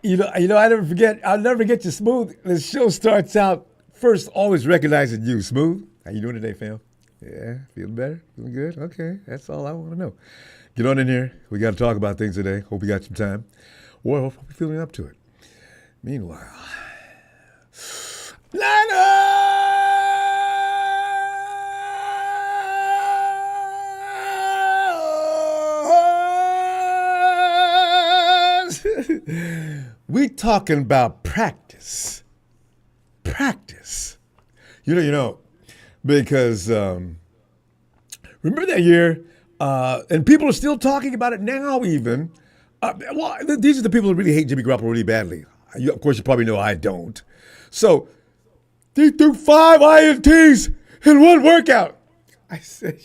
I'll never forget you, Smooth. The show starts out first, always recognizing you, Smooth. How you doing today, fam? Yeah, feeling better, feeling good. Okay, that's all I want to know. Get on in here. We got to talk about things today. Hope you got some time. Or hope you're feeling up to it. Meanwhile, Niners! We talking about practice. Practice. Because remember that year, and people are still talking about it now even. These are the people who really hate Jimmy Garoppolo really badly. Of course, you probably know I don't. So, they threw 5 INTs in one workout. I said,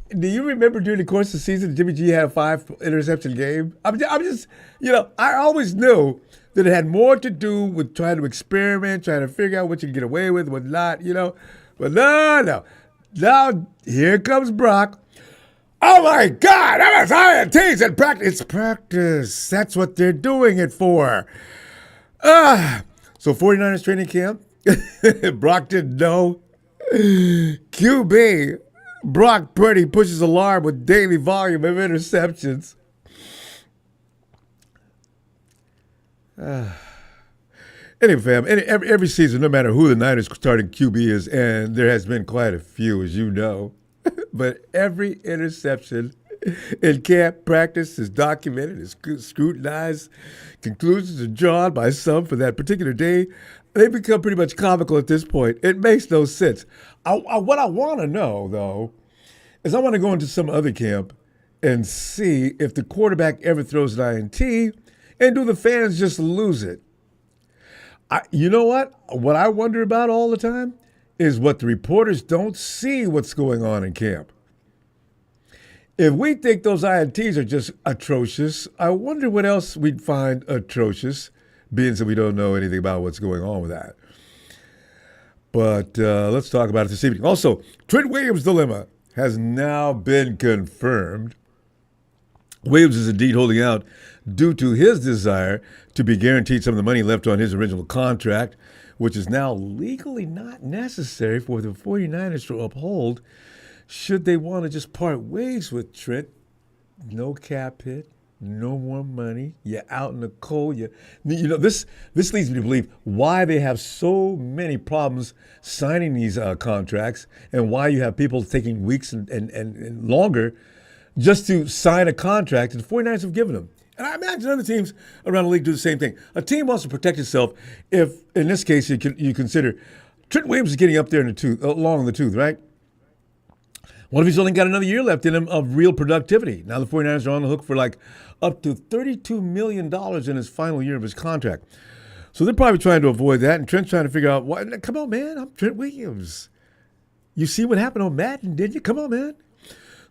do you remember during the course of the season, Jimmy G had a 5 interception game? I'm just, I always knew that it had more to do with trying to experiment, trying to figure out what you can get away with, what not, But no. Now, here comes Brock. Oh my God, that was INTs in practice. It's practice. That's what they're doing it for. So 49ers training camp. Brock didn't know. QB. Brock Purdy pushes alarm with daily volume of interceptions. Anyway, fam, every season, no matter who the Niners starting QB is, and there has been quite a few, as you know, but every interception in camp practice is documented, is scrutinized, conclusions are drawn by some for that particular day. They become pretty much comical at this point. It makes no sense. What I want to know, though, is I want to go into some other camp and see if the quarterback ever throws an INT, and do the fans just lose it? You know what? What I wonder about all the time is what the reporters don't see what's going on in camp. If we think those INTs are just atrocious, I wonder what else we'd find atrocious, being that we don't know anything about what's going on with that. But let's talk about it this evening. Also, Trent Williams' dilemma has now been confirmed. Williams is indeed holding out due to his desire to be guaranteed some of the money left on his original contract, which is now legally not necessary for the 49ers to uphold should they want to just part ways with Trent. No cap hit, no more money. You're out in the cold. This leads me to believe why they have so many problems signing these contracts, and why you have people taking weeks and longer just to sign a contract that the 49ers have given them. And I imagine other teams around the league do the same thing. A team wants to protect itself if, in this case, you consider Trent Williams is getting up there in the tooth, along the tooth, right? What if he's only got another year left in him of real productivity? Now the 49ers are on the hook for up to $32 million in his final year of his contract. So they're probably trying to avoid that, and Trent's trying to figure out, come on, man, I'm Trent Williams. You see what happened on Madden, didn't you? Come on, man.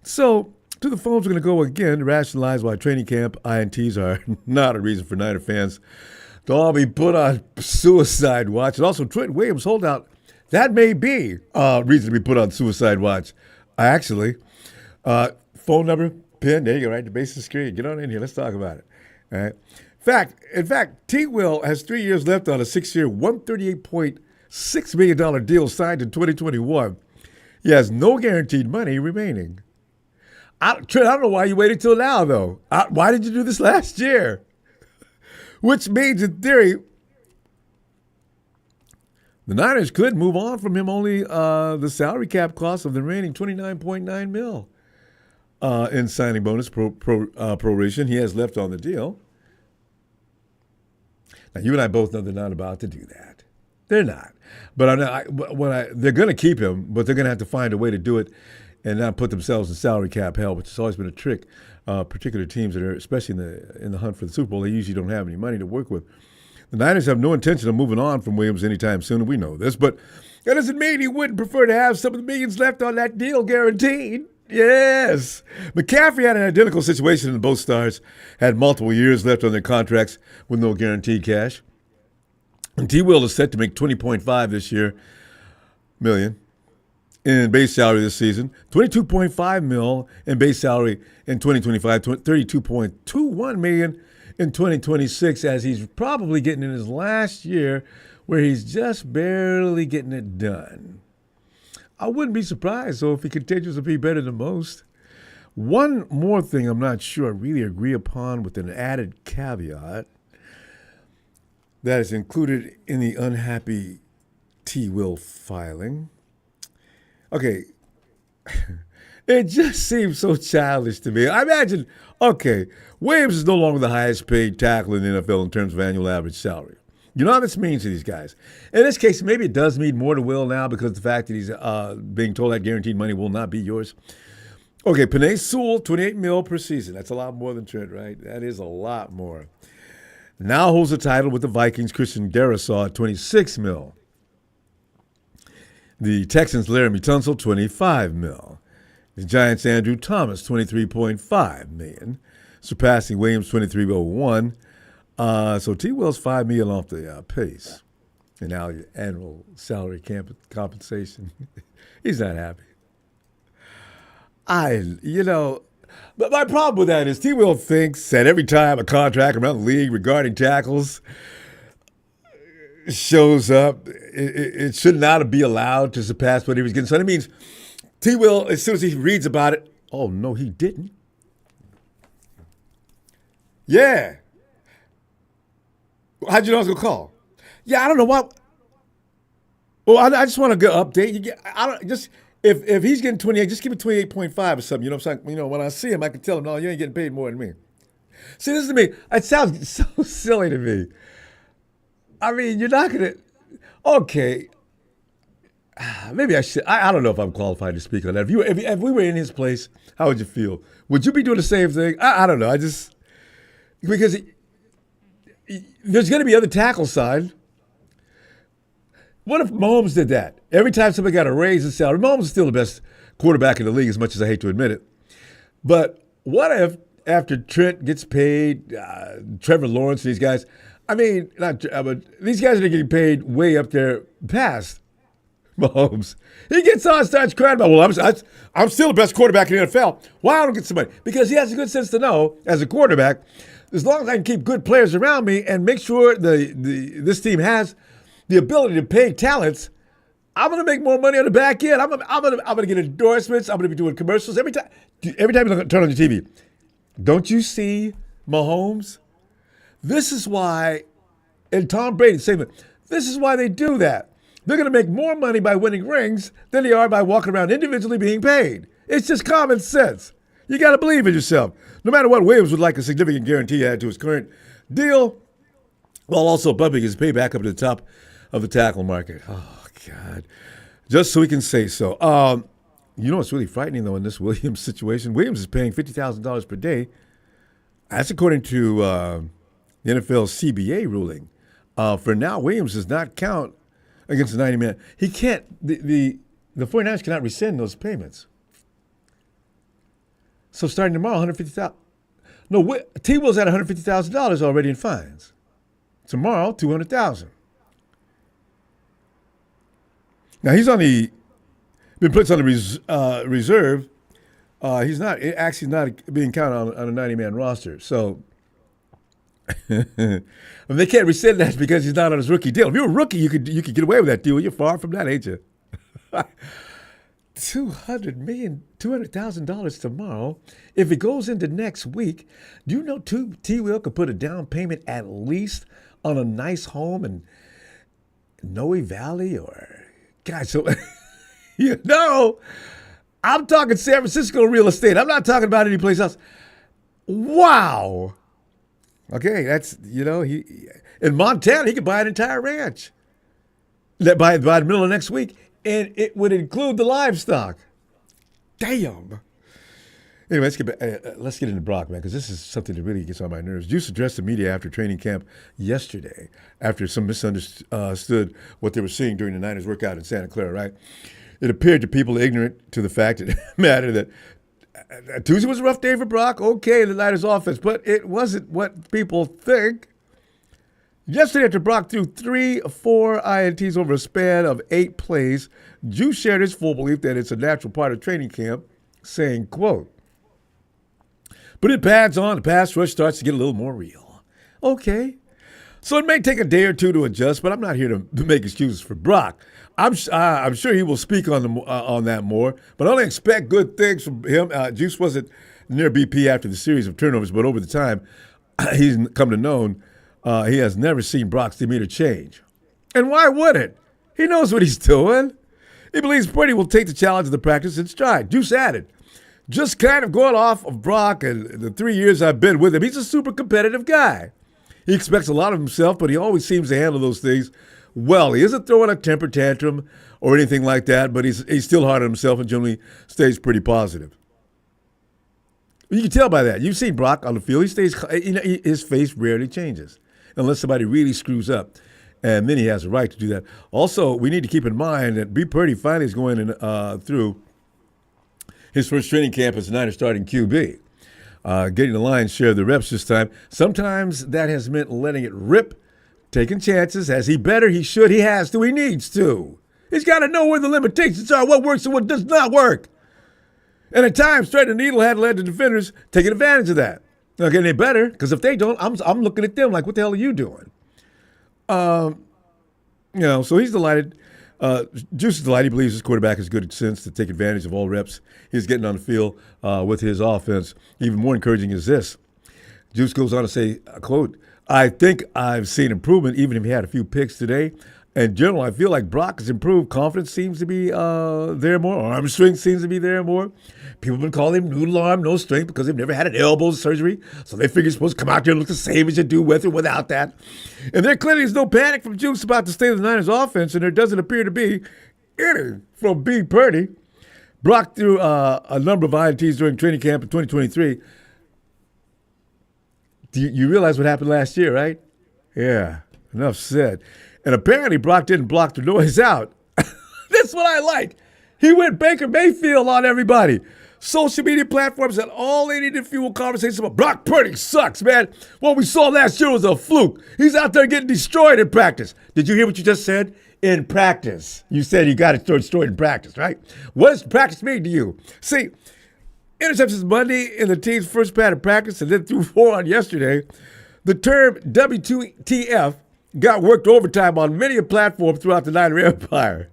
So to the phones, we're going to go again to rationalize why training camp INTs are not a reason for Niner fans to all be put on suicide watch. And also, Trent Williams holdout, that may be a reason to be put on suicide watch. Actually, phone number, pin, there you go, right? The base of the screen. Get on in here. Let's talk about it. All right. In fact, T. Will has 3 years left on a 6-year, $138.6 million deal signed in 2021. He has no guaranteed money remaining. Trent, I don't know why you waited till now, though. Why did you do this last year? Which means, in theory, the Niners could move on from him only the salary cap cost of the remaining $29.9 million in signing bonus proration he has left on the deal. Now, you and I both know they're not about to do that. They're not. But they're going to keep him, but they're going to have to find a way to do it and not put themselves in salary cap hell, which has always been a trick. Particular teams that are, especially in the hunt for the Super Bowl, they usually don't have any money to work with. The Niners have no intention of moving on from Williams anytime soon, and we know this, but that doesn't mean he wouldn't prefer to have some of the millions left on that deal guaranteed. Yes. McCaffrey had an identical situation, and both stars had multiple years left on their contracts with no guaranteed cash. And T. Will is set to make $20.5 this year million. in base salary this season, 22.5 mil in base salary in 2025, 32.21 million in 2026, as he's probably getting in his last year where he's just barely getting it done. I wouldn't be surprised, though, if he continues to be better than most. One more thing I'm not sure I really agree upon, with an added caveat that is included in the unhappy T-Will filing. Okay, it just seems so childish to me. I imagine, okay, Williams is no longer the highest paid tackle in the NFL in terms of annual average salary. You know what this means to these guys. In this case, maybe it does mean more to Will now because of the fact that he's being told that guaranteed money will not be yours. Okay, Penei Sewell, 28 mil per season. That's a lot more than Trent, right? That is a lot more. Now holds the title with the Vikings. Christian Darrisaw, 26 mil. The Texans, Laramie Tunsil, 25 mil. The Giants, Andrew Thomas, 23.5 million, surpassing Williams, 23.01. So T-Will's $5 million off the pace. And now your annual salary compensation. He's not happy. But my problem with that is T-Will thinks that every time a contract around the league regarding tackles shows up, it should not be allowed to surpass what he was getting. So that means T-Will, as soon as he reads about it, oh, no, he didn't. Yeah. How'd you know I was going to call? Yeah, I don't know what. Well, I just want a good update. If he's getting 28, just give me 28.5 or something. You know what I'm saying? You know, when I see him, I can tell him, no, you ain't getting paid more than me. See, this is me. It sounds so silly to me. I mean, you're not going to. Okay. Maybe I should. I don't know if I'm qualified to speak on that. If we were in his place, how would you feel? Would you be doing the same thing? I don't know. Because there's going to be other tackle side. What if Mahomes did that? Every time somebody got a raise in salary, Mahomes is still the best quarterback in the league, as much as I hate to admit it. But what if after Trent gets paid, Trevor Lawrence, these guys, but these guys are getting paid way up there past Mahomes. He gets on, starts crying about, well, I'm still the best quarterback in the NFL. Why don't I get somebody? Because he has a good sense to know, as a quarterback, as long as I can keep good players around me and make sure this team has the ability to pay talents, I'm going to make more money on the back end. I'm going to get endorsements. I'm going to be doing commercials every time you turn on your TV. Don't you see Mahomes? This is why, and Tom Brady, same thing. This is why they do that. They're going to make more money by winning rings than they are by walking around individually being paid. It's just common sense. You got to believe in yourself. No matter what, Williams would like a significant guarantee added to his current deal, while also bumping his pay back up to the top of the tackle market. Oh, God. Just so we can say so. You know what's really frightening, though, in this Williams situation? Williams is paying $50,000 per day. That's according to the NFL's CBA ruling. For now, Williams does not count against the 90-man. He can't. The 49ers cannot rescind those payments. So starting tomorrow, $150,000. No, T-Will's at $150,000 already in fines. Tomorrow, $200,000. Now he's been put on the reserve. He's not being counted on a 90-man roster. So they can't rescind that because he's not on his rookie deal. If you're a rookie, you could get away with that deal. You're far from that, ain't you? $200,000 tomorrow. If it goes into next week, do you know T-Will could put a down payment at least on a nice home in Noe Valley or, God, so, I'm talking San Francisco real estate. I'm not talking about any place else. Wow. Okay, that's, he in Montana, he could buy an entire ranch by the middle of next week, and it would include the livestock. Damn. Anyway, let's get into Brock, man, because this is something that really gets on my nerves. Juice addressed the media after training camp yesterday, after some misunderstood what they were seeing during the Niners workout in Santa Clara, right? It appeared to people ignorant to the fact that matter that Tuesday was a rough day for Brock. Okay, the Niners offense, but it wasn't what people think. Yesterday, after Brock threw 3-4 INTs over a span of 8 plays, Juice shared his full belief that it's a natural part of training camp, saying, quote, "But it pads on, the pass rush starts to get a little more real." Okay. So it may take a day or two to adjust, but I'm not here to make excuses for Brock. I'm sure he will speak on that more, but I only expect good things from him. Juice wasn't near BP after the series of turnovers, but over the time, he's come to know he has never seen Brock's demeanor change. And why would it? He knows what he's doing. He believes Purdy will take the challenge of the practice in stride. Juice added, "Just kind of going off of Brock and the 3 years I've been with him, he's a super competitive guy. He expects a lot of himself, but he always seems to handle those things well. He isn't throwing a temper tantrum or anything like that, but he's still hard on himself and generally stays pretty positive." You can tell by that. You've seen Brock on the field. He stays, his face rarely changes unless somebody really screws up. And then he has a right to do that. Also, we need to keep in mind that B. Purdy finally is going through his first training camp as a Niners starting QB. Getting the lion's share of the reps this time. Sometimes that has meant letting it rip, taking chances. Has he better? He should. He has to. He needs to. He's got to know where the limitations are, what works and what does not work. And at times, threading the needle had led to defenders taking advantage of that. Not getting any better, because if they don't, I'm looking at them like, what the hell are you doing? So he's delighted. Juice is delighted. He believes his quarterback has good sense to take advantage of all reps he's getting on the field with his offense. Even more encouraging is this. Juice goes on to say, quote, "I think I've seen improvement even if he had a few picks today. In general, I feel like Brock has improved. Confidence seems to be there more. Arm strength seems to be there more. People have been calling him noodle arm, no strength, because they've never had an elbow surgery. So they figure you're supposed to come out there and look the same as you do with or without that. And there clearly is no panic from Juice about the state of the Niners offense, and there doesn't appear to be any from B. Purdy. Brock threw a number of INTs during training camp in 2023. You realize what happened last year, right? Yeah, enough said. And apparently Brock didn't block the noise out. That's what I like. He went Baker Mayfield on everybody. Social media platforms had all they needed to fuel conversations about Brock Purdy sucks, man. What we saw last year was a fluke. He's out there getting destroyed in practice. Did you hear what you just said? In practice. You said you got it destroyed in practice, right? What does practice mean to you? See, interceptions Monday in the team's first pad of practice and then threw 4 on yesterday. The term WTF got worked overtime on many a platform throughout the Niner Empire.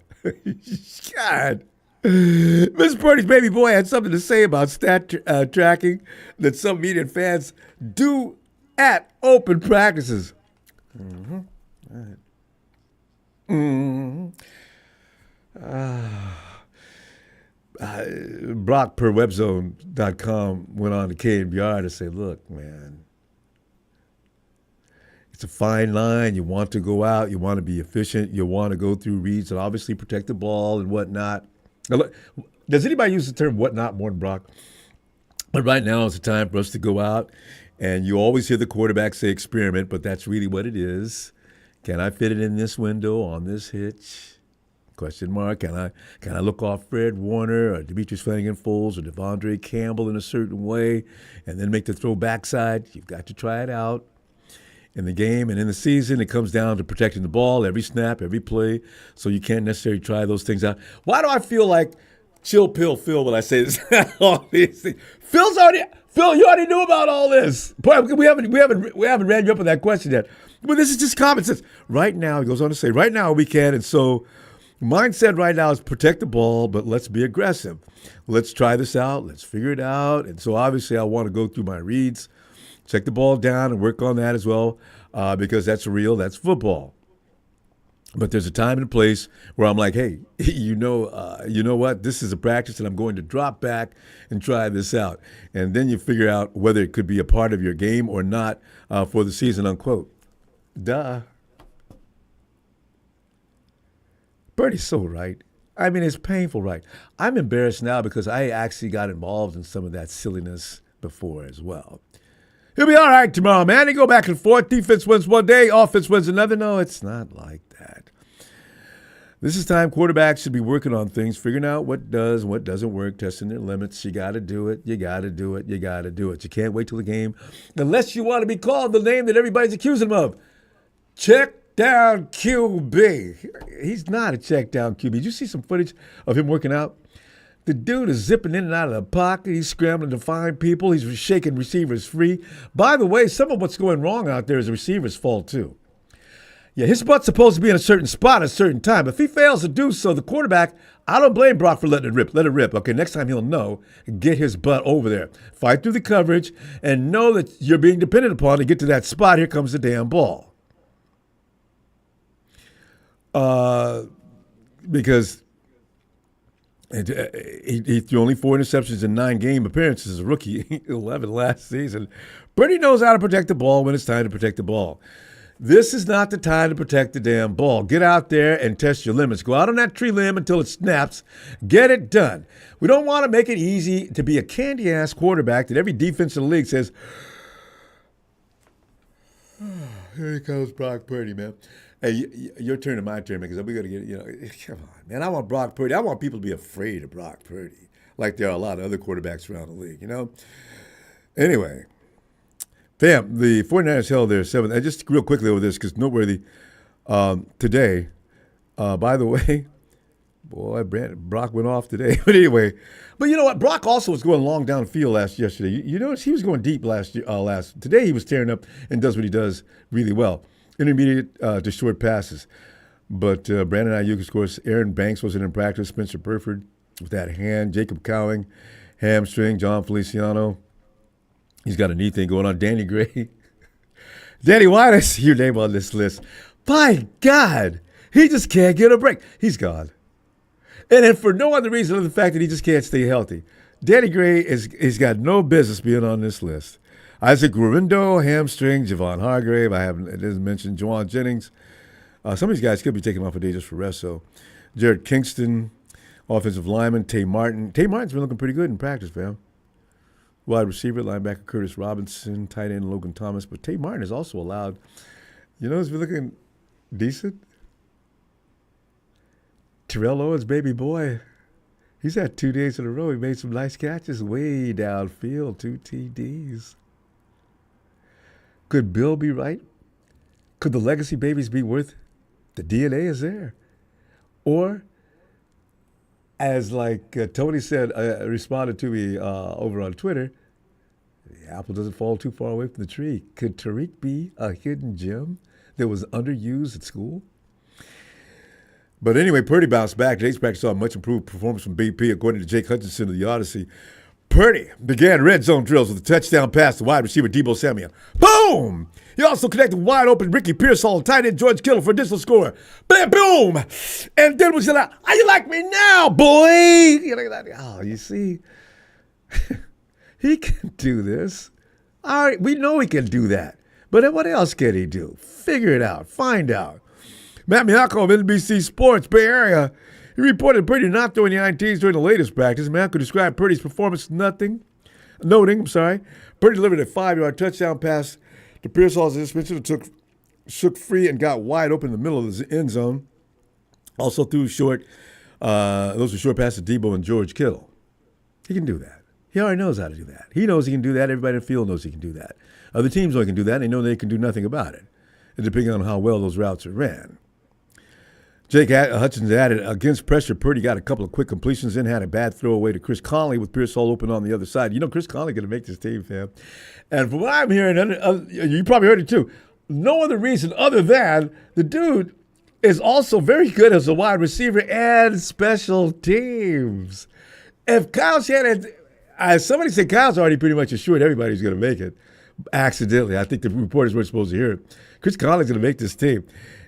God. Miss Purdy's baby boy had something to say about stat tracking that some media and fans do at open practices. Mm-hmm. All right. Brock per webzone.com went on to KNBR to say, look, man, it's a fine line. You want to go out. You want to be efficient. You want to go through reads and obviously protect the ball and whatnot. Now, look, does anybody use the term whatnot more than Brock? But right now is the time for us to go out, and you always hear the quarterback say experiment, but that's really what it is. Can I fit it in this window on this hitch? Question mark. Can I look off Fred Warner or Demetrius Flanagan-Foles or Devondre Campbell in a certain way and then make the throw backside? You've got to try it out. In the game and in the season, it comes down to protecting the ball, every snap, every play, so you can't necessarily try those things out. Why do I feel like Chill Pill Phil when I say this? All these things. Phil, you already knew about all this. We haven't ran you up on that question yet. But this is just common sense. Right now, he goes on to say, right now we can, and so mindset right now is protect the ball, but let's be aggressive. Let's try this out. Let's figure it out. And so obviously I want to go through my reads, check the ball down and work on that as well because that's real, that's football. But there's a time and a place where I'm like, hey, you know what? This is a practice and I'm going to drop back and try this out. And then you figure out whether it could be a part of your game or not for the season, unquote. Duh. Purdy's so right. I mean, it's painful right. I'm embarrassed now because I actually got involved in some of that silliness before as well. He'll be all right tomorrow, man. They go back and forth. Defense wins one day, offense wins another. No, it's not like that. This is time quarterbacks should be working on things, figuring out what does and what doesn't work, testing their limits. You got to do it. You got to do it. You got to do it. You can't wait till the game unless you want to be called the name that everybody's accusing them of. Check down QB. He's not a check down QB. Did you see some footage of him working out? The dude is zipping in and out of the pocket. He's scrambling to find people. He's shaking receivers free. By the way, some of what's going wrong out there is the receiver's fault, too. Yeah, his butt's supposed to be in a certain spot at a certain time. If he fails to do so, the quarterback, I don't blame Brock for letting it rip. Let it rip. Okay, next time he'll know. Get his butt over there. Fight through the coverage and know that you're being dependent upon to get to that spot. Here comes the damn ball. Because he threw only 4 interceptions in 9 game appearances as a rookie, 11 last season. Purdy knows how to protect the ball when it's time to protect the ball. This is not the time to protect the damn ball. Get out there and test your limits. Go out on that tree limb until it snaps. Get it done. We don't want to make it easy to be a candy-ass quarterback that every defense in the league says, here comes Brock Purdy, man. Hey, your turn and my turn, man, because we got to get, come on, man. I want Brock Purdy. I want people to be afraid of Brock Purdy, like there are a lot of other quarterbacks around the league, Anyway, fam, the 49ers held their 7th. And just real quickly over this, because noteworthy, today, by the way, boy, Brock went off today. But anyway, but you know what? Brock also was going long downfield yesterday. You notice he was going deep today he was tearing up and does what he does really well. Intermediate to short passes. But Brandon Ayuk, of course, Aaron Banks wasn't in practice. Spencer Burford with that hand. Jacob Cowing, hamstring. John Feliciano, he's got a knee thing going on. Danny Gray. Danny White, I see your name on this list. By God, he just can't get a break. He's gone. And for no other reason than the fact that he just can't stay healthy. Danny Gray he's got no business being on this list. Isaac Guerrero, hamstring. Javon Hargrave, it doesn't mention Juwan Jennings. Some of these guys could be taken off a day just for rest. So, Jared Kingston, offensive lineman. Tay Martin. Tay Martin's been looking pretty good in practice, fam. Wide receiver, linebacker Curtis Robinson, tight end Logan Thomas. But Tay Martin is also allowed. He's been looking decent. Terrell Owens, baby boy. He's had 2 days in a row. He made some nice catches way downfield, 2 TDs. Could Bill be right? Could the legacy babies be worth? The DNA is there. Or, as Tony said, responded to me over on Twitter, the apple doesn't fall too far away from the tree. Could Tariq be a hidden gem that was underused at school? But anyway, Purdy bounced back. Today's practice saw a much improved performance from BP, according to Jake Hutchinson of the Odyssey. Purdy began red zone drills with a touchdown pass to wide receiver Deebo Samuel. Boom! He also connected wide open Ricky Pearsall, tight end George Kittle for additional score. Bam, boom! And then was like, how you like me now, boy? Oh, you see? He can do this. All right, we know he can do that. But what else can he do? Figure it out. Find out. Matt Miyako of NBC Sports, Bay Area, he reported Purdy not throwing the INTs during the latest practice. Miyako described Purdy's performance noting, Purdy delivered a 5-yard touchdown pass to Pearsall's suspension that shook free and got wide open in the middle of the end zone. Also threw those were short passes to Deebo and George Kittle. He can do that. He already knows how to do that. He knows he can do that. Everybody in the field knows he can do that. Other teams know he can do that, and they know they can do nothing about it, depending on how well those routes are ran. Jake Hutchins added, against pressure, Purdy got a couple of quick completions in, had a bad throwaway to Chris Conley with Pearsall open on the other side. Chris Conley going to make this team, fam. And from what I'm hearing, you probably heard it too, no other reason other than the dude is also very good as a wide receiver and special teams. If Kyle Shanahan, somebody said Kyle's already pretty much assured everybody's going to make it. Accidentally. I think the reporters weren't supposed to hear it. Chris Conley's going to make this team.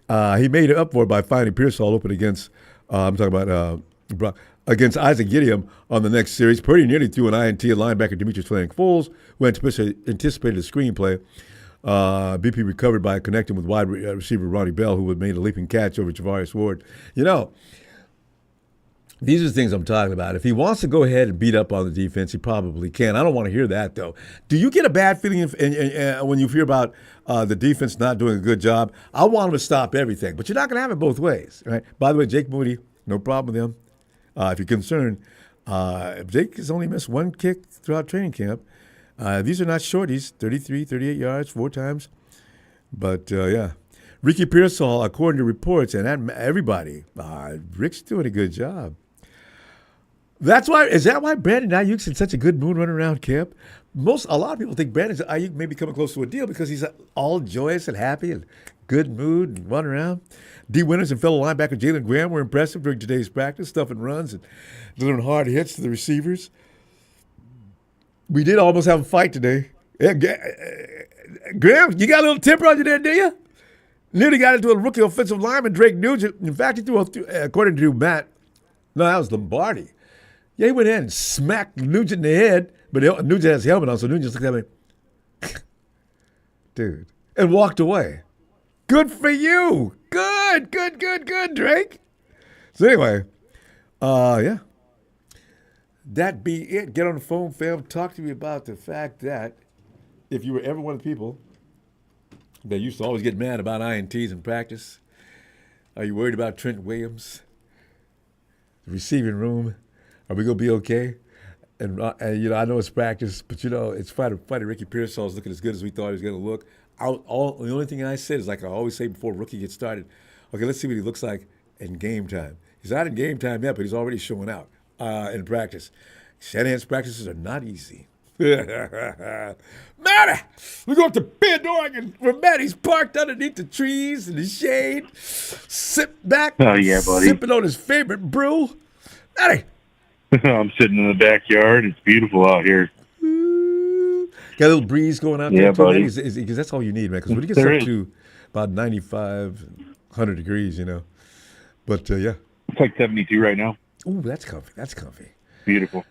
He made it up for it by finding Pearsall open against, against Isaac Gideon on the next series. Purdy nearly threw an INT at linebacker Demetrius Flank-Foles, who anticipated a screenplay. BP recovered by connecting with wide receiver Ronnie Bell, who had made a leaping catch over Javarius Ward. These are the things I'm talking about. If he wants to go ahead and beat up on the defense, he probably can. I don't want to hear that, though. Do you get a bad feeling when you hear about the defense not doing a good job? I want him to stop everything, but you're not going to have it both ways, right? By the way, Jake Moody, no problem with him. If you're concerned, Jake has only missed 1 kick throughout training camp. These are not shorties, 33, 38 yards, 4 times. But, yeah. Ricky Pearsall, according to reports, and everybody, Rick's doing a good job. Is that why Brandon Ayuk's in such a good mood running around camp? A lot of people think Brandon Ayuk may be coming close to a deal because he's all joyous and happy and good mood and running around. D. Winters and fellow linebacker Jalen Graham were impressive during today's practice, stuffing runs and delivering hard hits to the receivers. We did almost have a fight today. Yeah, Graham, you got a little temper on you there, do you? Nearly got into a rookie offensive lineman, Drake Nugent. In fact, he threw, according to Matt, no, that was Lombardi. Yeah, he went in and smacked Nugent in the head, but Nugent has his helmet on, so Nugent looked at me, dude, and walked away. Good for you. Good, Drake. So anyway, yeah. That be it. Get on the phone, fam. Talk to me about the fact that if you were ever one of the people that used to always get mad about INTs in practice, are you worried about Trent Williams? The receiving room, are we going to be okay? And I know it's practice, but, it's funny Ricky Pearsall is looking as good as we thought he was going to look. The only thing I said is, like I always say before rookie gets started, okay, let's see what he looks like in game time. He's not in game time yet, but he's already showing out in practice. Shanahan's practices are not easy. Matty! We go up to Bend, Oregon, where Matty's parked underneath the trees in the shade, sit back, sipping on his favorite brew. Matty! I'm sitting in the backyard. It's beautiful out here. Got a little breeze going out there. Yeah, buddy. Because that's all you need, man. Because when it gets up to about 95, 100 degrees, But, yeah. It's like 72 right now. Ooh, that's comfy. Beautiful.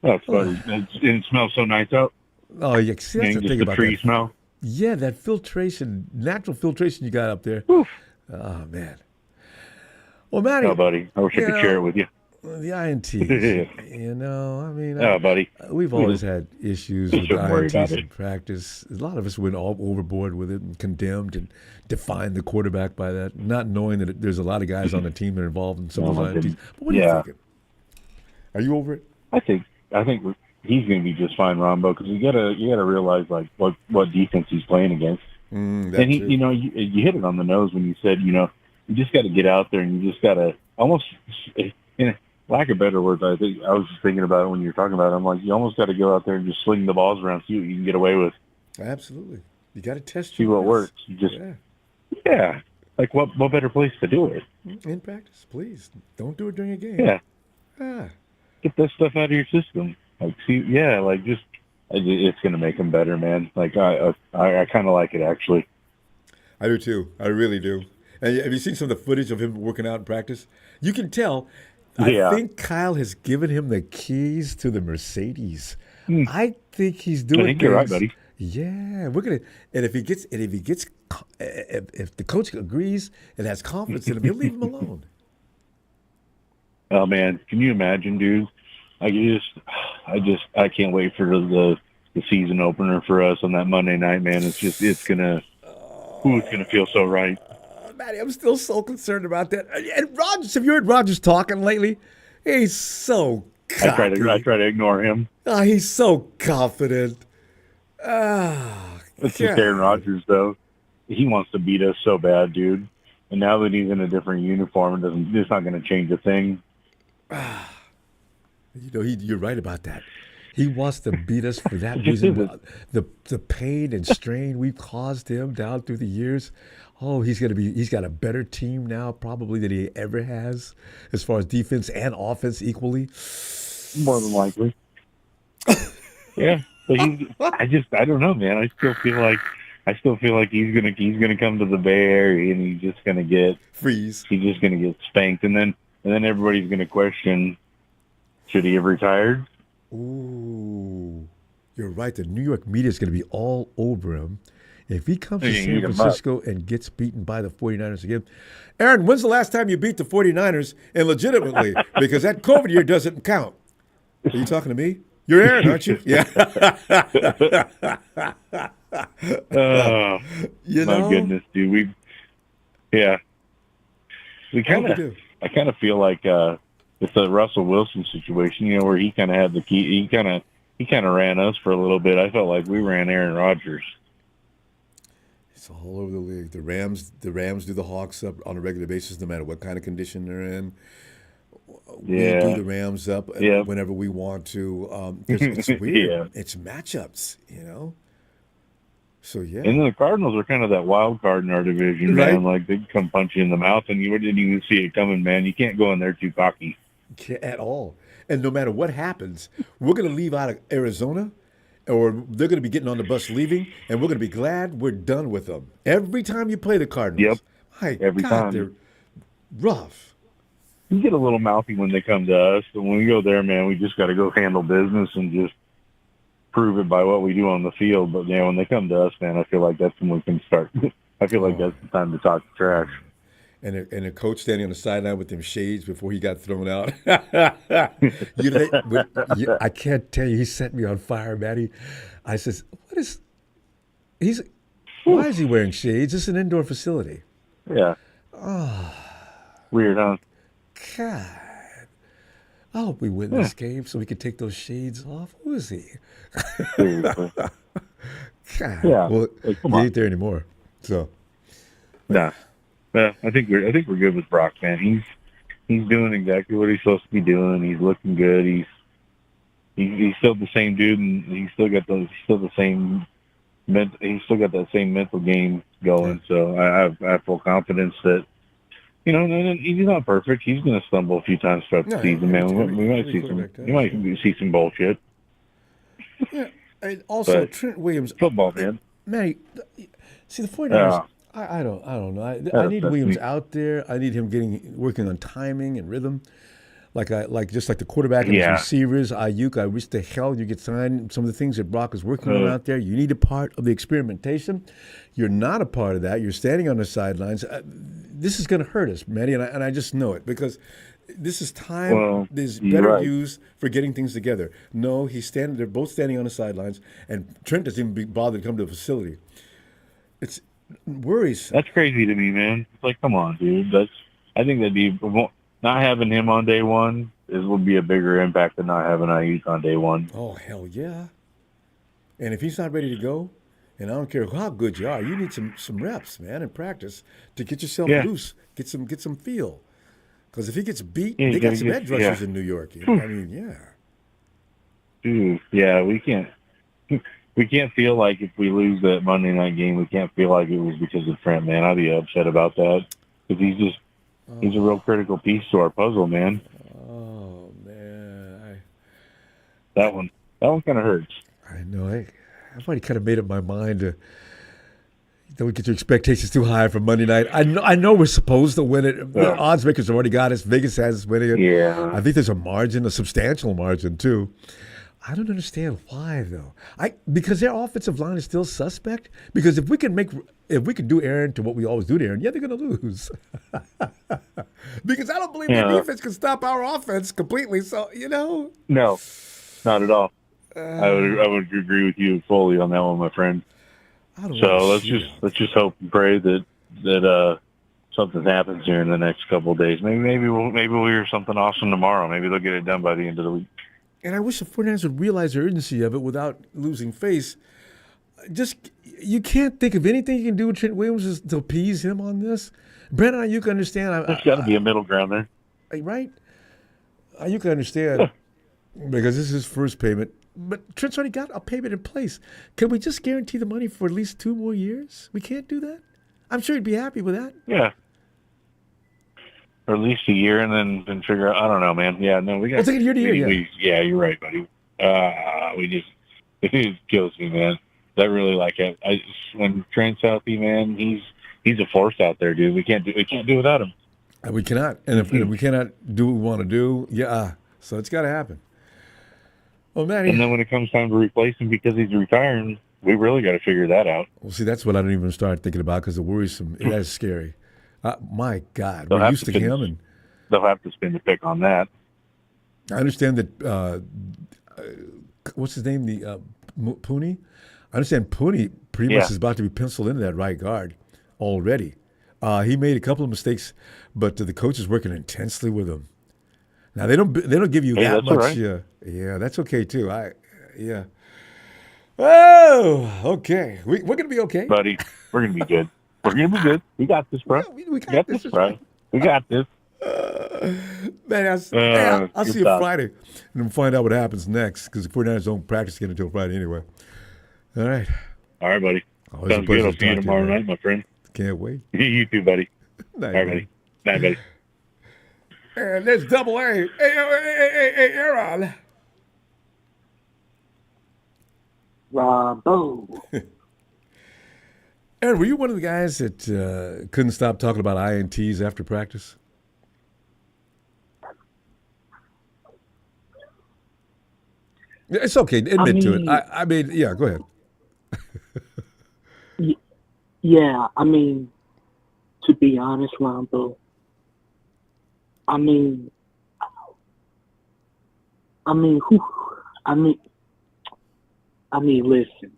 Oh, it's funny. And it smells so nice out. Oh, yeah. See, that's the thing about tree that. Smell. Yeah, that filtration, natural filtration you got up there. Oof. Oh, man. Well, Matty. Oh, buddy. I wish I could share it with you. The INTs, buddy. We've always had issues with INTs in practice. A lot of us went all overboard with it and condemned and defined the quarterback by that, not knowing that there's a lot of guys on the team that are involved in some of those INTs. But what are you thinking? Are you over it? I think he's going to be just fine, Ronbo, because you gotta realize like what defense he's playing against. And he, you hit it on the nose when you said, you just got to get out there and you just got to almost. Lack of better words, I think I was just thinking about it when you were talking about it. I'm like, you almost got to go out there and just sling the balls around, see what you can get away with. Absolutely, you got to test. See what works. You just, like what better place to do it? In practice, please. Don't do it during a game. Yeah. Get that stuff out of your system. Like, it's going to make them better, man. Like I kind of like it actually. I do too. I really do. And have you seen some of the footage of him working out in practice? You can tell. I think Kyle has given him the keys to the Mercedes. I think he's doing. I think you're right, buddy. Yeah, we're gonna. And if the coach agrees and has confidence in him, he'll leave him alone. Oh man, can you imagine, dude? I can't wait for the season opener for us on that Monday night, man. It's gonna feel so right. Matty, I'm still so concerned about that. And Rodgers, have you heard Rodgers talking lately? He's so cocky. I try to ignore him. Oh, he's so confident. It's just Aaron Rodgers, though. He wants to beat us so bad, dude. And now that he's in a different uniform, it's not going to change a thing. You're right about that. He wants to beat us for that reason. The pain and strain we've caused him down through the years. Oh, he's got a better team now probably than he ever has as far as defense and offense equally. More than likely. Yeah. But I don't know, man. I still feel like he's gonna come to the Bay Area and he's just gonna get freeze. He's just gonna get spanked, and then everybody's gonna question, should he have retired? Ooh, you're right. The New York media is going to be all over him. If he comes to San Francisco and gets beaten by the 49ers again. Aaron, when's the last time you beat the 49ers, and legitimately? Because that COVID year doesn't count. Are you talking to me? You're Aaron, aren't you? Yeah. My goodness, dude. I kind of feel like it's a Russell Wilson situation, where he kind of had the key. He kind of ran us for a little bit. I felt like we ran Aaron Rodgers. It's all over the league. The Rams do the Hawks up on a regular basis, no matter what kind of condition they're in. We do Yeah. the Rams up Yep. whenever we want to. 'Cause it's weird. Yeah. It's matchups, you know. So yeah, And then the Cardinals are kind of that wild card in our division, right. man. Like, they come punch you in the mouth, and you didn't even see it coming, man. You can't go in there too cocky. Can't at all. And no matter what happens, we're going to leave out of Arizona, or they're going to be getting on the bus leaving, and we're going to be glad we're done with them. Every time you play the Yep. Cardinals, my Every God, time. they're rough. You get a little mouthy when they come to us, but when we go there, man, we just got to go handle business and just prove it by what we do on the field. But yeah, when they come to us, man, I feel like that's when we can start. I feel like that's the time to talk trash. And the coach standing on the sideline with them shades before he got thrown out. I can't tell you, he set me on fire, Matty. I says, why is he wearing shades? It's an indoor facility. Yeah. Weird, huh? God. I hope we win this game so we can take those shades off. Who is he? Seriously. God. Yeah. Well, Like, come he on. ain't there anymore. So Nah. Yeah, I think we're good with Brock, man. He's doing exactly what he's supposed to be doing. He's looking good. He's still the same dude, and he's still got that same mental game going. So I have full confidence that, you know, and he's not perfect. He's going to stumble a few times throughout the season, man. We might see some bullshit. yeah. And also But Trent Williams. football, man. Matty, see the 49ers. Yeah. I don't know. I need That's Williams me. out there. I need him working on timing and rhythm, just like the quarterback and his Yeah. receivers. Ayuk, I wish the hell you could sign some of the things that Brock is working on out there. You need a part of the experimentation. You're not a part of that. You're standing on the sidelines. This is going to hurt us, Matty, and I just know it because this is time. Well, There's you're better right. use for getting things together. No, they're both standing on the sidelines, and Trent doesn't even bother to come to the facility. It's worrisome. That's crazy to me, man. It's like, come on, dude. I think not having him on day one would be a bigger impact than not having Ayuk on day one. Oh, hell yeah. And if he's not ready to go, and I don't care how good you are, you need some reps, man, and practice to get yourself Yeah. loose, get some feel. Because if he gets beat, Yeah, you they got gotta some get- edge rushers yeah. in New York. I mean, yeah. Dude, yeah, we can't feel like if we lose that Monday night game, we can't feel like it was because of Trent, man. I'd be upset about that because he's a real critical piece to our puzzle, man. Oh, man. That one kind of hurts. I know. I've already kind of made up my mind to don't get your expectations too high for Monday night. I know we're supposed to win it. The odds makers have already got us. Vegas has us winning it. Yeah. I think there's a substantial margin too. I don't understand why though. Because their offensive line is still suspect. Because if we can do Aaron to what we always do to Aaron, yeah, they're going to lose. Because I don't believe their defense can stop our offense completely. So No, not at all. I would agree with you fully on that one, my friend. So let's just hope and pray that something happens here in the next couple of days. Maybe we'll hear something awesome tomorrow. Maybe they'll get it done by the end of the week. And I wish the 49ers would realize the urgency of it without losing face. You can't think of anything you can do with Trent Williams to appease him on this. Brandon, you can understand. There's got to be a middle ground there. Right? You can understand because this is his first payment. But Trent's already got a payment in place. Can we just guarantee the money for at least 2 more years? We can't do that? I'm sure he'd be happy with that. Yeah. Or at least a year and then figure out, I don't know, man. Yeah, no, we got We'll take it year to year, yeah, you're right, buddy. It just kills me, man. That really when Trent's healthy, man, he's a force out there, dude. We can't do without him. We cannot. And if we cannot do what we want to do, so it's got to happen. Well, Matty. And then when it comes time to replace him because he's retiring, we really got to figure that out. Well, see, that's what I don't even start thinking about because it worrisome. That is scary. My God, They'll we're have used to to spin- him, and They'll have to spin the pick on that. I understand that. What's his name? Puni. I understand Puni pretty much is about to be penciled into that right guard already. He made a couple of mistakes, but the coach is working intensely with him. Now they don't give you that much. Right. Yeah, that's okay too. Oh, okay. We're gonna be okay. buddy. We're gonna be good. We're gonna be good. We got this, bro. Yeah, we We got got this, this. bro. We got this. Man, hey, I'll Good see you stuff, Friday, and we'll find out what happens next because the 49ers don't practice again until Friday anyway. All right. all right, buddy. Always a Sounds good. pleasure I'll to see you talk to you, tomorrow man. night, my friend. Can't wait. You too, buddy. Night, All right, man. buddy. Night, buddy. And there's double A. Hey, Aaron. Ronbo. Aaron, were you one of the guys that couldn't stop talking about INTs after practice? It's okay. Admit to it. I mean, yeah, go ahead. Yeah, I mean, to be honest, Ronbo, I mean, who, I mean, listen,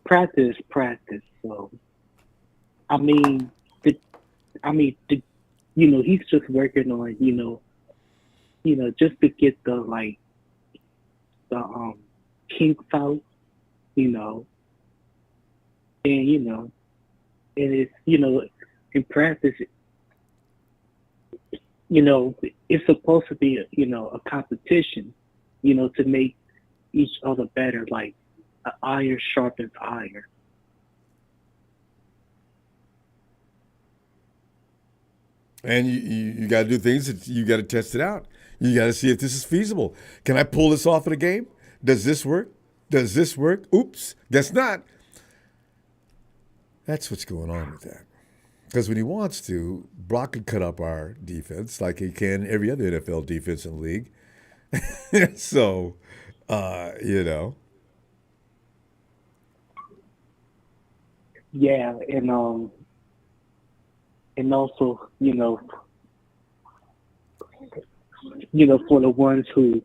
practice, practice. So, I mean, the, he's just working on, just to get the kinks out, and it's in practice, it's supposed to be a competition, to make each other better, like iron sharpens iron. And you got to do things that you got to test it out. You got to see if this is feasible. Can I pull this off in a game? Does this work? Does this work? Oops, guess not. That's what's going on with that. Because when he wants to, Brock can cut up our defense like he can every other NFL defense in the league. So, Yeah, and also, for the ones who,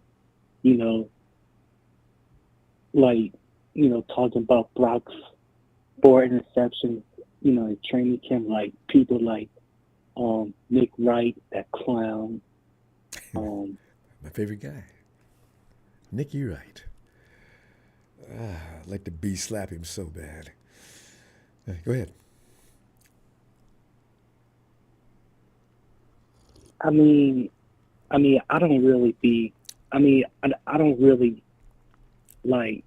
talking about Brock's 4 interceptions, in training camp, like people like Nick Wright, that clown. My favorite guy, Nicky Wright. I'd like to slap him so bad. Go ahead. I mean, I don't really be. I don't really like.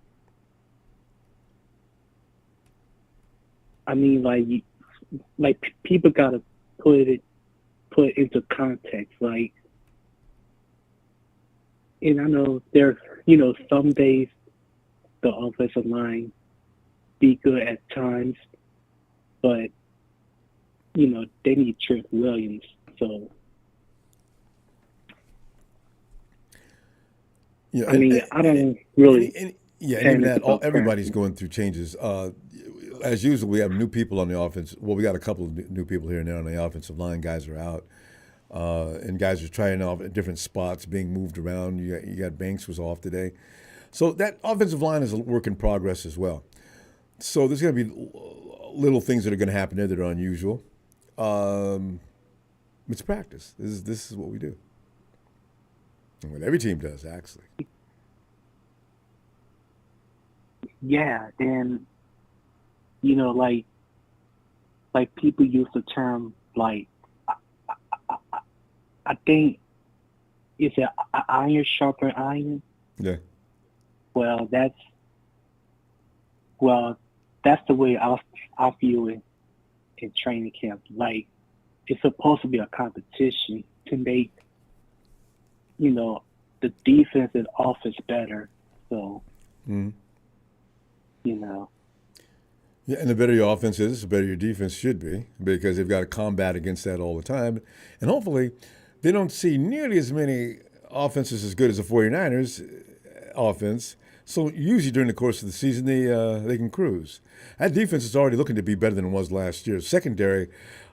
People gotta put into context, like, and I know there's, some days the offensive line be good at times, but they need Trent Williams, so. Yeah, I don't really. And that everybody's going through changes. As usual, we have new people on the offense. Well, we got a couple of new people here and there on the offensive line. Guys are out, and guys are trying off at different spots, being moved around. You got Banks was off today, so that offensive line is a work in progress as well. So there's going to be little things that are going to happen there that are unusual. It's practice. This is what we do. And what every team does, actually. Yeah, and like people use the term, like, I think it's iron sharpen iron. Yeah. Well, that's the way I view it in training camp. Like, it's supposed to be a competition to make the defense and offense better. So, Yeah, and the better your offense is, the better your defense should be, because they've got to combat against that all the time. And hopefully they don't see nearly as many offenses as good as the 49ers offense. So usually during the course of the season, they can cruise. That defense is already looking to be better than it was last year. Secondary,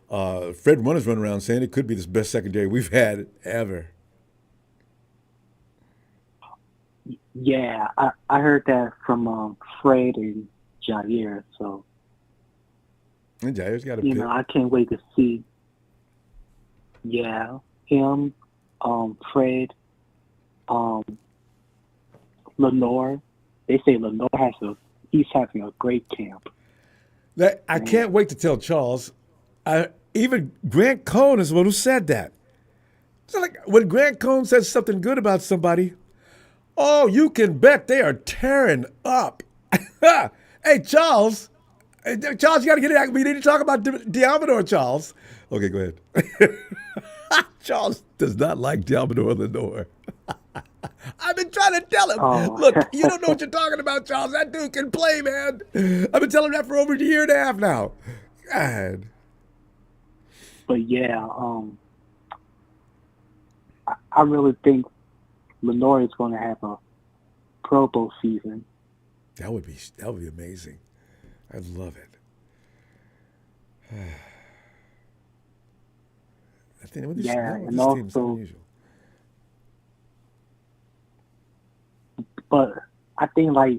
Fred Warner's running around saying it could be the best secondary we've had ever. Yeah, I heard that from Fred and Jair. So, And Jair's got a pick. I can't wait to see. Yeah, him, Fred, Lenore, they say Lenore he's having a great camp. I can't wait to tell Charles. Even Grant Cohn is the one who said that. So like when Grant Cohn says something good about somebody, oh, you can bet they are tearing up. Hey, Charles. Charles, you got to get it. We need to talk about Diamador, Charles. Okay, go ahead. Charles does not like Diamador Lenore. I've been trying to tell him. Oh. Look, you don't know what you're talking about, Charles. That dude can play, man. I've been telling him that for over a year and a half now. God. But yeah, I really think Lenore is going to have a Pro Bowl season. That would be amazing. I'd love it. I think this team's unusual. But I think I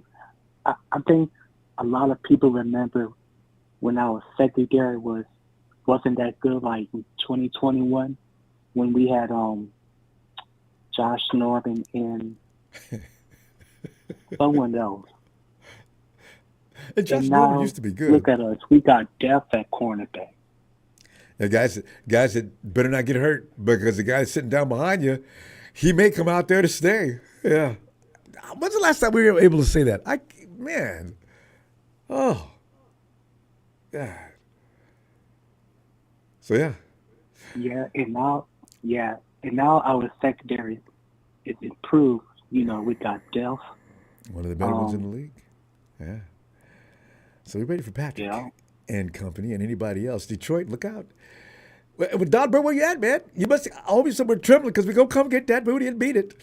think a lot of people remember when our secondary wasn't that good, like in 2021 when we had Josh Norman and someone else. And Josh Norman used to be good. Look at us. We got depth at cornerback. Now, guys that better not get hurt because the guy sitting down behind you, he may come out there to stay. Yeah. When's the last time we were able to say that? Oh. God. So, yeah. Yeah, and now our secondary is improved. You know, we got depth. One of the better ones in the league. Yeah. So we're ready for Patrick and company and anybody else. Detroit, look out. With Don Burr, where you at, man? You must always somewhere trembling because we're going to come get that booty and beat it.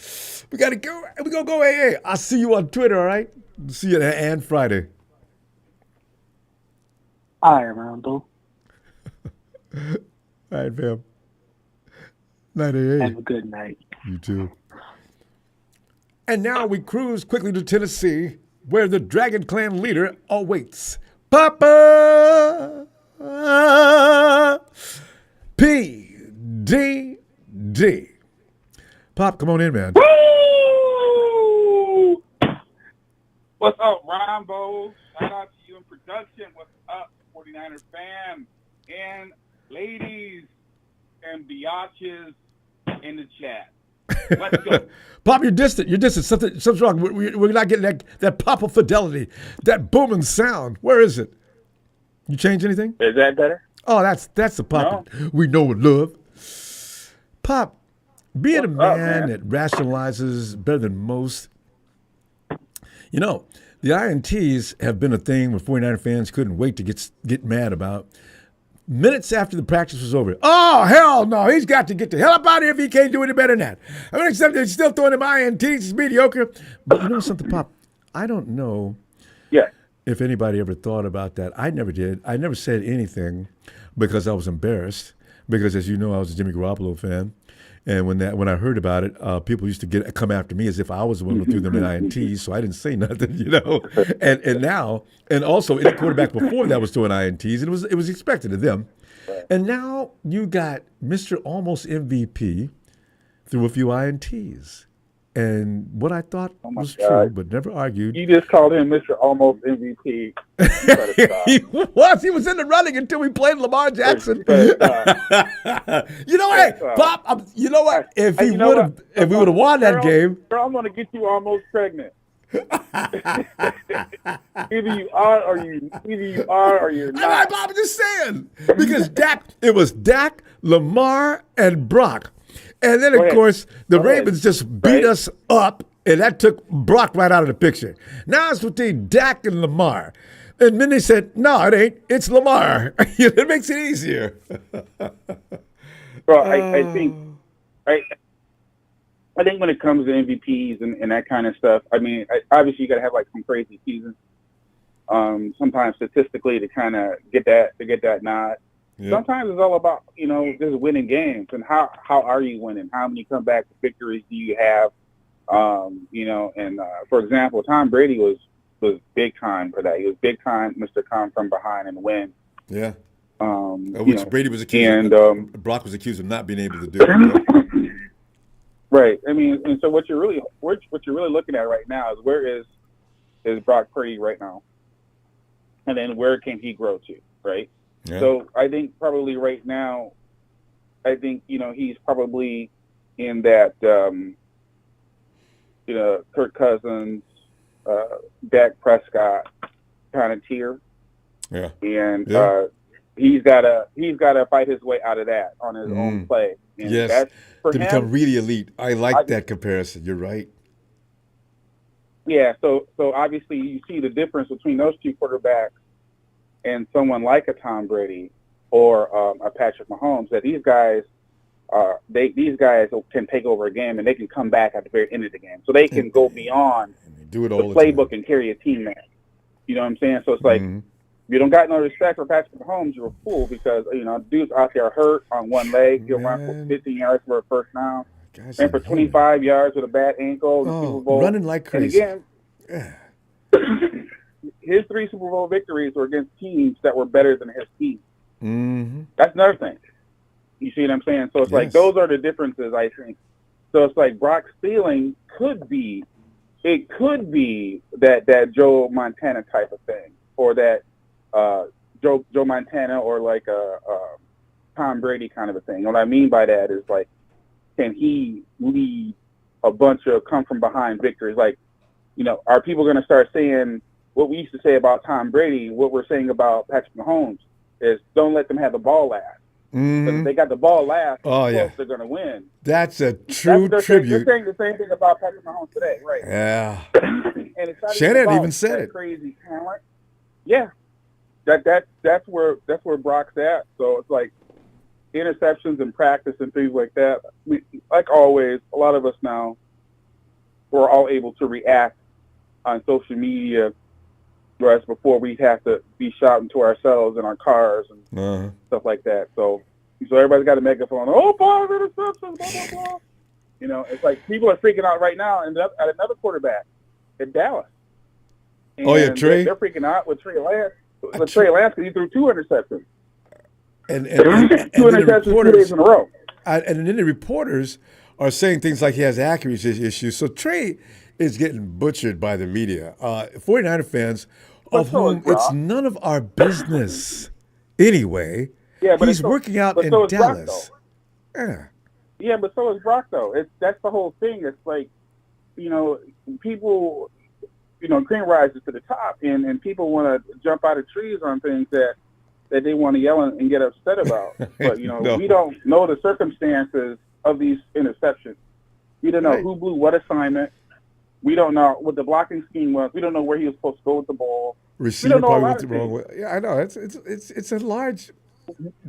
We got to go. We're going to go. Hey, I'll see you on Twitter, all right? See you on Friday. All right, Ronbo. All right, fam. Night, AA. Have a good night. You too. And now we cruise quickly to Tennessee, where the Dragon Clan leader awaits. Papa PDD. Pop, come on in, man. Woo! What's up, Ronbo? Shout out to you in production. What's up, 49er fam? And ladies and biatches in the chat. Let's go. Pop, you're distant. Something's wrong. We're not getting that pop of fidelity, that booming sound. Where is it? You change anything? Is that better? Oh, that's the pop we know and love. Pop, being a man that rationalizes better than most. You know, the INTs have been a thing where 49er fans couldn't wait to get mad about. Minutes after the practice was over, oh, hell no, he's got to get the hell up out of here if he can't do any better than that. I mean, except they're still throwing him INTs, it's mediocre. But you know something, Pop? I don't know if anybody ever thought about that. I never did. I never said anything because I was embarrassed because, as you know, I was a Jimmy Garoppolo fan. And when I heard about it, people used to come after me as if I was the one who threw them in INTs, so I didn't say nothing, you know. And now, and also any quarterback before that was throwing INTs, and it was expected of them. And now you got Mr. Almost MVP threw a few INTs. And what I thought was true, but never argued. You just called him Mr. Almost MVP. He was in the running until we played Lamar Jackson. You know what, Pop? You know what? If we would have won that game, I'm going to get you almost pregnant. Either you are or you're not. All right, Bob, I'm just saying because it was Dak, Lamar, and Brock. And then, of course, the Ravens just beat us up, and that took Brock right out of the picture. Now it's between Dak and Lamar. And then they said, no, it ain't. It's Lamar. It makes it easier. Bro, I think when it comes to MVPs and that kind of stuff, I mean, obviously you got to have like some crazy seasons. Sometimes statistically to kind of get that nod. Yep. Sometimes it's all about, you know, just winning games and how are you winning? How many comeback victories do you have? You know, and for example, Tom Brady was big time for that. He was big time, Mr. Come from behind and win. Yeah. Which Brady was accused of, Brock was accused of not being able to do. Right. I mean, and so what you're really looking at right now is where is is Brock Purdy right now, and then where can he grow to, right? Yeah. So I think probably right now, he's probably in that Kirk Cousins, Dak Prescott kind of tier. Yeah. And he's gotta fight his way out of that on his own play. And yes. That's, for to him, become really elite. I like that comparison. You're right. Yeah. So obviously you see the difference between those two quarterbacks and someone like a Tom Brady or a Patrick Mahomes. That these guys can take over a game and they can come back at the very end of the game. So they can go beyond do it the all the playbook time. And carry a team there. You know what I'm saying? So it's like, if you don't got no respect for Patrick Mahomes, you're a fool because, dude's out there hurt on one leg. He'll run for 15 yards for a first down. And for 25 yards with a bad ankle. Super Bowl. Running like crazy. And again, his 3 Super Bowl victories were against teams that were better than his team. Mm-hmm. That's another thing. You see what I'm saying? So it's like those are the differences, I think. So it's like Brock's ceiling could be that Joe Montana type of thing, or that Joe Montana, or like a Tom Brady kind of a thing. What I mean by that is, like, can he lead a bunch of come from behind victories? Like, are people going to start saying what we used to say about Tom Brady? What we're saying about Patrick Mahomes is don't let them have the ball last. Because if they got the ball last, they're going to win. That's a true tribute. They're saying the same thing about Patrick Mahomes today, right? Yeah. And it's not Shannon even said it. Crazy talent. Yeah. That's where Brock's at. So it's like interceptions and practice and things like that. Like always, a lot of us now, we're all able to react on social media, whereas before we'd have to be shouting to ourselves in our cars and stuff like that. So everybody's got a megaphone. Oh, 5 interceptions, blah, blah, blah. It's like people are freaking out right now at another quarterback in Dallas. And Trey? They're freaking out with Trey Lance. Trey Lance, because he threw 2 interceptions. And 2 interceptions 2 days in a row. And then the reporters are saying things like he has accuracy issues. So Trey is getting butchered by the media. 49er fans, of whom it's none of our business anyway. Yeah, but he's working out in Dallas. Yeah, but so is Brock, though. That's the whole thing. It's like, people, cream rises to the top, and people want to jump out of trees on things that they want to yell and get upset about. But, we don't know the circumstances of these interceptions. We don't know who blew what assignment. We don't know what the blocking scheme was. We don't know where he was supposed to go with the ball. Receiver probably went the wrong way. Yeah, I know. It's a large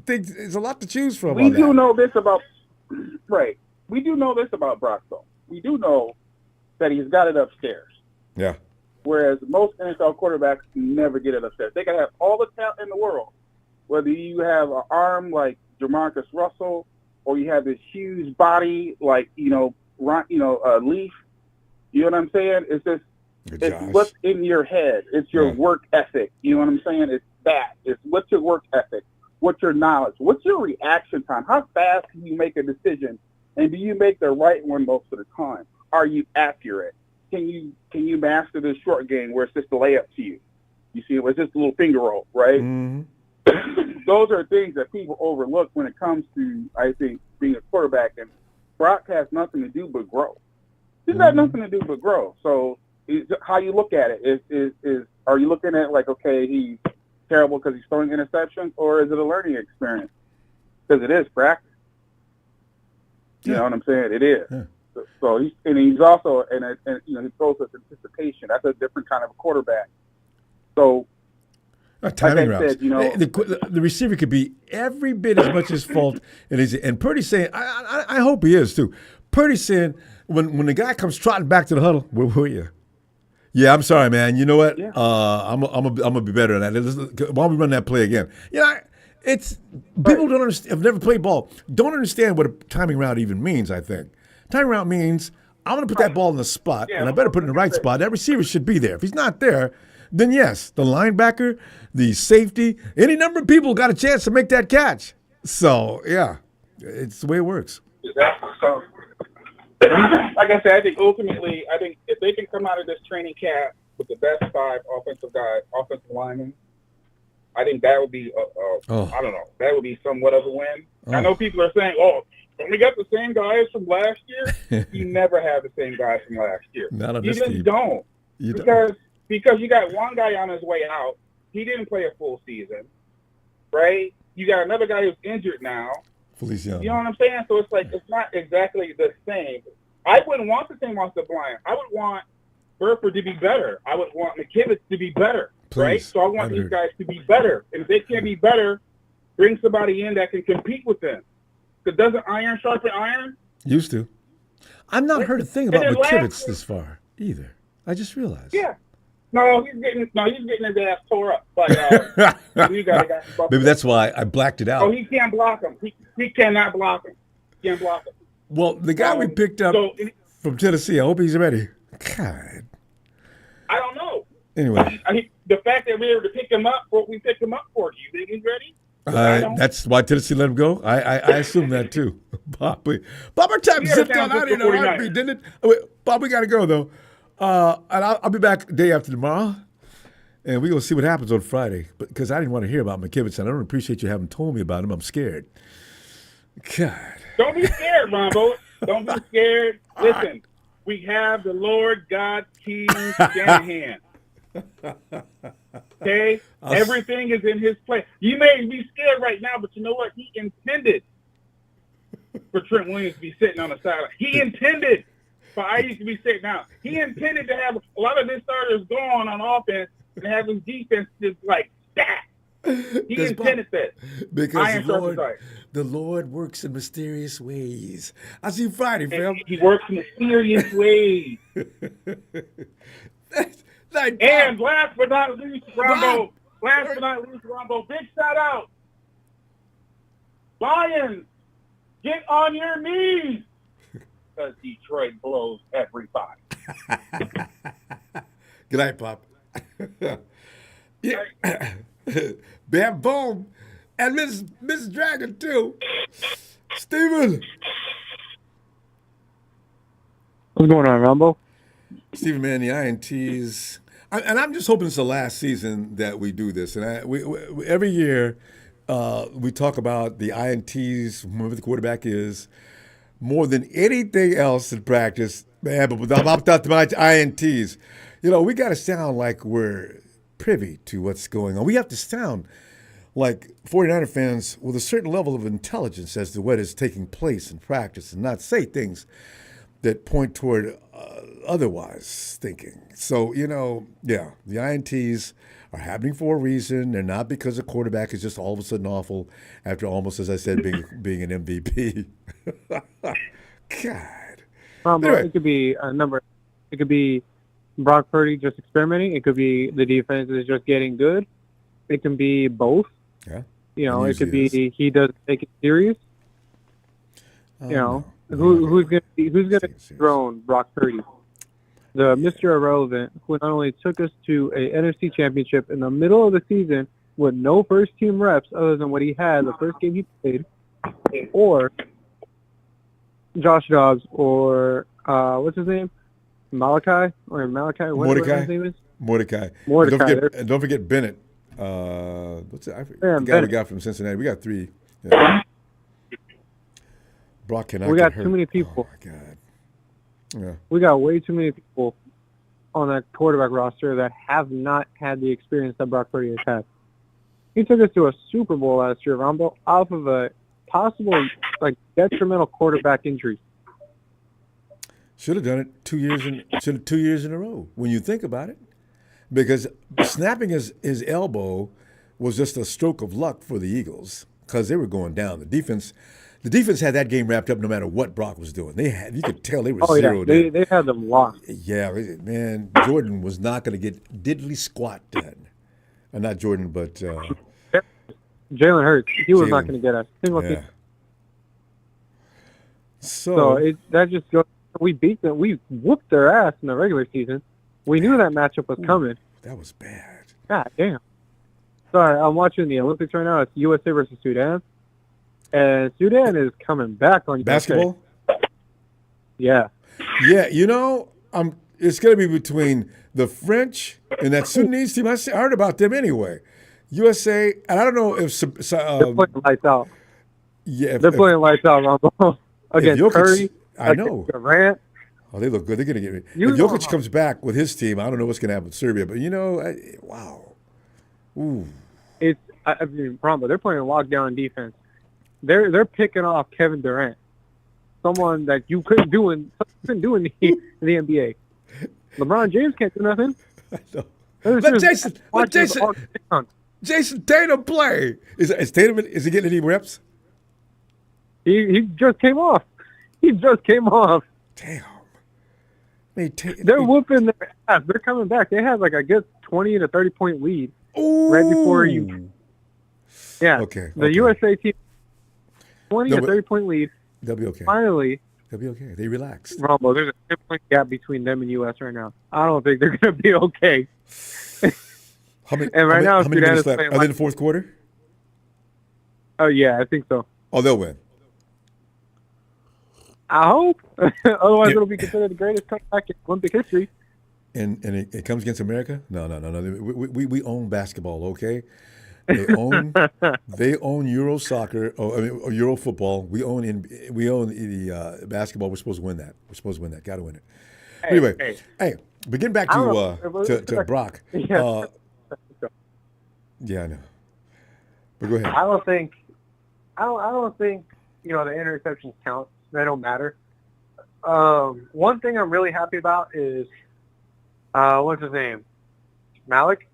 thing. It's a lot to choose from. We do know this about We do know this about Brock, though. We do know that he's got it upstairs. Yeah. Whereas most NFL quarterbacks never get it upstairs. They can have all the talent in the world, whether you have an arm like Jamarcus Russell or you have this huge body like Leaf. You know what I'm saying? It's what's in your head. It's your work ethic. You know what I'm saying? It's that. It's what's your work ethic? What's your knowledge? What's your reaction time? How fast can you make a decision? And do you make the right one most of the time? Are you accurate? Can you master this short game where it's just a layup to you? You see, it was just a little finger roll, right? Mm-hmm. Those are things that people overlook when it comes to, I think, being a quarterback. And Brock has nothing to do but grow. He's got nothing to do but grow. So how you look at it is are you looking at like, okay, he's terrible because he's throwing interceptions, or is it a learning experience? Because it is practice. You know what I'm saying? It is. Yeah. So he's also he throws with anticipation. That's a different kind of a quarterback. So timing routes. The receiver could be every bit as much his fault, and Purdy's saying, I hope he is too. Purdy's saying when the guy comes trotting back to the huddle, where were you? Yeah, I'm sorry, man. You know what? Yeah. I'm gonna be better than that. Why don't we run that play again? It's people don't understand. Have never played ball. Don't understand what a timing route even means. I think timing route means I'm gonna put that ball in the spot, and I better put it in the right spot. That receiver should be there. If he's not there, then yes, the linebacker, the safety, any number of people got a chance to make that catch. So yeah, it's the way it works. So, like I said, I think ultimately, if they can come out of this training camp with the best 5 offensive linemen, I think that would be I don't know, that would be somewhat of a win. I know people are saying, when we got the same guys from last year, you never have the same guys from last year. Not on you this just team. don't. Because you got one guy on his way out. He didn't play a full season, right? You got another guy who's injured now. Feliciano. You know what I'm saying? So it's like it's not exactly the same. I wouldn't want the same offensive line. I would want Burford to be better. I would want McKivitz to be better, right? So I want these guys to be better. And if they can't be better, bring somebody in that can compete with them. Because doesn't iron sharpen iron? Used to. I've not heard a thing about McKivitz this far either. I just realized. Yeah. No, he's getting his ass tore up. But you got maybe that's why I blacked it out. Oh, he can't block him. He cannot block him. He can't block him. Well, the guy we picked up from Tennessee, I hope he's ready. God. I don't know. Anyway. The fact that we were able to pick him up, what we picked him up for, do you think he's ready? That's why Tennessee let him go. I assume that too. Bob, our time zipped on out in a heartbeat, didn't it? Bob, we got to go though. And I'll be back day after tomorrow, and we're going to see what happens on Friday. Because I didn't want to hear about McKivitz, and I don't appreciate you having told me about him. I'm scared. God. Don't be scared, Ronbo. Don't be scared. Listen, we have the Lord God King Shanahan. Okay? Everything is in his place. You may be scared right now, but you know what? He intended for Trent Williams to be sitting on the sideline. He intended for Ayuk to be sitting down. He intended to have a lot of his starters go on offense and have his defense just like that. He intended that. Because the Lord works in mysterious ways. I'll see you Friday, fam. He works in mysterious ways. And last but not least, Ronbo, big shout out. Lions, get on your knees. Because Detroit blows everybody. Good night, Pop. Yeah. Bam Boom. And Miss Dragon, too. Steven. What's going on, Ronbo? Steven, man, the INTs. And I'm just hoping it's the last season that we do this. And we every year we talk about the INTs, whoever the quarterback is, more than anything else in practice. Man, but about the INTs, we got to sound like we're privy to what's going on. We have to sound like 49er fans with a certain level of intelligence as to what is taking place in practice and not say things that point toward otherwise thinking. So, the INTs are happening for a reason. They're not because the quarterback is just all of a sudden awful after almost, as I said, being an MVP. God. Anyway. It could be a number. It could be Brock Purdy just experimenting. It could be the defense is just getting good. It can be both. Yeah. It could be he doesn't take it serious. Who's gonna dethrone Brock Purdy? The Mr. Irrelevant, who not only took us to a NFC championship in the middle of the season with no first team reps other than what he had the first game he played, or Josh Dobbs, or what's his name? Mordecai, whatever his name is. Mordecai. Don't forget Bennett. What's it? The guy we got from Cincinnati. We got 3. Yeah. Brock cannot. We got too many people. Oh my God. Yeah. We got way too many people on that quarterback roster that have not had the experience that Brock Purdy has had. He took us to a Super Bowl last year, Ronbo, off of a possible detrimental quarterback injury. Should have done it 2 years in a row when you think about it, because snapping his elbow was just a stroke of luck for the Eagles because they were going down. The defense had that game wrapped up no matter what Brock was doing. You could tell they were zeroed in. They had them locked. Yeah, man, Jordan was not going to get diddly squat done. Not Jordan, but Jalen Hurts. He was not going to get a single thing. So that just goes. We beat them. We whooped their ass in the regular season. We knew that matchup was coming. That was bad. God damn. Sorry, I'm watching the Olympics right now. It's USA versus Sudan. And Sudan is coming back on basketball. USA. Yeah. Yeah, It's going to be between the French and that Sudanese team. I heard about them anyway. USA, and I don't know if They're playing lights out. yeah, They're playing lights out, Ronbo. Against Jokic, Curry, I know. Durant. Oh, they look good. They're going to get it. If Jokic comes back with his team, I don't know what's going to happen with Serbia, but wow. Ooh. I mean, Ronbo, they're playing lockdown defense. They're picking off Kevin Durant, someone that you couldn't do in the NBA. LeBron James can't do nothing. Let Jason Tatum play. Is Tatum? Is he getting any reps? He just came off. Damn. They're whooping their ass. They're coming back. They have like a good 20 to 30 point lead. Ooh. Right before you. Yeah. Okay. The USA team 20 to 30 point lead. They'll be okay. Finally. They'll be okay. They relaxed. Rumble, there's a 10-point gap between them and US right now. I don't think they're going to be okay. How many minutes left? Are they in the fourth quarter? Oh, yeah, I think so. Oh, they'll win. I hope. Otherwise, it'll be considered the greatest comeback in Olympic history. And it comes against America? No. We own basketball, okay? They own Euro soccer, or Euro football. We own the basketball. We're supposed to win that. Got to win it. Hey, but getting back to Brock. Yeah. Yeah, I know. But go ahead. I don't think the interceptions count. They don't matter. One thing I'm really happy about is what's his name? Malik?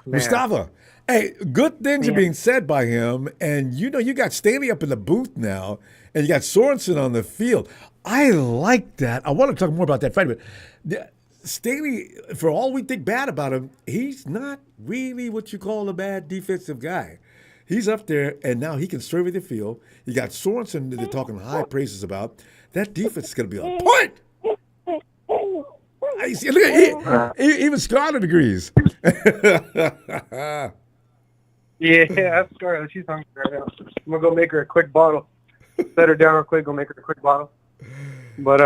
Mustafa. Hey, good things are being said by him, and you got Staley up in the booth now, and you got Sorensen on the field. I like that. I want to talk more about that fight, but Staley, for all we think bad about him, he's not really what you call a bad defensive guy. He's up there, and now he can survey the field. You got Sorensen that they're talking high praises about. That defense is going to be on point. Look at even Scarlett agrees. Yeah, that's Scarlett. She's hungry right now. I'm going to go make her a quick bottle. Set her down real quick, go make her a quick bottle. But,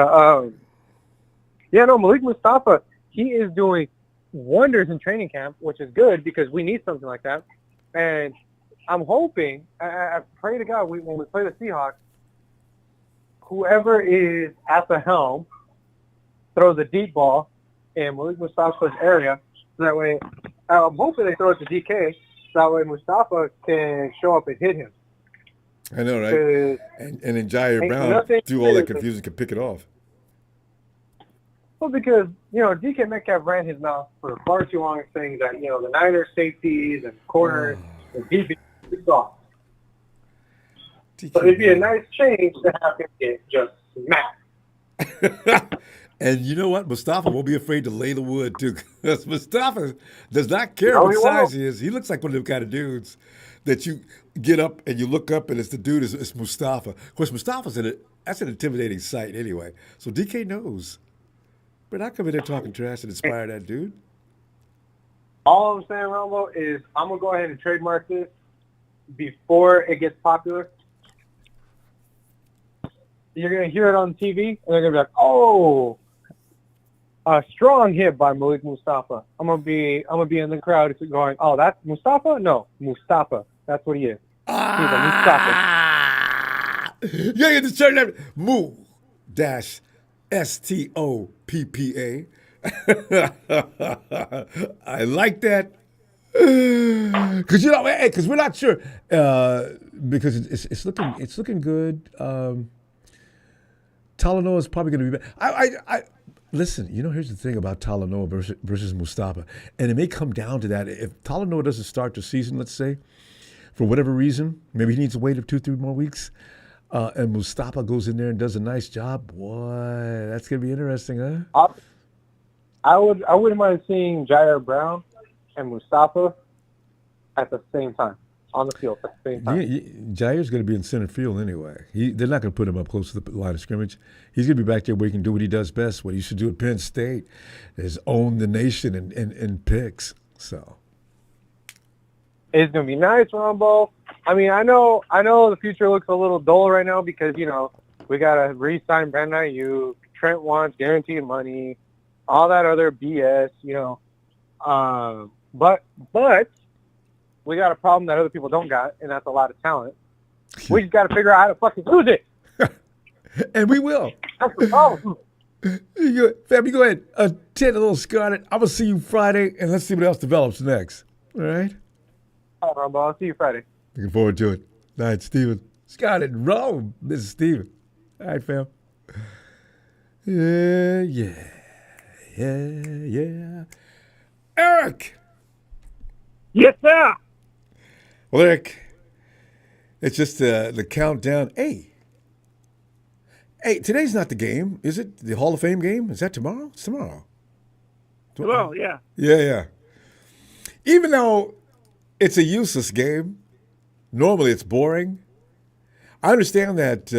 Malik Mustafa, he is doing wonders in training camp, which is good because we need something like that. And I'm hoping, I pray to God, when we play the Seahawks, whoever is at the helm throws a deep ball in Malik Mustafa's area. So that way, I'm hoping they throw it to DK. So that way Mustafa can show up and hit him. I know, right? And then Jair Brown, through all that confusion, can pick it off. Well, because, DK Metcalf ran his mouth for far too long saying that, the Niners safeties and corners and defense is soft. So it'd be a nice change to have him get just smacked. And you know what? Mustafa won't be afraid to lay the wood, too. Because Mustafa does not care what size he is. He looks like one of them kind of dudes that you get up and you look up and it's the dude, it's Mustafa. Of course, Mustafa's that's an intimidating sight anyway. So DK knows. But I come in there talking trash and inspire that dude. All I'm saying, Ronbo, is I'm going to go ahead and trademark this before it gets popular. You're going to hear it on TV, and they're going to be like, oh, a strong hit by Malik Mustafa. I'm gonna be in the crowd going, oh, that's Mustafa? No, Mustafa. That's what he is. He's a Mustafa. Yeah, you just turn that Mu-Stoppa. I like that. Because we're not sure. Because it's looking good. Talanoa is probably going to be better. Listen, here's the thing about Talanoa versus Mustafa, and it may come down to that. If Talanoa doesn't start the season, let's say, for whatever reason, maybe he needs to wait 2-3 more weeks, and Mustafa goes in there and does a nice job, boy, that's going to be interesting, huh? I wouldn't mind seeing Jair Brown and Mustafa at the same time. On the field at the same time. Jair's going to be in center field anyway. They're not going to put him up close to the line of scrimmage. He's going to be back there where he can do what he does best, what he should do at Penn State, is own the nation in picks. So it's going to be nice, Ronbo. I mean, I know the future looks a little dull right now because we got to re-sign Brandon Ayuk, Trent wants guaranteed money, all that other BS, But we got a problem that other people don't got, and that's a lot of talent. We just got to figure out how to fucking lose it. And we will. That's the problem. Fam, you go ahead. Attend a little Scarlet. I'm going to see you Friday, and let's see what else develops next. All right? All right, Ronbo. I'll see you Friday. Looking forward to it. All right, Steven. Scarlet and Rome. This is Steven. All right, fam. Yeah. Eric! Yes, sir. Well, Eric, it's just the countdown. Hey, today's not the game, is it? The Hall of Fame game? Is that tomorrow? It's tomorrow. Well, yeah. Yeah. Even though it's a useless game, normally it's boring. I understand that.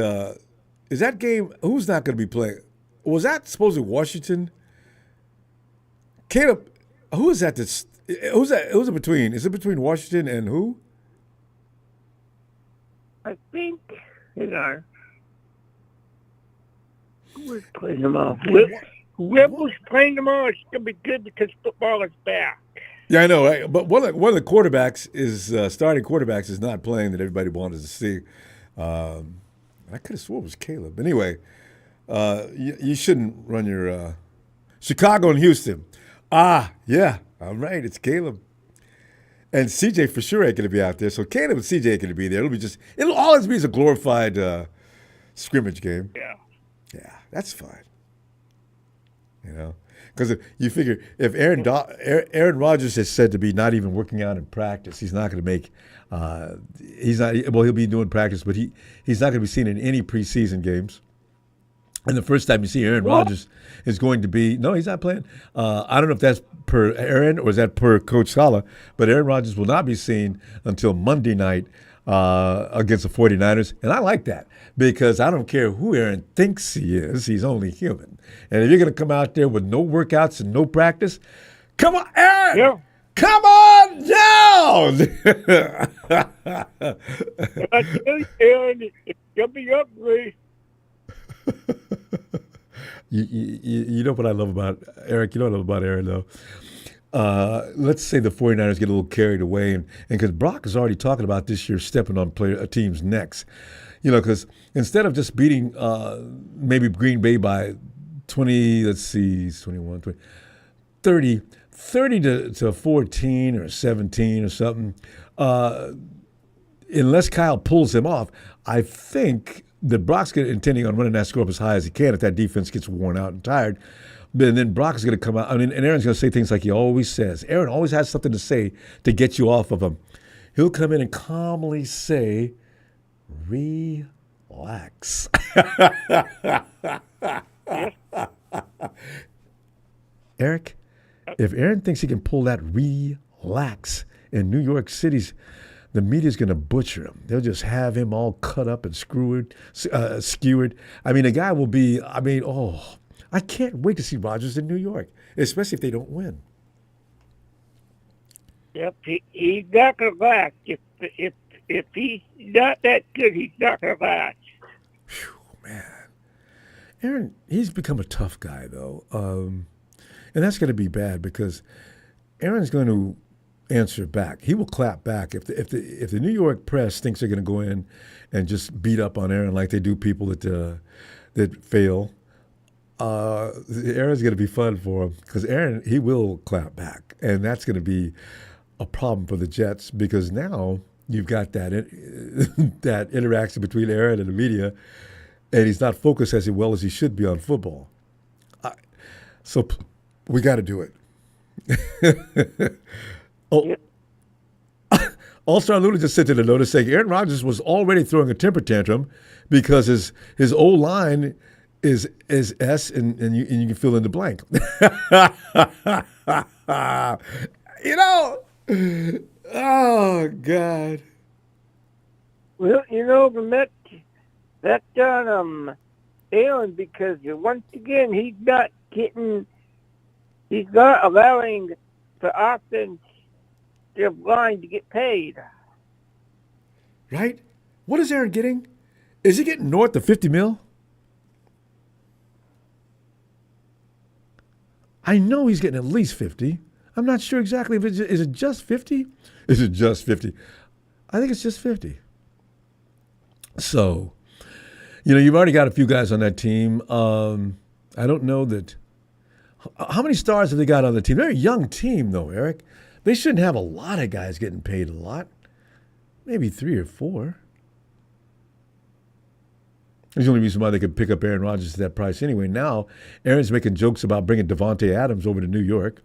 Is that game, who's not going to be playing? Was that supposedly Washington? Caleb, who is that? Who's it between? Is it between Washington and who? I think, who's playing tomorrow? Whoever's playing tomorrow is going to be good because football is back. Yeah, I know, right? But one of the quarterbacks is starting quarterbacks is not playing that everybody wanted to see. I could have swore it was Caleb. Anyway, you shouldn't run your Chicago and Houston. Yeah, all right, it's Caleb. And CJ for sure ain't going to be out there. So Caleb and CJ ain't going to be there. It'll always be a glorified scrimmage game. Yeah, that's fine. Because you figure if Aaron Rodgers has said to be not even working out in practice, he's not going to make. He'll be doing practice, but he's not going to be seen in any preseason games. And the first time you see Aaron Rodgers is going to be no, he's not playing. I don't know if that's per Aaron or is that per Coach Sala, but Aaron Rodgers will not be seen until Monday night against the 49ers. And I like that because I don't care who Aaron thinks he is. He's only human. And if you're going to come out there with no workouts and no practice, come on, Aaron! Yeah. Come on down! I tell you, Aaron, it's going to be ugly. You know what I love about Eric? You know what I love about Aaron, though? Let's say the 49ers get a little carried away, and because Brock is already talking about this year stepping on teams' necks. Because instead of just beating maybe Green Bay by 20, let's see, 21, 20, 30 to 14 or 17 or something, unless Kyle pulls him off, I think that Brock's intending on running that score up as high as he can if that defense gets worn out and tired. And then Brock is going to come out. And Aaron's going to say things like he always says. Aaron always has something to say to get you off of him. He'll come in and calmly say, relax. Eric, if Aaron thinks he can pull that relax in New York City's, the media's going to butcher him. They'll just have him all cut up and skewered. I mean, the guy will be, I can't wait to see Rodgers in New York, especially if they don't win. Yep, he's not going to last. If he's not that good, he's not going to last. Whew, man. Aaron, he's become a tough guy, though. And that's going to be bad because Aaron's going to answer back. He will clap back if the New York press thinks they're going to go in and just beat up on Aaron like they do people that fail. Aaron's going to be fun for him because Aaron, he will clap back, and that's going to be a problem for the Jets because now you've got that that interaction between Aaron and the media, and he's not focused as well as he should be on football. So we got to do it. All-Star Luna just sent in a notice saying Aaron Rodgers was already throwing a temper tantrum because his old line is S and you can fill in the blank. Oh God. Well, that's on Aaron because once again he's not allowing the offensive line to get paid. Right? What is Aaron getting? Is he getting north of $50 million? I know he's getting at least 50. I'm not sure exactly if is it just 50? Is it just 50? I think it's just 50. So, you've already got a few guys on that team. I don't know that. How many stars have they got on the team? They're a young team, though, Eric. They shouldn't have a lot of guys getting paid a lot. Maybe 3 or 4. There's the only reason why they could pick up Aaron Rodgers at that price anyway. Now, Aaron's making jokes about bringing Devontae Adams over to New York.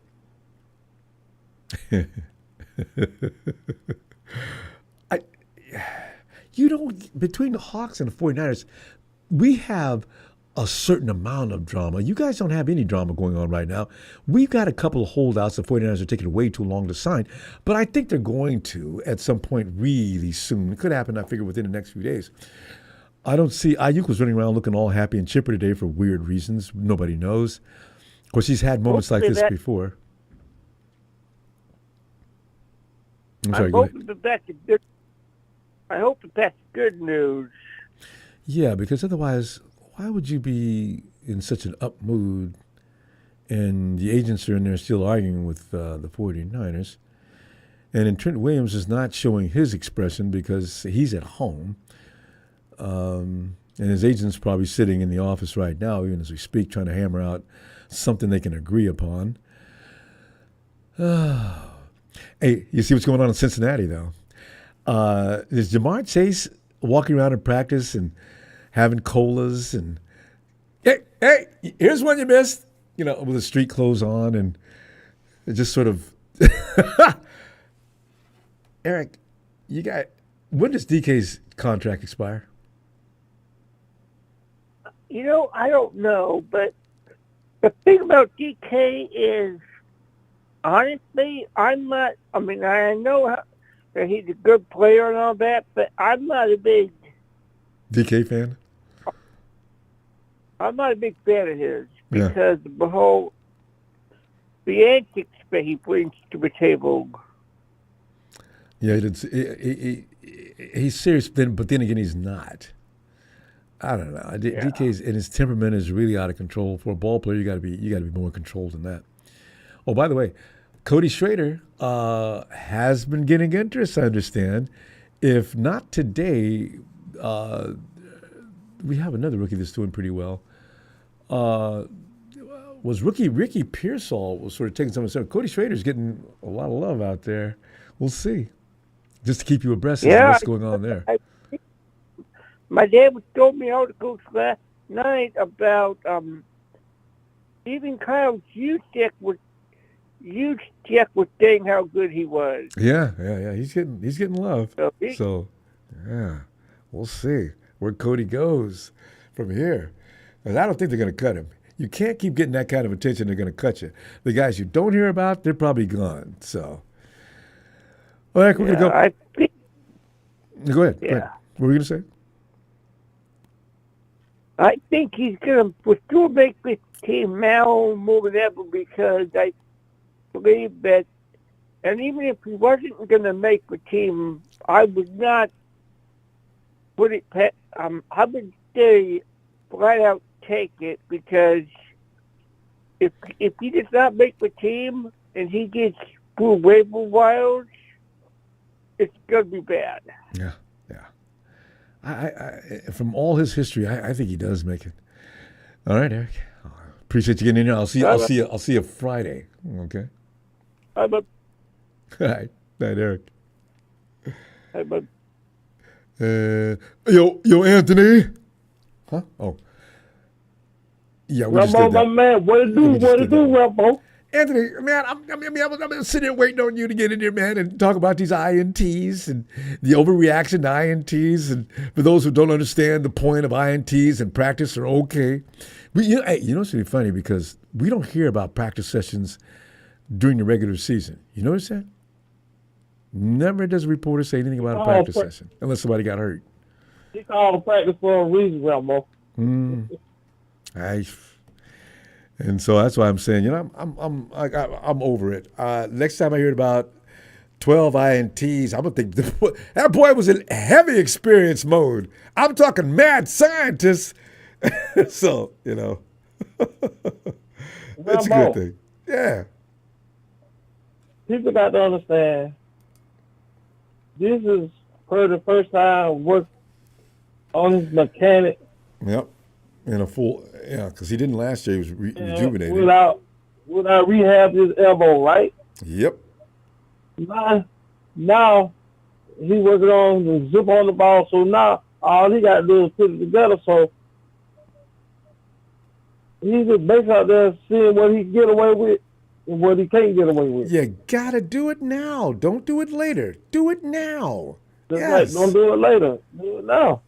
Between the Hawks and the 49ers, we have a certain amount of drama. You guys don't have any drama going on right now. We've got a couple of holdouts. The 49ers are taking way too long to sign, but I think they're going to at some point really soon. It could happen, I figure, within the next few days. I don't see Ayuk was running around looking all happy and chipper today for weird reasons. Nobody knows. Of course, he's had moments like this before. I'm sorry, go ahead. I hope that's good news. Yeah, because otherwise, why would you be in such an up mood and the agents are in there still arguing with the 49ers? And then Trent Williams is not showing his expression because he's at home. And his agent's probably sitting in the office right now, even as we speak, trying to hammer out something they can agree upon. Hey, you see what's going on in Cincinnati, though? Is Jamar Chase walking around in practice and having colas and, hey, here's one you missed, with the street clothes on, and it just sort of, Eric, when does DK's contract expire? I don't know, but the thing about DK is, honestly, I know that he's a good player and all that, but I'm not a big DK fan. I'm not a big fan of his because the antics that he brings to the table. Yeah, he's serious, but then again, he's not. I don't know. DK's and his temperament is really out of control. For a ball player, you got to be more controlled than that. Oh, by the way, Cody Schrader has been getting interest, I understand. If not today, we have another rookie that's doing pretty well. Was rookie Ricky Pearsall was sort of taking some of the Cody Schrader's getting a lot of love out there. We'll see. Just to keep you abreast of what's going on there. My dad told me articles last night about even Kyle Juszczyk was saying how good he was. Yeah. He's getting love. So, yeah, we'll see where Cody goes from here. And I don't think they're going to cut him. You can't keep getting that kind of attention. They're going to cut you. The guys you don't hear about, they're probably gone. So, all right, we're going to go. Go ahead. Yeah. Go ahead. What were you going to say? I think he's going to still make this team now more than ever because I believe that, and even if he wasn't going to make the team, I would not put it past, I would say flat out take it because if he does not make the team and he gets through waiver wires, it's going to be bad. Yeah. I from all his history, I think he does make it. All right, Eric. Appreciate you getting in here. I'll see you Friday. Okay. Hi, bud. All right. Night, Eric. Hi, bud. Yo, Anthony. Huh? Oh. Yeah, we just did that. My man, what to do, Ronbo? Anthony, man, I'm sitting here waiting on you to get in here, man, and talk about these INTs and the overreaction to INTs. And for those who don't understand the point of INTs and practice are okay. It's really funny because we don't hear about practice sessions during the regular season. You notice that? Never does a reporter say anything about a practice session unless somebody got hurt. It's all practice for a reason, Ronbo. And so that's why I'm saying, I'm over it. Next time I hear about 12 INTs, I'm gonna think that boy was in heavy experience mode. I'm talking mad scientist. So it's a good thing. Yeah. People got to understand. This is for the first time work on his mechanic. Yep. In a full, because he didn't last year. He was rejuvenated. Without rehab his elbow, right? Yep. Now he working on the zip on the ball. So now all he got to do is put it together. So he's just basically out there seeing what he can get away with and what he can't get away with. You gotta do it now. Don't do it later. Do it now. That's yes. right. Don't do it later. Do it now.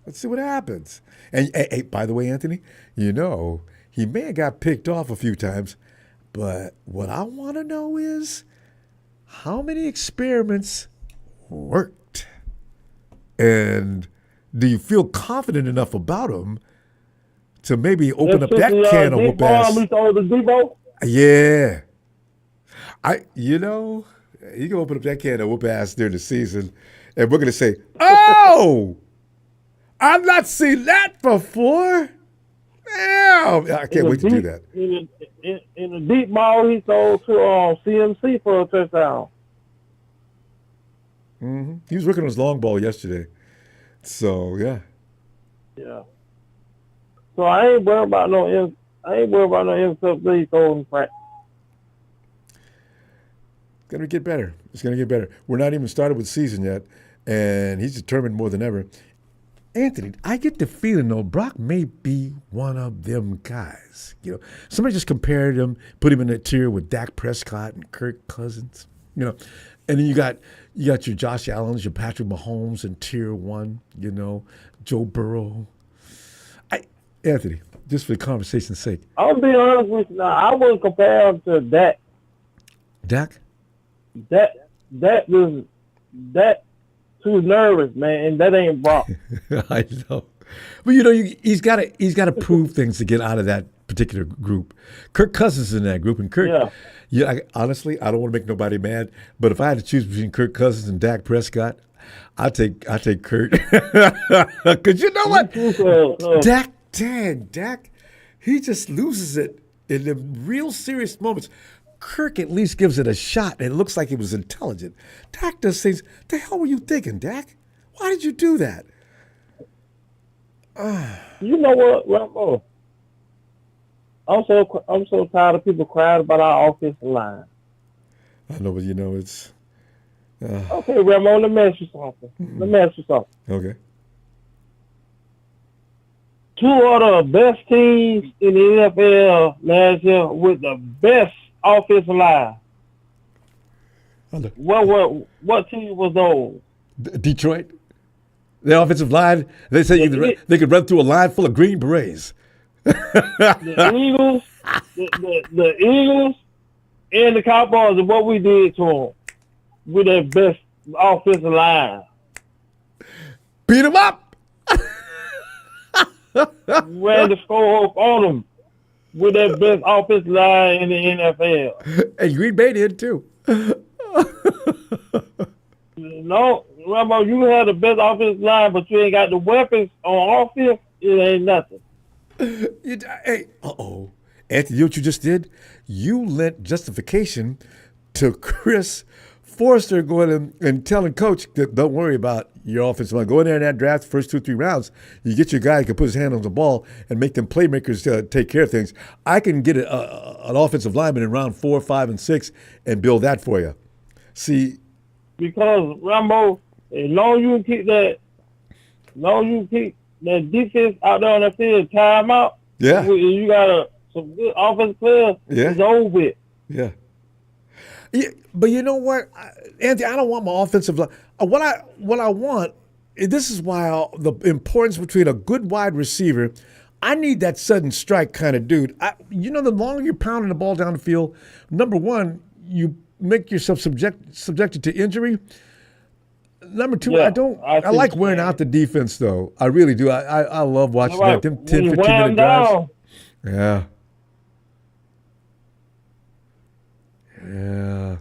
Let's see what happens. And hey, by the way, Anthony, he may have got picked off a few times, but what I want to know is how many experiments worked, and do you feel confident enough about them to maybe open up that can of whoop ass? Yeah. You can open up that can of whoop ass during the season, and we're going to say, oh, I've not seen that before. Damn. I can't wait to do that. In the deep ball, he throw to CMC for a touchdown. Mm-hmm. He was working on his long ball yesterday. So, yeah. Yeah. So I ain't worried about no interception he throw in practice. It's going to get better. It's going to get better. We're not even started with the season yet, and he's determined more than ever. Anthony, I get the feeling, though, Brock may be one of them guys. Somebody just compared him, put him in a tier with Dak Prescott and Kirk Cousins. And then you got your Josh Allens, your Patrick Mahomes in tier 1. Joe Burrow. Anthony, just for the conversation's sake. I'll be honest with you now. I wouldn't compare him to Dak. Dak? That too nervous, man, and that ain't Brock. I know, but he's got to prove things to get out of that particular group. Kirk Cousins is in that group, and Kirk. Yeah. Honestly, I don't want to make nobody mad, but if I had to choose between Kirk Cousins and Dak Prescott, I take Kirk. Because you know what, Dak, he just loses it in the real serious moments. Kirk at least gives it a shot, and it looks like it was intelligent. Dak does things. The hell were you thinking, Dak? Why did you do that? You know what, Ronbo? I'm so tired of people crying about our offensive line. I know, but it's. Okay, Ronbo, let me ask you something. Okay. Two of the best teams in the NFL last year with the best offensive line. What team was those? Detroit. The offensive line. They said they could run through a line full of Green Berets. The Eagles, the Eagles, and the Cowboys, and what we did to them with their best offensive line. Beat them up. Ran the score up on them with their best offensive line in the NFL. And Green Bay did too. No, Rambo, you have the best offensive line, but you ain't got the weapons on offense. It ain't nothing. Hey, Anthony, you know what you just did? You lent justification to Chris Forrester going and telling coach that don't worry about your offensive line. Go in there in that draft, first 2 or 3 rounds, you get your guy who can put his hand on the ball and make them playmakers take care of things. I can get an offensive lineman in round 4, 5, and 6 and build that for you. See, because Rambo, as long as you keep that defense out there on the field, time out. Yeah, you got some good offensive players. Yeah, it's over with. Yeah. Yeah, but you know what, Anthony? I don't want my offensive line. What I want. This is why the importance between a good wide receiver. I need that sudden strike kind of dude. The longer you're pounding the ball down the field, number one, you make yourself subjected to injury. Number two, I like wearing out the defense though. I really do. I love watching that. Them 10, 15-minute drives. Yeah. Yeah,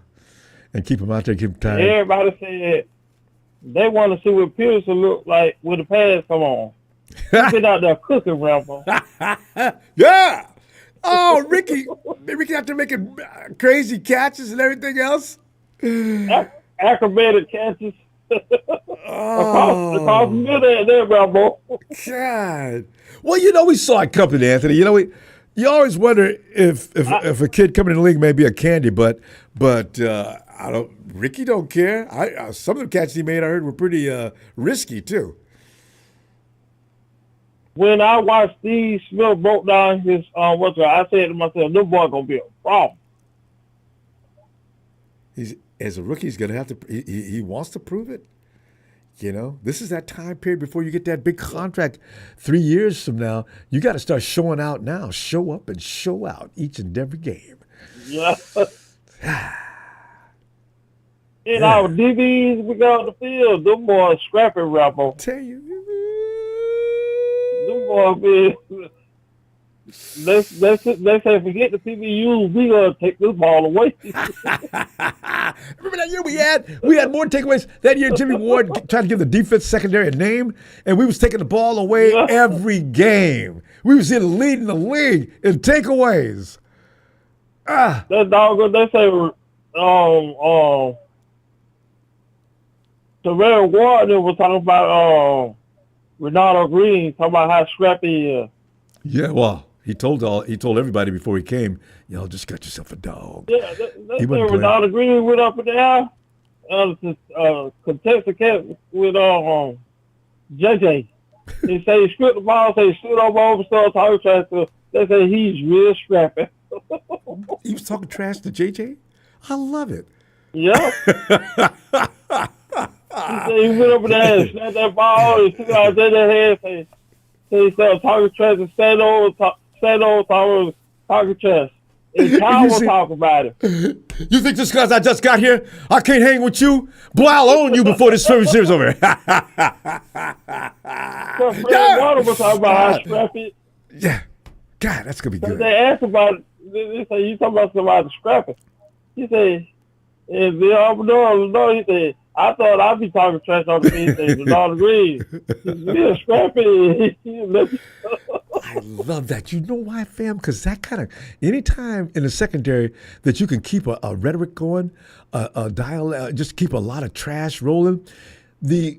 and keep him out there, keep him tired. Everybody said they want to see what Pearson look like with the pads come on. He's been out there cooking, Rambo. Yeah, Oh, Ricky after making crazy catches and everything else. Acrobatic catches. Across the middle there, Ronbo. God. Well, we saw it coming, Anthony. You always wonder if a kid coming in the league may be a candy, but Ricky don't care. Some of the catches he made, I heard, were pretty risky too. When I watched Steve Smith broke down his I said to myself, "This boy gonna be a problem." As a rookie, he's gonna have to. He wants to prove it. This is that time period before you get that big contract. 3 years from now, you got to start showing out now. Show up and show out each and every game. Yeah. In our DBs, we got on the field. Them boys scrapping, Ronbo. Tell you. Them boys, let's say forget the PBUs. We gonna take this ball away. Remember that year we had more takeaways that year. Jimmy Ward tried to give the defense secondary a name, and we was taking the ball away every game. We was leading the league in takeaways. That dog. They say Terrell Gardner was talking about Ronaldo Green, talking about how scrappy he is. Yeah, well, he told everybody before he came, just got yourself a dog. Yeah, they Ronaldo Green went up and down. Contested catch with JJ. He say he stripped the ball, say he stood over, started talking trash to. They say he's real scrappy. He was talking trash to JJ? I love it. Yeah. He said he went over there and snapped that ball and took it out of their head. He started talking trash and stand over talking trash. And Kyle will talk about it. You think just because I just got here, I can't hang with you? Boy, I'll own you before this service is over. Fred Water was talking about how scrappy. Yeah. God, that's going to be good. They asked about it. They say, you talking about somebody scrappy. He said, and no, he said, I thought I'd be talking trash on the team. Ronaldo Green. He's real scrappy. I love that. You know why, fam? Because that kind of, anytime in the secondary that you can keep a rhetoric going, a dialogue, just keep a lot of trash rolling, the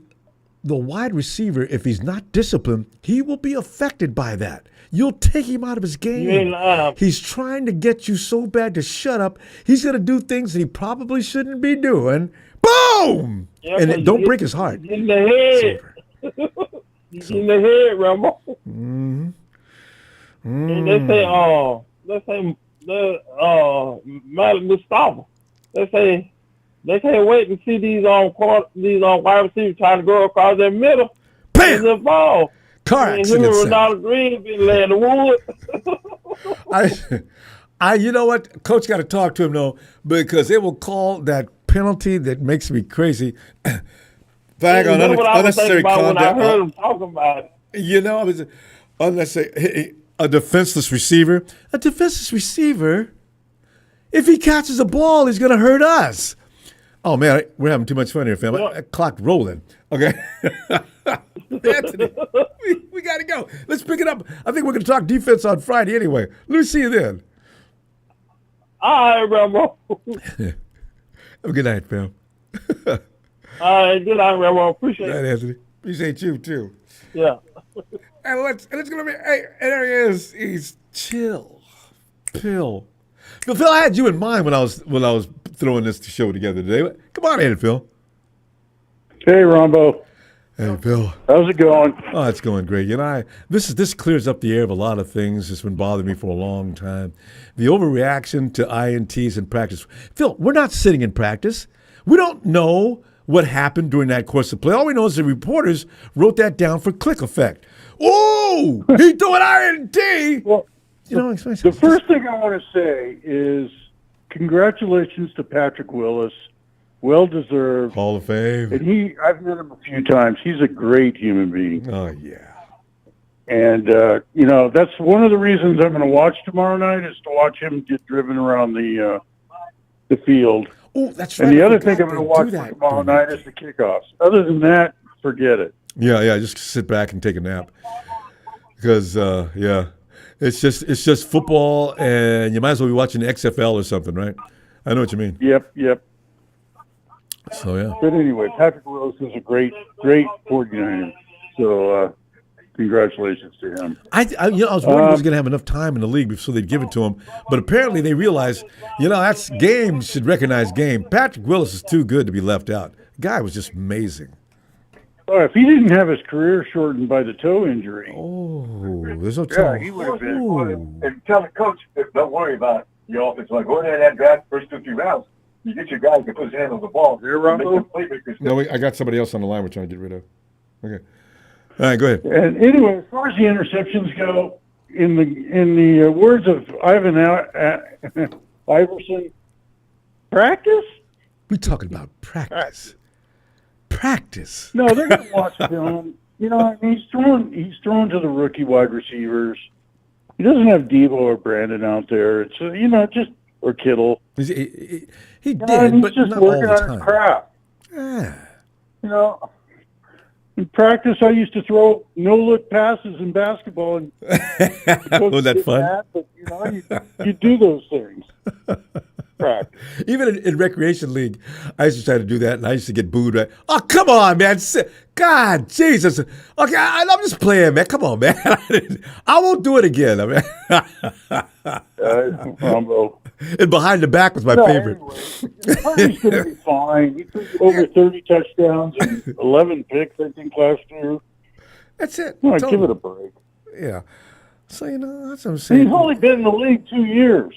wide receiver, if he's not disciplined, he will be affected by that. You'll take him out of his game. He's trying to get you so bad to shut up. He's going to do things that he probably shouldn't be doing. Boom! Yeah, and don't break his heart. In the head. In the head, Rambo. Mm-hmm. And they say, Malik Mustafa. They say they can't wait to see these wide receivers trying to go across their middle. Bam! The ball. Car accident. Ronaldo Green been laying the wood. You know what? Coach got to talk to him though, because they will call that penalty that makes me crazy. Flag on unnecessary conduct. When I heard him talking about it. I was unnecessary. A defenseless receiver. A defenseless receiver. If he catches a ball, he's going to hurt us. Oh man, we're having too much fun here, fam. Clock rolling. Okay. Anthony, we got to go. Let's pick it up. I think we're going to talk defense on Friday anyway. Let me see you then. All right, Rambo. Have a good night, fam. All right, good night, Rambo. Appreciate it. Good night, Anthony. Appreciate you, too. Yeah. And let's go to me. Hey, there he is. He's chill. Phil, I had you in mind when I was throwing this show together today. Come on in, Phil. Hey, Ronbo. Hey, Phil. How's it going? Oh, it's going great. This clears up the air of a lot of things that's been bothering me for a long time. The overreaction to INTs in practice. Phil, we're not sitting in practice. We don't know what happened during that course of play. All we know is the reporters wrote that down for click effect. Oh, he threw an INT. Well, the first thing I want to say is congratulations to Patrick Willis. Well deserved. Hall of Fame. And I've met him a few times. He's a great human being. Oh, yeah. And, that's one of the reasons I'm going to watch tomorrow night is to watch him get driven around the field. Oh, that's right. And the other thing I'm going to watch tomorrow night is the kickoffs. Other than that, forget it. Yeah, just sit back and take a nap. Because, It's just football, and you might as well be watching the XFL or something, right? I know what you mean. Yep. So yeah. But anyway, Patrick Willis is a great 49er. So congratulations to him. I was worried he was going to have enough time in the league so they'd give it to him, but apparently they realized, that's game should recognize game. Patrick Willis is too good to be left out. The guy was just amazing. Oh, if he didn't have his career shortened by the toe injury. Oh, there's no toe. Yeah, he would have been. And tell the coach, don't worry about the offense. Like, go ahead and have that first 2-3 rounds. You get your guys to put his hand on the ball. Here, Ronbo? No, I got somebody else on the line we're trying to get rid of. Okay. All right, go ahead. And anyway, as far as the interceptions go, in the words of Ivan Iverson, practice? We're talking about practice. Practice. No, they're going to watch film. He's thrown to the rookie wide receivers. He doesn't have Devo or Brandon out there. It's or Kittle. He did, but just not all working the on time. his craft. Yeah. In practice, I used to throw no-look passes in basketball. And wasn't that fun? But you do those things. Practice. Even in recreation league, I used to try to do that, and I used to get booed. Right? Oh, come on, man! God, Jesus! Okay, I'm just playing, man. Come on, man! I won't do it again. I mean, Ronbo. And behind the back was my favorite. Anyway, he's going to be fine. He took over 30 touchdowns and 11 picks, I think, last year. That's it. No, give it a break. Yeah. So, that's what I'm saying. He's only been in the league 2 years.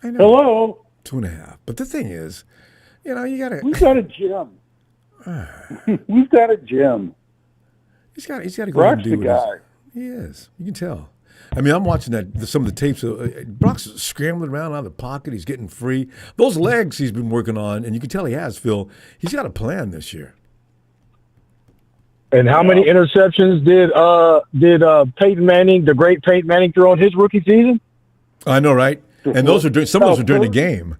I know. Hello? 2.5. But the thing is, you got to... We've got a gem. We've got a gem. He's got to go Brock's and do the guy. He is. You can tell. I mean, I'm watching some of the tapes. Brock's scrambling around out of the pocket. He's getting free. Those legs he's been working on, and you can tell he has, Phil. He's got a plan this year. And how many interceptions did Peyton Manning, the great Peyton Manning, throw in his rookie season? I know, right? And some of those are during the game.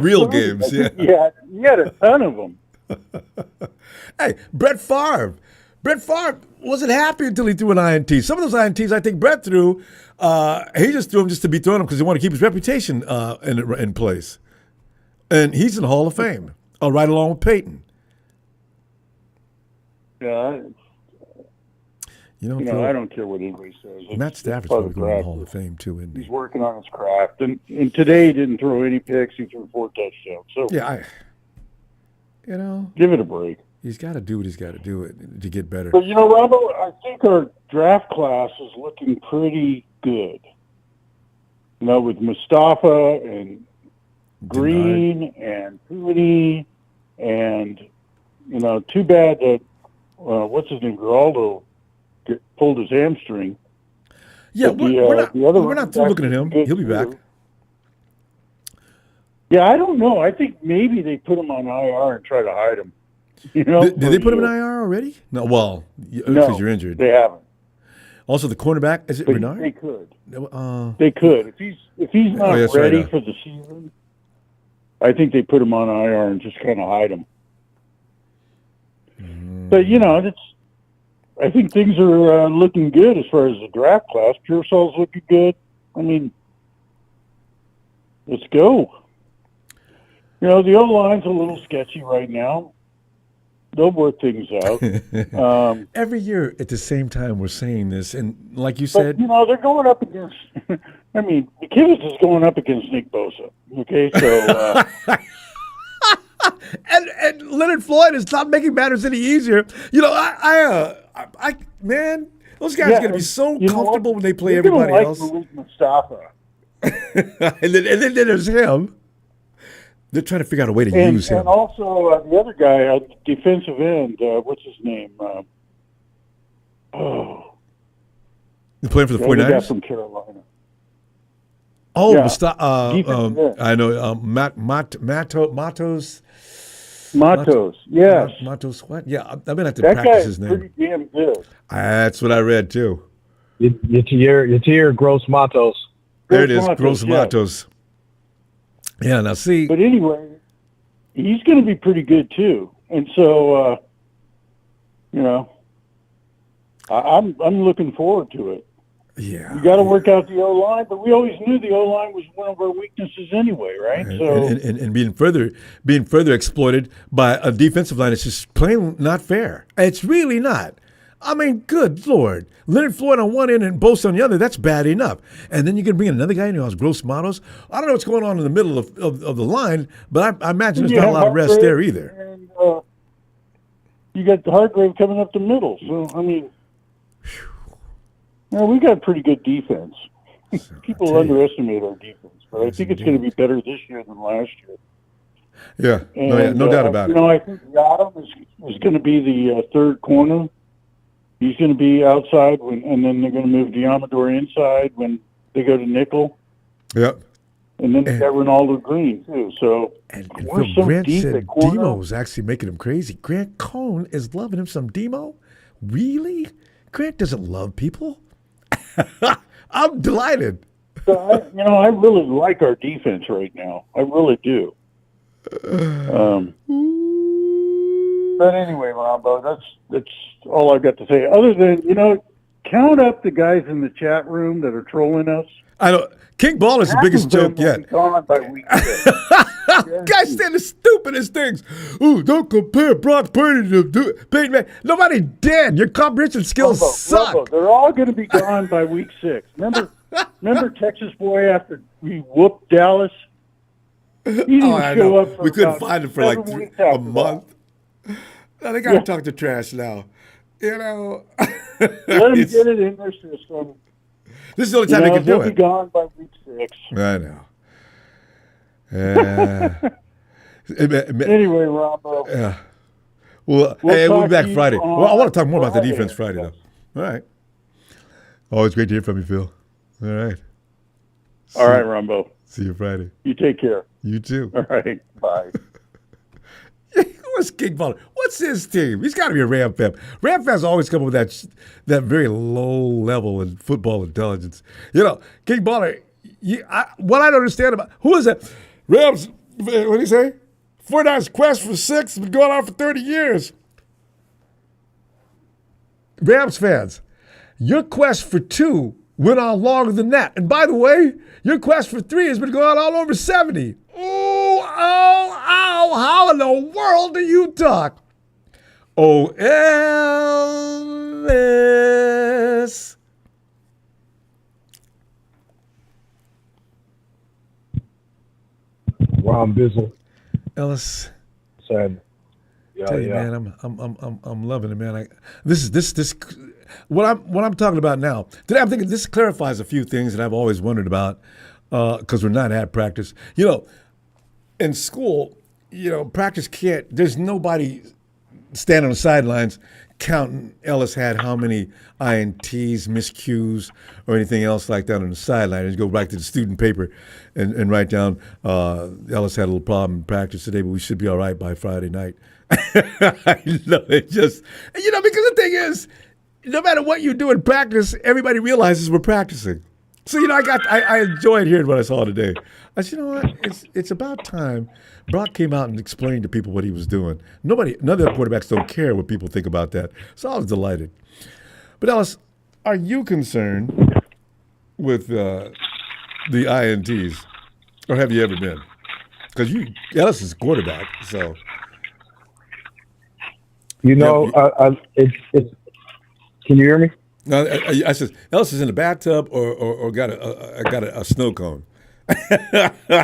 Real games, yeah. Yeah, he had a ton of them. Hey, Brett Favre wasn't happy until he threw an INT. Some of those INTs I think Brett threw, he just threw them just to be throwing them because he wanted to keep his reputation in place. And he's in the Hall of Fame, right along with Peyton. Yeah, Phil, I don't care what anybody says. Matt Stafford's probably going to the Hall of Fame too, isn't he? He's working on his craft, and today he didn't throw any picks. He threw 4 touchdowns. So yeah, give it a break. He's got to do what he's got to do to get better. But Ronbo, I think our draft class is looking pretty good. With Mustafa and Green and Purdy, and too bad that what's his name, Geraldo, pulled his hamstring. Yeah, we're not through looking at him. He'll be back. Yeah, I don't know. I think maybe they put him on IR and try to hide him. Did they put him in IR already? No, well, because you're injured. They haven't. Also, the cornerback, is it Bernard? They could. They could. If he's not ready for the season, I think they put him on IR and just kind of hide him. But I think things are looking good as far as the draft class. Pearsall's looking good. I mean, let's go. The O-line's a little sketchy right now. They'll work things out. Every year at the same time we're saying this, and like you said... they're going up against... McKivitz is going up against Nick Bosa. Okay, so... and Leonard Floyd is not making matters any easier. Man, those guys are going to be so comfortable when they play everybody else. Mustafa. and then there's him. They're trying to figure out a way to use him. And also the other guy, defensive end, what's his name? He's playing for the 49ers? Guy from Carolina. Oh, yeah. I know. Matos. Matos, yes. Matos, what? Yeah, I'm going to have to practice his name. That guy is pretty damn good. That's what I read, too. Yatir Gross Matos. There it is, Gross Matos. Yeah, now see. But anyway, he's going to be pretty good, too. And so, I'm looking forward to it. Yeah. You got to work out the O-line, but we always knew the O-line was one of our weaknesses anyway, right? And being further exploited by a defensive line is just plain not fair. It's really not. I mean, good Lord. Leonard Floyd on one end and Bosa on the other, that's bad enough. And then you can bring in another guy who has gross models. I don't know what's going on in the middle of the line, but I imagine there's not a lot of rest there either. And you got the Hargrave coming up the middle. So, I mean, we got pretty good defense. People underestimate our defense, but I think it's going to be better this year than last year. Yeah, no doubt about it. I think Yadam is going to be the third corner. He's going to be outside, and then they're going to move Diamador inside when they go to nickel. Yep. And then they got Ronaldo Green, too. So we're Phil so Grant deep said at corner. Demo's actually making him crazy. Grant Cohn is loving him some Demo? Really? Grant doesn't love people? I'm delighted. So I really like our defense right now. I really do. But anyway, Ronbo, that's all I've got to say. Other than, count up the guys in the chat room that are trolling us. I don't. King Ball is the biggest joke yet. Gone by week 6. Guys saying the stupidest things. Ooh, don't compare Brock Purdy to Peyton Manning. Nobody did. Your comprehension skills suck. Ronbo, they're all going to be gone by week 6. Remember Texas boy after we whooped Dallas? He didn't show up for we couldn't find him for like a month. Now they got to talk to trash now. Let them get it in their system. This is the only time they can do it. They'll be gone by week 6. I know. Anyway, Ronbo. Yeah. Well, we'll be back Friday. Well, I want to talk more about the defense Friday, though. All right. Always great to hear from you, Phil. All right. All right, Ronbo. See you Friday. You take care. You too. All right. Bye. What's King Baller? What's his team? He's got to be a Ram fan. Ram fans always come up with that very low level in football intelligence. King Baller, what I don't understand about, who is that? Rams, what do you say? 49ers quest for 6 has been going on for 30 years. Rams fans, your quest for 2 went on longer than that. And by the way, your quest for 3 has been going on over 70. How in the world do you talk? Oh, Ellis. Ron Bizzle. Ellis. Sad. Tell you, man, I'm loving it, man. This what I'm talking about now. Today I'm thinking this clarifies a few things that I've always wondered about because we're not at practice. In school, practice can't. There's nobody standing on the sidelines counting Ellis had how many INTs, miscues, or anything else like that on the sideline. And you go back to the student paper and write down Ellis had a little problem in practice today, but we should be all right by Friday night. I know it just, because the thing is, no matter what you do in practice, everybody realizes we're practicing. So, I enjoyed hearing what I saw today. I said, what? It's about time Brock came out and explained to people what he was doing. None of the quarterbacks don't care what people think about that. So I was delighted. But Ellis, are you concerned with the INTs, or have you ever been? Because Ellis is quarterback, so. It's. Can you hear me? No, I said Ellis is in the bathtub or got a snow cone.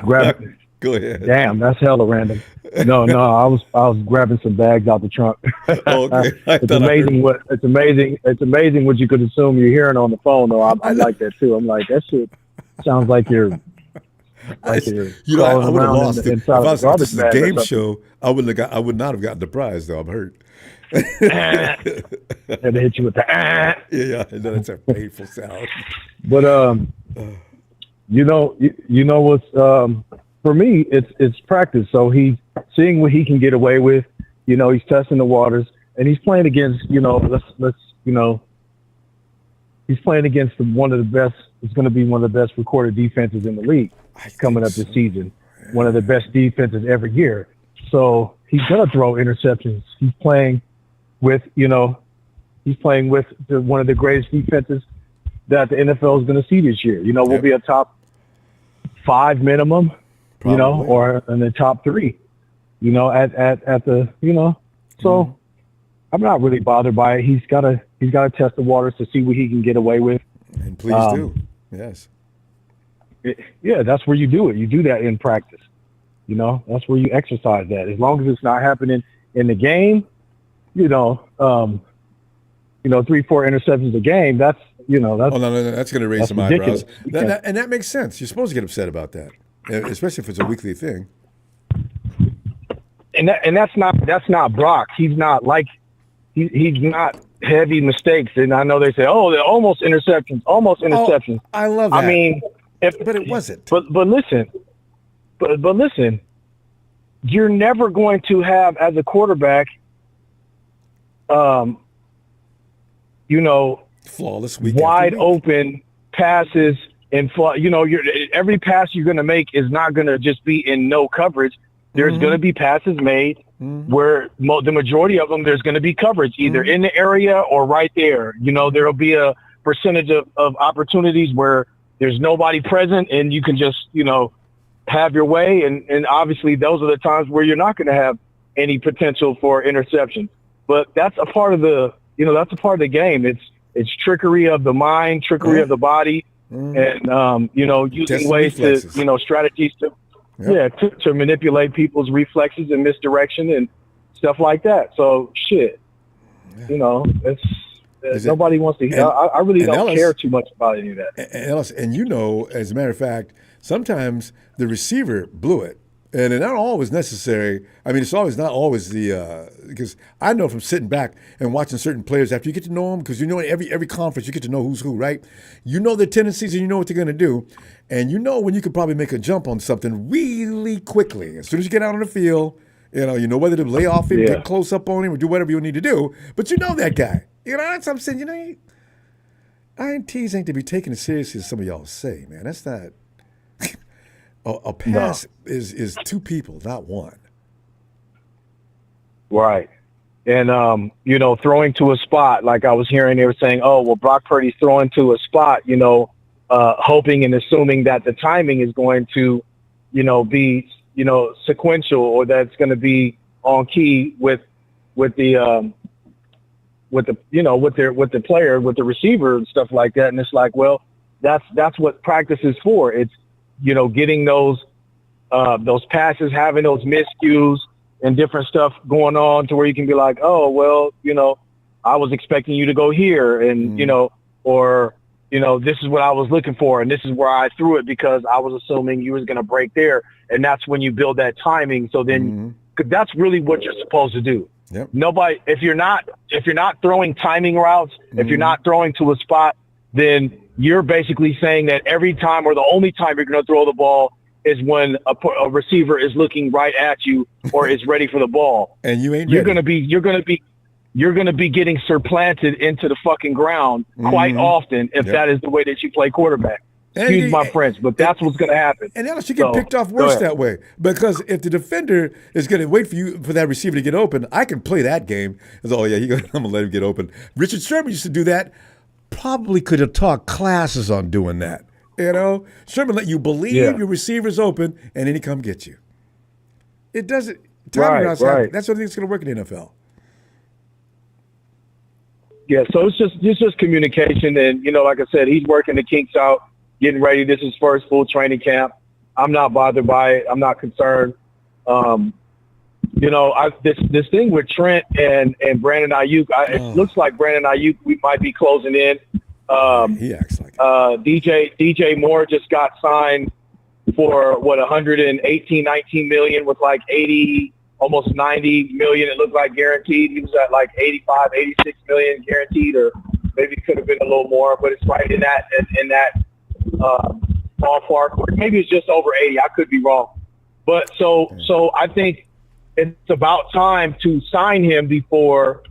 Grab it. Go ahead. Damn, that's hella random. No, I was grabbing some bags out the trunk. Okay. It's amazing what you could assume you're hearing on the phone. Though I'm like that too. I'm like, that shit sounds like you're. I would have lost it. If I was this is a game show, I would not have gotten the prize though. I'm hurt. And they hit you with the Yeah, that's a painful sound. But what's for me, it's practice. So he's seeing what he can get away with. He's testing the waters, and he's playing against he's playing against one of the best. It's going to be one of the best recorded defenses in the league coming up this season. One of the best defenses every year. So he's going to throw interceptions. He's playing with one of the greatest defenses that the NFL is going to see this year. You know, we'll be a top 5 minimum, Probably. you know, or in the top 3, you know, at the, you know, so I'm not really bothered by it. He's got to test the waters to see what he can get away with. And please do. Yes. Yeah, that's where you do it. You do that in practice. You know, that's where you exercise that. As long as it's not happening in the game, 3-4 interceptions a game. That's that's. Oh no, that's going to raise some eyebrows. Ridiculous. And that makes sense. You're supposed to get upset about that, especially if it's a weekly thing. And that's not Brock. He's not like he's not heavy mistakes. And I know they say, oh, they're almost interceptions. Oh, I love that. I mean, but it wasn't. But listen, you're never going to have as a quarterback, flawless week wide week. open passes and every pass you're going to make is not going to just be in no coverage. There's going to be passes made where the majority of them there's going to be coverage either in the area or right there. You know, there'll be a percentage of opportunities where there's nobody present and you can just, have your way. And obviously those are the times where you're not going to have any potential for interception. But that's a part of the, game. It's trickery of the mind, trickery of the body, and, using Testing ways reflexes. strategies to manipulate people's reflexes and misdirection and stuff like that. So nobody wants to hear. I really don't care too much about any of that. And as a matter of fact, sometimes the receiver blew it. And it's not always necessary. I mean, it's not always because I know from sitting back and watching certain players after you get to know them, because every conference you get to know who's who, right? You know their tendencies and you know what they're going to do. And you know when you could probably make a jump on something really quickly. As soon as you get out on the field, you know whether to lay off him, get close up on him, or do whatever you need to do. But you know that guy. That's what I'm saying. INTs ain't to be taken as seriously as some of y'all say, man. That's not. A pass is 2 people, not 1. Right. And, throwing to a spot, like I was hearing they were saying, oh, well, Brock Purdy's throwing to a spot, hoping and assuming that the timing is going to, be, sequential, or that's going to be on key with the player, with the receiver and stuff like that. And it's like, well, that's what practice is for. It's, getting those passes, having those miscues and different stuff going on to where you can be like, oh, well, I was expecting you to go here and, this is what I was looking for. And this is where I threw it because I was assuming you was going to break there. And that's when you build that timing. So then that's really what you're supposed to do. Yep. Nobody, if you're not throwing timing routes, if you're not throwing to a spot, then you're basically saying that every time or the only time you're going to throw the ball is when a receiver is looking right at you or is ready for the ball. And you ain't. You're going to be getting supplanted into the fucking ground quite often if that is the way that you play quarterback. Excuse my French, but that's what's going to happen. And Alice, you get picked off worse that way, because if the defender is going to wait for that receiver to get open, I can play that game. It's, I'm going to let him get open. Richard Sherman used to do that. Probably could have taught classes on doing that. Sherman let you believe your receiver's open, and then he come get you. It doesn't. Right. That's what I think it's going to work in the NFL. Yeah, so it's just communication, and like I said, he's working the kinks out, getting ready. This is his first full training camp. I'm not bothered by it. I'm not concerned. This thing with Trent and Brandon Ayuk, it looks like Brandon Ayuk, we might be closing in. He acts like it. DJ Moore just got signed for 118, 19 million with like 80, almost 90 million. It looked like guaranteed. He was at like 85, 86 million guaranteed, or maybe it could have been a little more, but it's right in that ballpark. Or maybe it's just over 80. I could be wrong. But so I think it's about time to sign him before,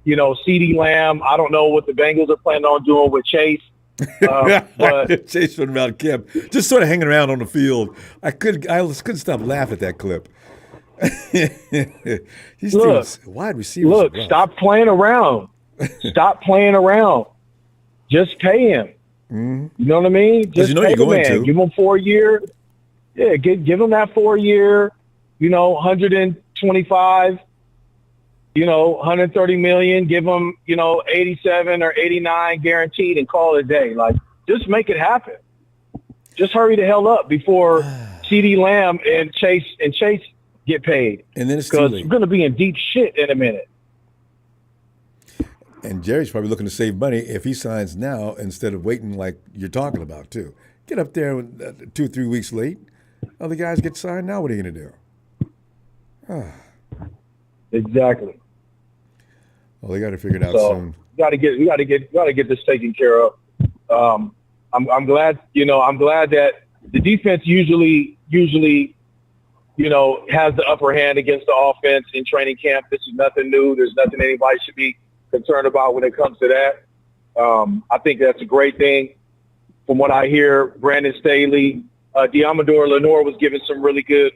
CeeDee Lamb. I don't know what the Bengals are planning on doing with Chase. But Chase from Mount Kemp, just sort of hanging around on the field. I couldn't stop laughing at that clip. These wide receivers. Look, stop playing around. Stop playing around. Just pay him. You know what I mean? Just you know pay you're the going man. to. Give him 4 year. Yeah, give him that 4 year. 125. 130 million. Give him 87 or 89 guaranteed, and call it a day. Like, just make it happen. Just hurry the hell up before CeeDee Lamb and Chase get paid. And then it's too because late. we're going to be in deep shit in a minute. And Jerry's probably looking to save money if he signs now instead of waiting like you're talking about, too. Get up there 2 or 3 weeks late. Other guys get signed. Now what are you going to do? Exactly. Well, they got to figure it out soon. We got to get this taken care of. I'm glad that the defense usually has the upper hand against the offense in training camp. This is nothing new. There's nothing anybody should be concerned about when it comes to that. I think that's a great thing. From what I hear, Brandon Staley, Diamador Lenore was giving some really good,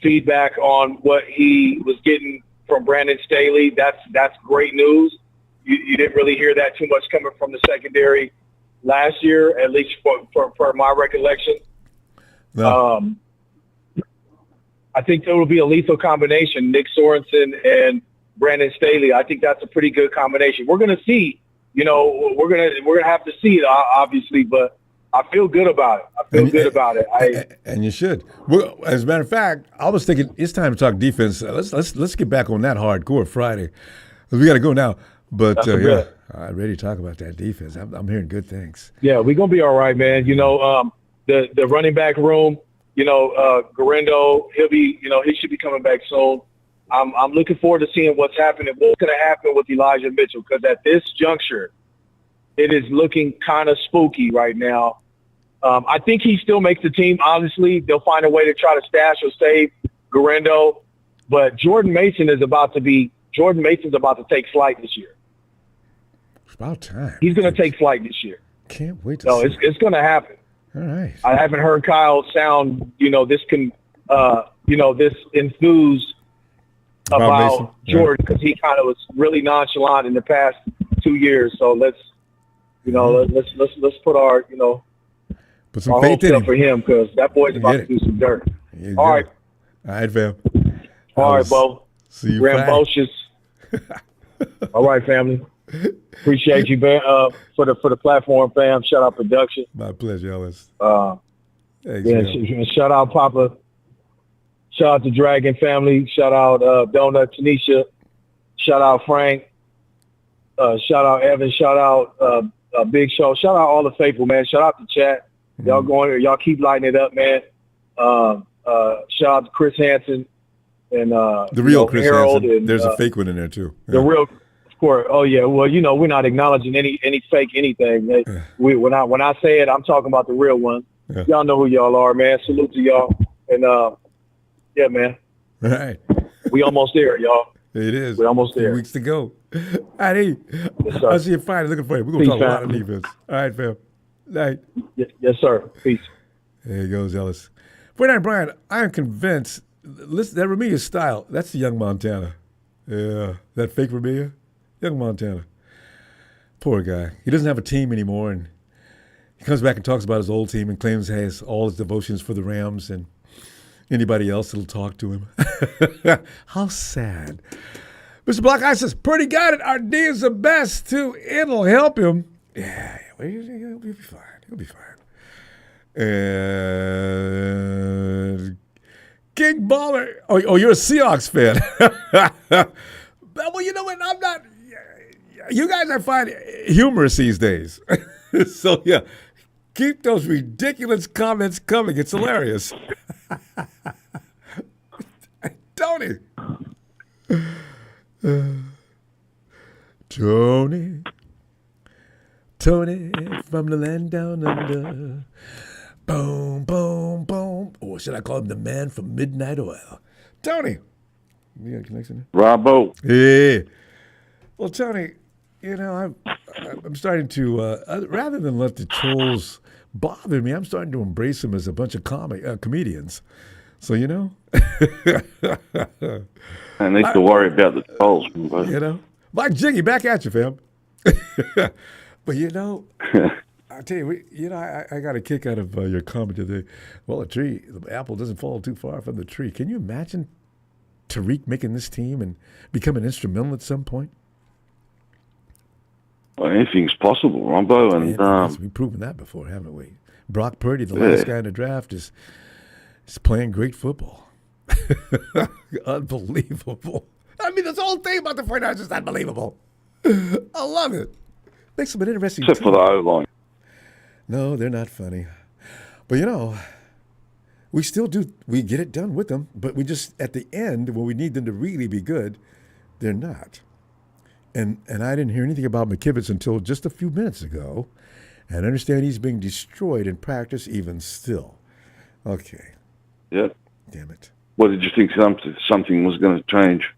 feedback on what he was getting from Brandon Staley. That's great news. You didn't really hear that too much coming from the secondary last year, at least for my recollection. No. I think there will be a lethal combination, Nick Sorensen and Brandon Staley. I think that's a pretty good combination. We're going to see, we're going to have to see it, obviously, but I feel good about it. And you should. Well, as a matter of fact, I was thinking it's time to talk defense. Let's get back on that hardcore Friday. We got to go now. But I'm ready to talk about that defense. I'm hearing good things. Yeah, we're gonna be all right, man. The running back room. Garendo, he should be coming back soon. I'm looking forward to seeing what's going to happen with Elijah Mitchell, because at this juncture, it is looking kind of spooky right now. I think he still makes the team. Honestly, they'll find a way to try to stash or save Garendo, but Jordan Mason's about to take flight this year. It's about time. He's going to take flight this year. Can't wait to see. It's going to happen. All right. I haven't heard Kyle sound, this enthused about Jordan, because he kind of was really nonchalant in the past 2 years. So let's put our, put some faith in him for him, because that boy's about to do some dirt. All right, fam. All right, Bo. See you Rambunctious. All right, family. Appreciate you, man, for the platform, fam. Shout out production. My pleasure, Ellis. Shout out Papa. Shout out to Dragon family. Shout out Donut, Tanisha. Shout out Frank. Shout out Evan. Shout out Big Show. Shout out all the faithful, man. Shout out to chat. Y'all keep lighting it up, man. Shout out to Chris Hansen and the real Chris Harold. Hansen. And, there's a fake one in there too. The real. Oh yeah, well, we're not acknowledging any fake anything. When I say it, I'm talking about the real one. Yeah. Y'all know who y'all are, man. Salute to y'all, and yeah, man. All right, we almost there, y'all. It is. We're almost there. 2 weeks to go. All right, I'll see you Friday. Looking for you. We're gonna talk a lot of defense. All right, fam. Night. Yes, sir. Peace. There he goes, Ellis. 49 Brian, I am convinced. Listen, that Ramia style. That's the young Montana. Yeah, that fake Ramia. Young Montana. Poor guy. He doesn't have a team anymore, and he comes back and talks about his old team and claims he has all his devotions for the Rams and anybody else that'll talk to him. How sad. Mr. Block Eye says, Purdy got it. Our D is the best, too. It'll help him. Yeah, he'll be fine. He'll be fine. And King Baller. Oh, you're a Seahawks fan. Well, you know what? I'm not. You guys, I find humorous these days. So, yeah, keep those ridiculous comments coming. It's hilarious. Tony. Tony from the land down under. Boom, boom, boom. Or should I call him the man from Midnight Oil? Tony. You got a connection there? Ronbo. Yeah. Well, Tony, I'm starting to, rather than let the trolls bother me, I'm starting to embrace them as a bunch of comedians. So, I need to worry about the trolls. Mike Jiggy, back at you, fam. But I tell you, I got a kick out of your comment today. Well, the apple doesn't fall too far from the tree. Can you imagine Tariq making this team and becoming instrumental at some point? Well, anything's possible, Ronbo, and we've proven that before, haven't we? Brock Purdy, the last guy in the draft, is playing great football. Unbelievable. I mean, this whole thing about the 49ers is unbelievable. I love it. Makes them an interesting except team. for the O-line. No, they're not funny. But, we still do. We get it done with them. But we just, at the end, when we need them to really be good, they're not. And I didn't hear anything about McKivitz until just a few minutes ago. And I understand he's being destroyed in practice even still. Okay. Yep. Damn it. What did you think something was going to change?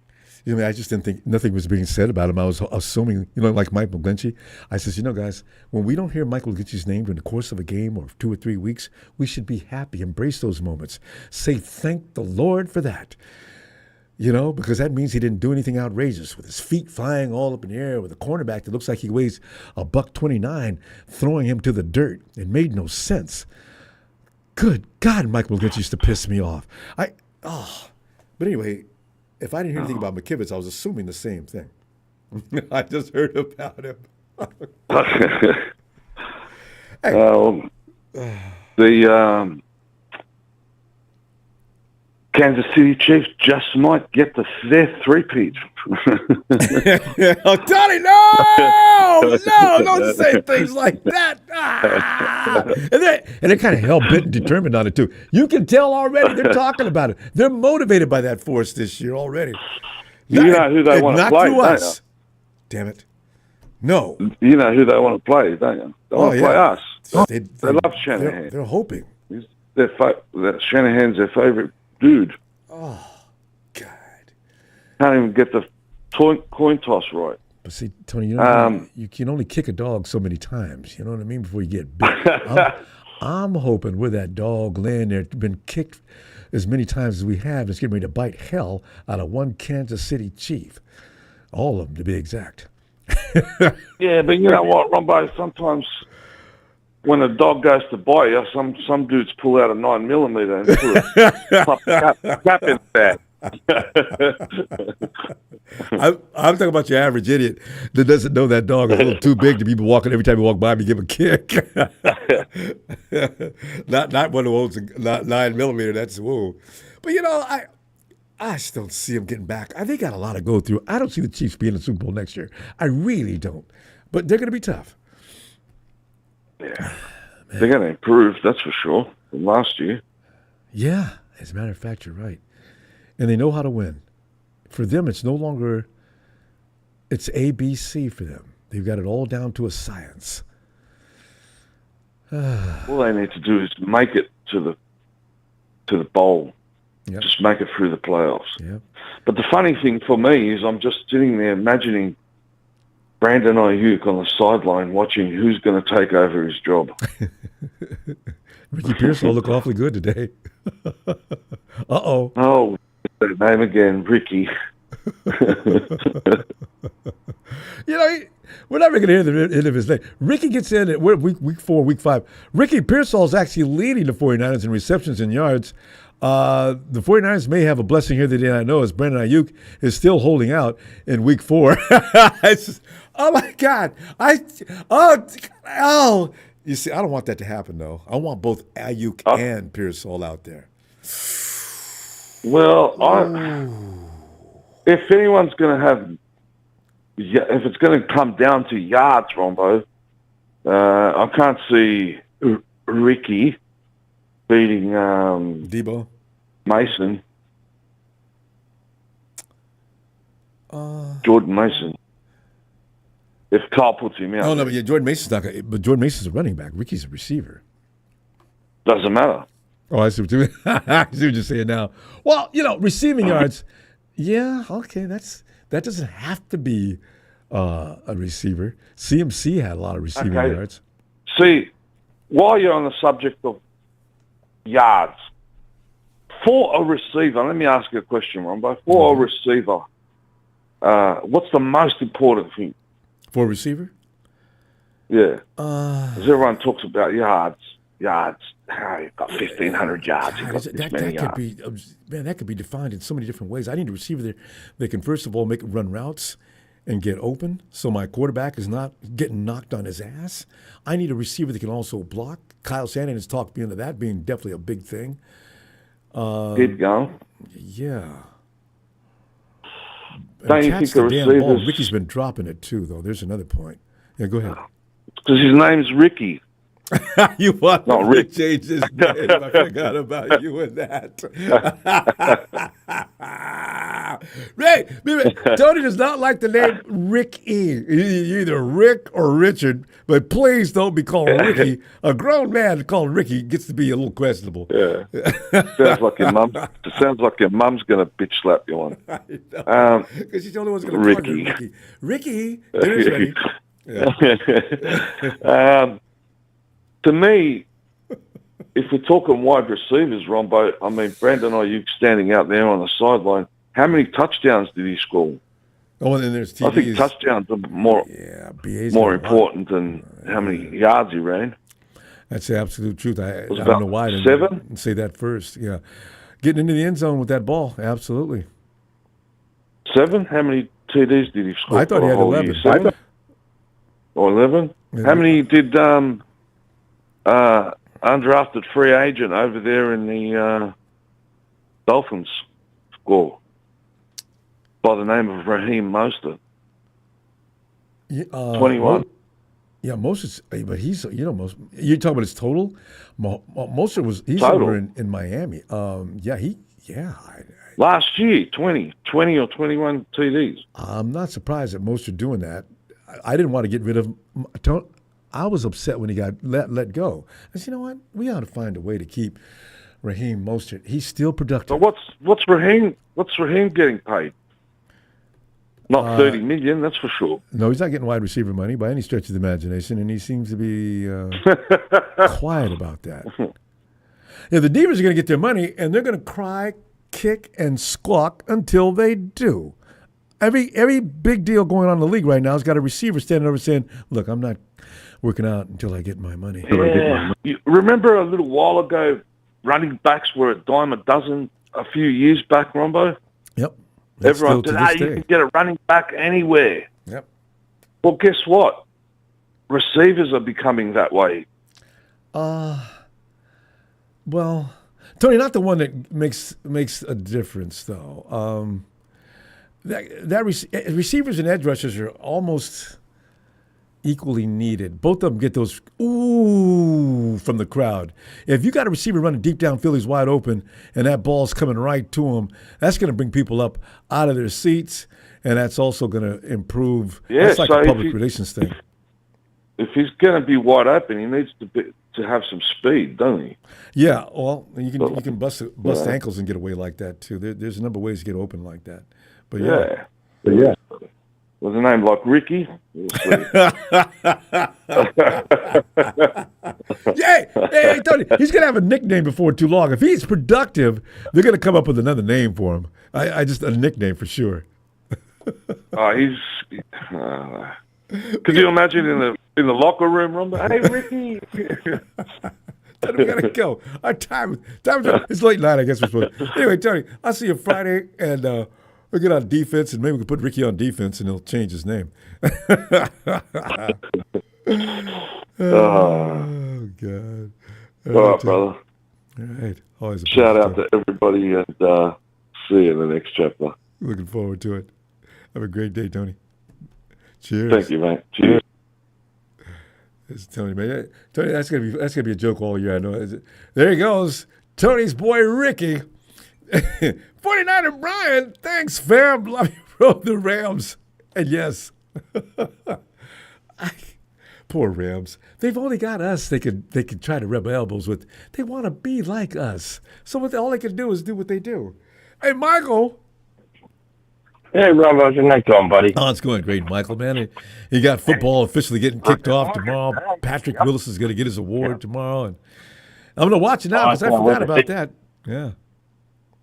I just didn't think nothing was being said about him. I was assuming, like Mike McGlinchey. I says, guys, when we don't hear Michael McGlinchey's name during the course of a game or 2 or 3 weeks, we should be happy, embrace those moments. Say thank the Lord for that. Because that means he didn't do anything outrageous with his feet flying all up in the air with a cornerback that looks like he weighs $129 throwing him to the dirt. It made no sense. Good God, Mike McGlinchey used to piss me off. But anyway, if I didn't hear anything about McKivitz, I was assuming the same thing. I just heard about him. The Kansas City Chiefs just might get their three-peat. Oh, Tony, no, don't say things like that. And they're kind of hell-bent and determined on it, too. You can tell already they're talking about it. They're motivated by that force this year already. You know who they want to play, don't you? Damn it. No. You know who they want to play, don't you? They want to play us. They love Shanahan. They're hoping. Shanahan's their favorite dude. Oh, God. Can't even get the coin toss right. But see, Tony, you can only kick a dog so many times, you know what I mean, before you get bit. I'm hoping with that dog laying there, been kicked as many times as we have, it's getting ready to bite hell out of one Kansas City Chief. All of them, to be exact. Yeah, but you know what, Ronbo, sometimes when a dog goes to bite you, some dudes pull out a 9mm and put a cap in that. I'm talking about your average idiot that doesn't know that dog is a little too big to be walking every time you walk by me, give a kick. not one of those 9mm. That's whoa. But I just don't see them getting back. They got a lot to go through. I don't see the Chiefs being in the Super Bowl next year. I really don't. But they're going to be tough. Yeah, they're going to improve. That's for sure. From last year. Yeah, as a matter of fact, you're right. And they know how to win. For them, it's no longer, it's ABC for them. They've got it all down to a science. All they need to do is make it to the bowl. Yep. Just make it through the playoffs. Yep. But the funny thing for me is I'm just sitting there imagining Brandon Ayuk on the sideline watching who's going to take over his job. Ricky Pearsall look awfully good today. Uh-oh. Oh, that name again, Ricky. We're never going to hear the end of his name. Ricky gets in at week 4, week 5. Ricky Pearsall is actually leading the 49ers in receptions and yards. The 49ers may have a blessing here that they don't know, as Brandon Ayuk is still holding out in week 4. Oh, my God. You see, I don't want that to happen, though. I want both Ayuk and Pearsall out there. Well, if anyone's going to have, if it's going to come down to yards, Ronbo, I can't see Ricky beating Debo Mason, Jordan Mason. If Carl puts him out, but Jordan Mason's not. But Jordan Mason's a running back. Ricky's a receiver. Doesn't matter. Oh, I see what you mean. I see what you're saying now. Well, receiving yards. Yeah, okay. That doesn't have to be a receiver. CMC had a lot of receiving yards. See, while you're on the subject of yards, for a receiver, let me ask you a question, Ronbo. For a receiver, what's the most important thing? For a receiver? Yeah. Because everyone talks about yards. Oh, you've got 1,500 yards. You've got this many yards. That could be defined in so many different ways. I need a receiver there that can, first of all, make run routes and get open so my quarterback is not getting knocked on his ass. I need a receiver that can also block. Kyle Shanahan has talked me into that being definitely a big thing. Keep going. Yeah. Don't you think the receivers... Ricky's been dropping it too, though. There's another point. Yeah, go ahead. Because his name's Ricky. You want no, Rick change his name? I forgot about you and that. Ray, Tony does not like the name Ricky. Either Rick or Richard, but please don't be called Ricky. A grown man called Ricky gets to be a little questionable. Yeah, sounds like your mum. Sounds like your mum's gonna bitch slap you on. Because she's the only one's gonna call you Ricky. Ricky, dinner's ready. Yeah. To me, if we're talking wide receivers, Ronbo, I mean, Brandon Ayuk standing out there on the sideline, how many touchdowns did he score? Oh, and then there's TDs. I think touchdowns are more important than how many yards he ran. That's the absolute truth. I don't about know why I didn't 7? say that first. Yeah, getting into the end zone with that ball, absolutely. 7? How many TDs did he score? I thought he had 11. 7? Or 11? Yeah. How many did undrafted free agent over there in the Dolphins score by the name of Raheem Mostert? 21. Yeah, Mostert, but he's, you're talking about his total? Mostert he's total. over in Miami. Last year, 20 or 21 TDs. I'm not surprised at Mostert doing that. I didn't want to get rid of I was upset when he got let go. I said, you know what? We ought to find a way to keep Raheem Mostert. He's still productive. So what's Raheem getting paid? Not $30 million, that's for sure. No, he's not getting wide receiver money by any stretch of the imagination, and he seems to be quiet about that. Yeah, the Divas are going to get their money, and they're going to cry, kick, and squawk until they do. Every big deal going on in the league right now has got a receiver standing over saying, look, I'm not working out until I get my money. Yeah. You remember a little while ago, running backs were a dime a dozen a few years back, Ronbo? Yep. Everyone said, you can get a running back anywhere. Yep. Well, guess what? Receivers are becoming that way. Well, Tony, not the one that makes a difference, though. Receivers and edge rushers are almost equally needed. Both of them get those ooh from the crowd. If you got a receiver running deep downfield, he's wide open, and that ball's coming right to him, that's going to bring people up out of their seats, and that's also going to improve. Yeah, that's like so a public relations thing. If he's going to be wide open, he needs to have some speed, doesn't he? Yeah, well, you can bust ankles and get away like that too. There's a number of ways to get open like that. But yeah. With a name like Ricky. Hey, Tony, he's going to have a nickname before too long. If he's productive, they're going to come up with another name for him. I just a nickname for sure. Could you imagine in the locker room, Ronbo? Hey, Ricky. We gotta go. Our time. It's late night. I guess we're supposed. Anyway, Tony, I'll see you Friday, and we'll get on defense, and maybe we can put Ricky on defense, and he'll change his name. Oh God! All right, brother. All right. Always a shout out to everybody, and see you in the next chapter. Looking forward to it. Have a great day, Tony. Cheers. Thank you, mate. Cheers. It's Tony, man. Tony, that's gonna be a joke all year. I know. There he goes, Tony's boy Ricky. 49er Brian, thanks, fam. Love you, bro. The Rams, and yes, poor Rams. They've only got us. They could try to rub elbows with. They want to be like us. So all they can do is do what they do. Hey, Michael. Hey, Rob, how's your night going, buddy? Oh, it's going great, Michael, man. He got football officially getting kicked off tomorrow. Patrick Willis is going to get his award tomorrow. And I'm going to watch it now because I forgot about that. Yeah.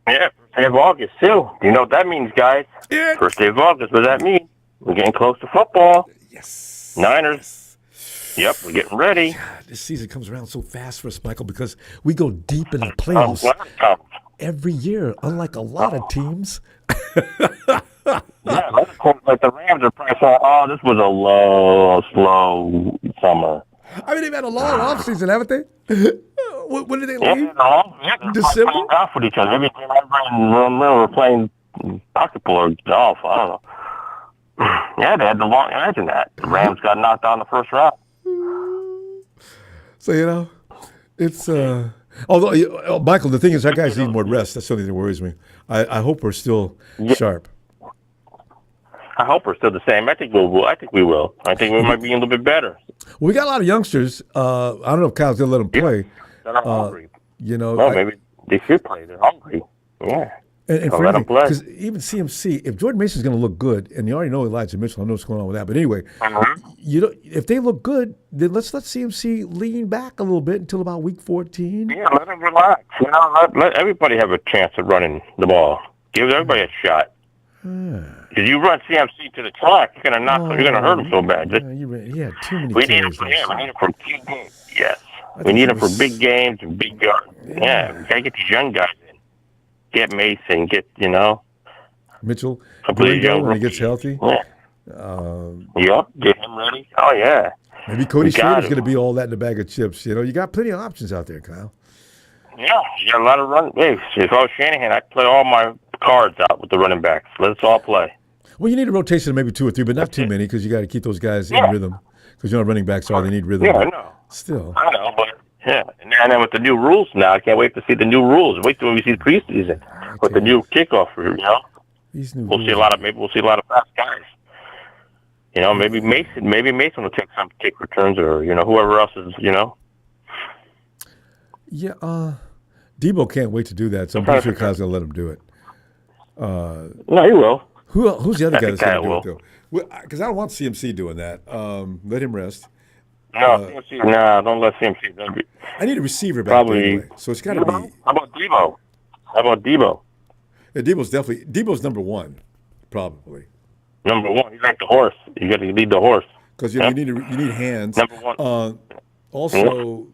Yeah, first day of August, too. Do you know what that means, guys? Yeah. First day of August, what does that mean? We're getting close to football. Yes. Niners. Yes. Yep, we're getting ready. God, this season comes around so fast for us, Michael, because we go deep in the playoffs every year, unlike a lot of teams. Yeah, like the Rams are probably saying, "Oh, this was a slow summer." I mean, they've had a long offseason, haven't they? When did they leave? December? Off with each other. Every time I remember playing basketball or golf, I don't know. Yeah, they had the long. Imagine that. The Rams got knocked out in the first round. So, it's although Michael, the thing is, our guys need more rest. That's the only thing that worries me. I hope we're still sharp. I hope we're still the same. I think we will. I think we might be a little bit better. Well, we got a lot of youngsters. I don't know if Kyle's gonna let them play. They're not hungry. Maybe they should play. They're hungry. Yeah. And for anything, because even CMC, if Jordan Mason's going to look good, and you already know Elijah Mitchell, I know what's going on with that. But anyway, if they look good, then let's let CMC lean back a little bit until about week 14. Yeah, let him relax. Let everybody have a chance at running the ball. Give everybody a shot. If you run CMC to the track, you're going to hurt him so bad. Yeah, too many. We need him for big games. Yes, we need him for big games and big yards. Yeah, we got to get these young guys in. Get Mason, Mitchell, when he gets healthy. Yeah. Get him ready. Oh, yeah. Maybe Cody Slater's going to be all that in a bag of chips. You got plenty of options out there, Kyle. Yeah, you got a lot of run. Hey, if I was Shanahan, I'd play all my cards out with the running backs. Let's all play. Well, you need a rotation of maybe 2 or 3, but not too many because you got to keep those guys in rhythm. Because running backs they need rhythm. Yeah, I know. Still. I know, but yeah. And then with the new rules now, I can't wait to see the new rules. Wait till we see the preseason with the new kickoff. These new we'll see a lot of fast guys. Maybe Mason will take some kick returns, or whoever else is. Yeah, Debo can't wait to do that. So I'm pretty sure Kyle's gonna let him do it. No, he will. Who's the other guy that's gonna do it though? Because I don't want CMC doing that. Let him rest. No, don't let CMC. I need a receiver back there anyway, so it's got to be. How about Debo? Yeah, Debo's number 1, probably. Number 1, he's like the horse. You got to lead the horse because you need hands. Number 1. Also,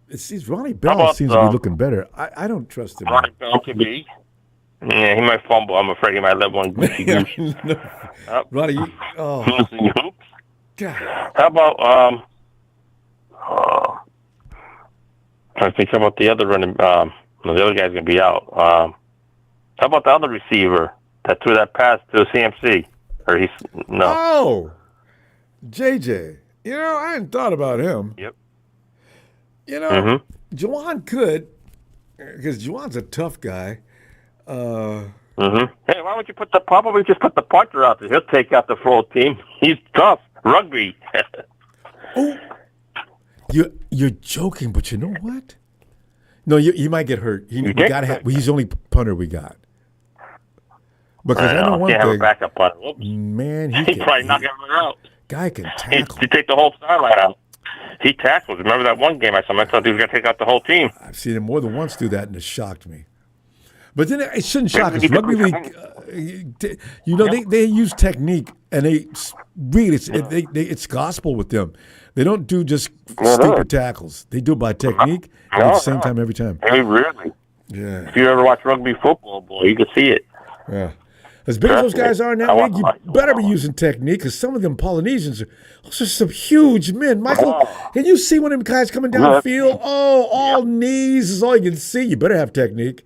it seems Ronnie Bell seems to be looking better. I don't trust him. Ronnie Bell could be. Yeah, he might fumble. I'm afraid he might let one goosey goose. Ronnie, God. How about I think about the other running. The other guy's gonna be out. How about the other receiver that threw that pass to CMC? Or he's no. Oh, JJ. I hadn't thought about him. Yep. Juwan could, because Juwan's a tough guy. Hey, why would you probably just put the punter out there? He'll take out the full team. He's tough. Rugby. Oh, you're joking, but you know what? No, he might get hurt. He's the only punter we got. Because I know one can't thing. Have a backup punter. Whoops. Man, he probably knock everyone out. Guy can tackle. He take the whole sideline out. He tackles. Remember that one game I thought he was going to take out the whole team. I've seen him more than once do that, and it shocked me. But then it shouldn't shock us. Rugby league, they use technique, and they really it's gospel with them. They don't do just stupid tackles. They do it by technique and at the same time every time. Hey, really? Yeah. If you ever watch rugby football, boy, you can see it. Yeah. As big as those guys are in that league, you better be using technique because some of them Polynesians are some huge men. Michael, can you see one of them guys coming down the field? Oh, all knees is all you can see. You better have technique.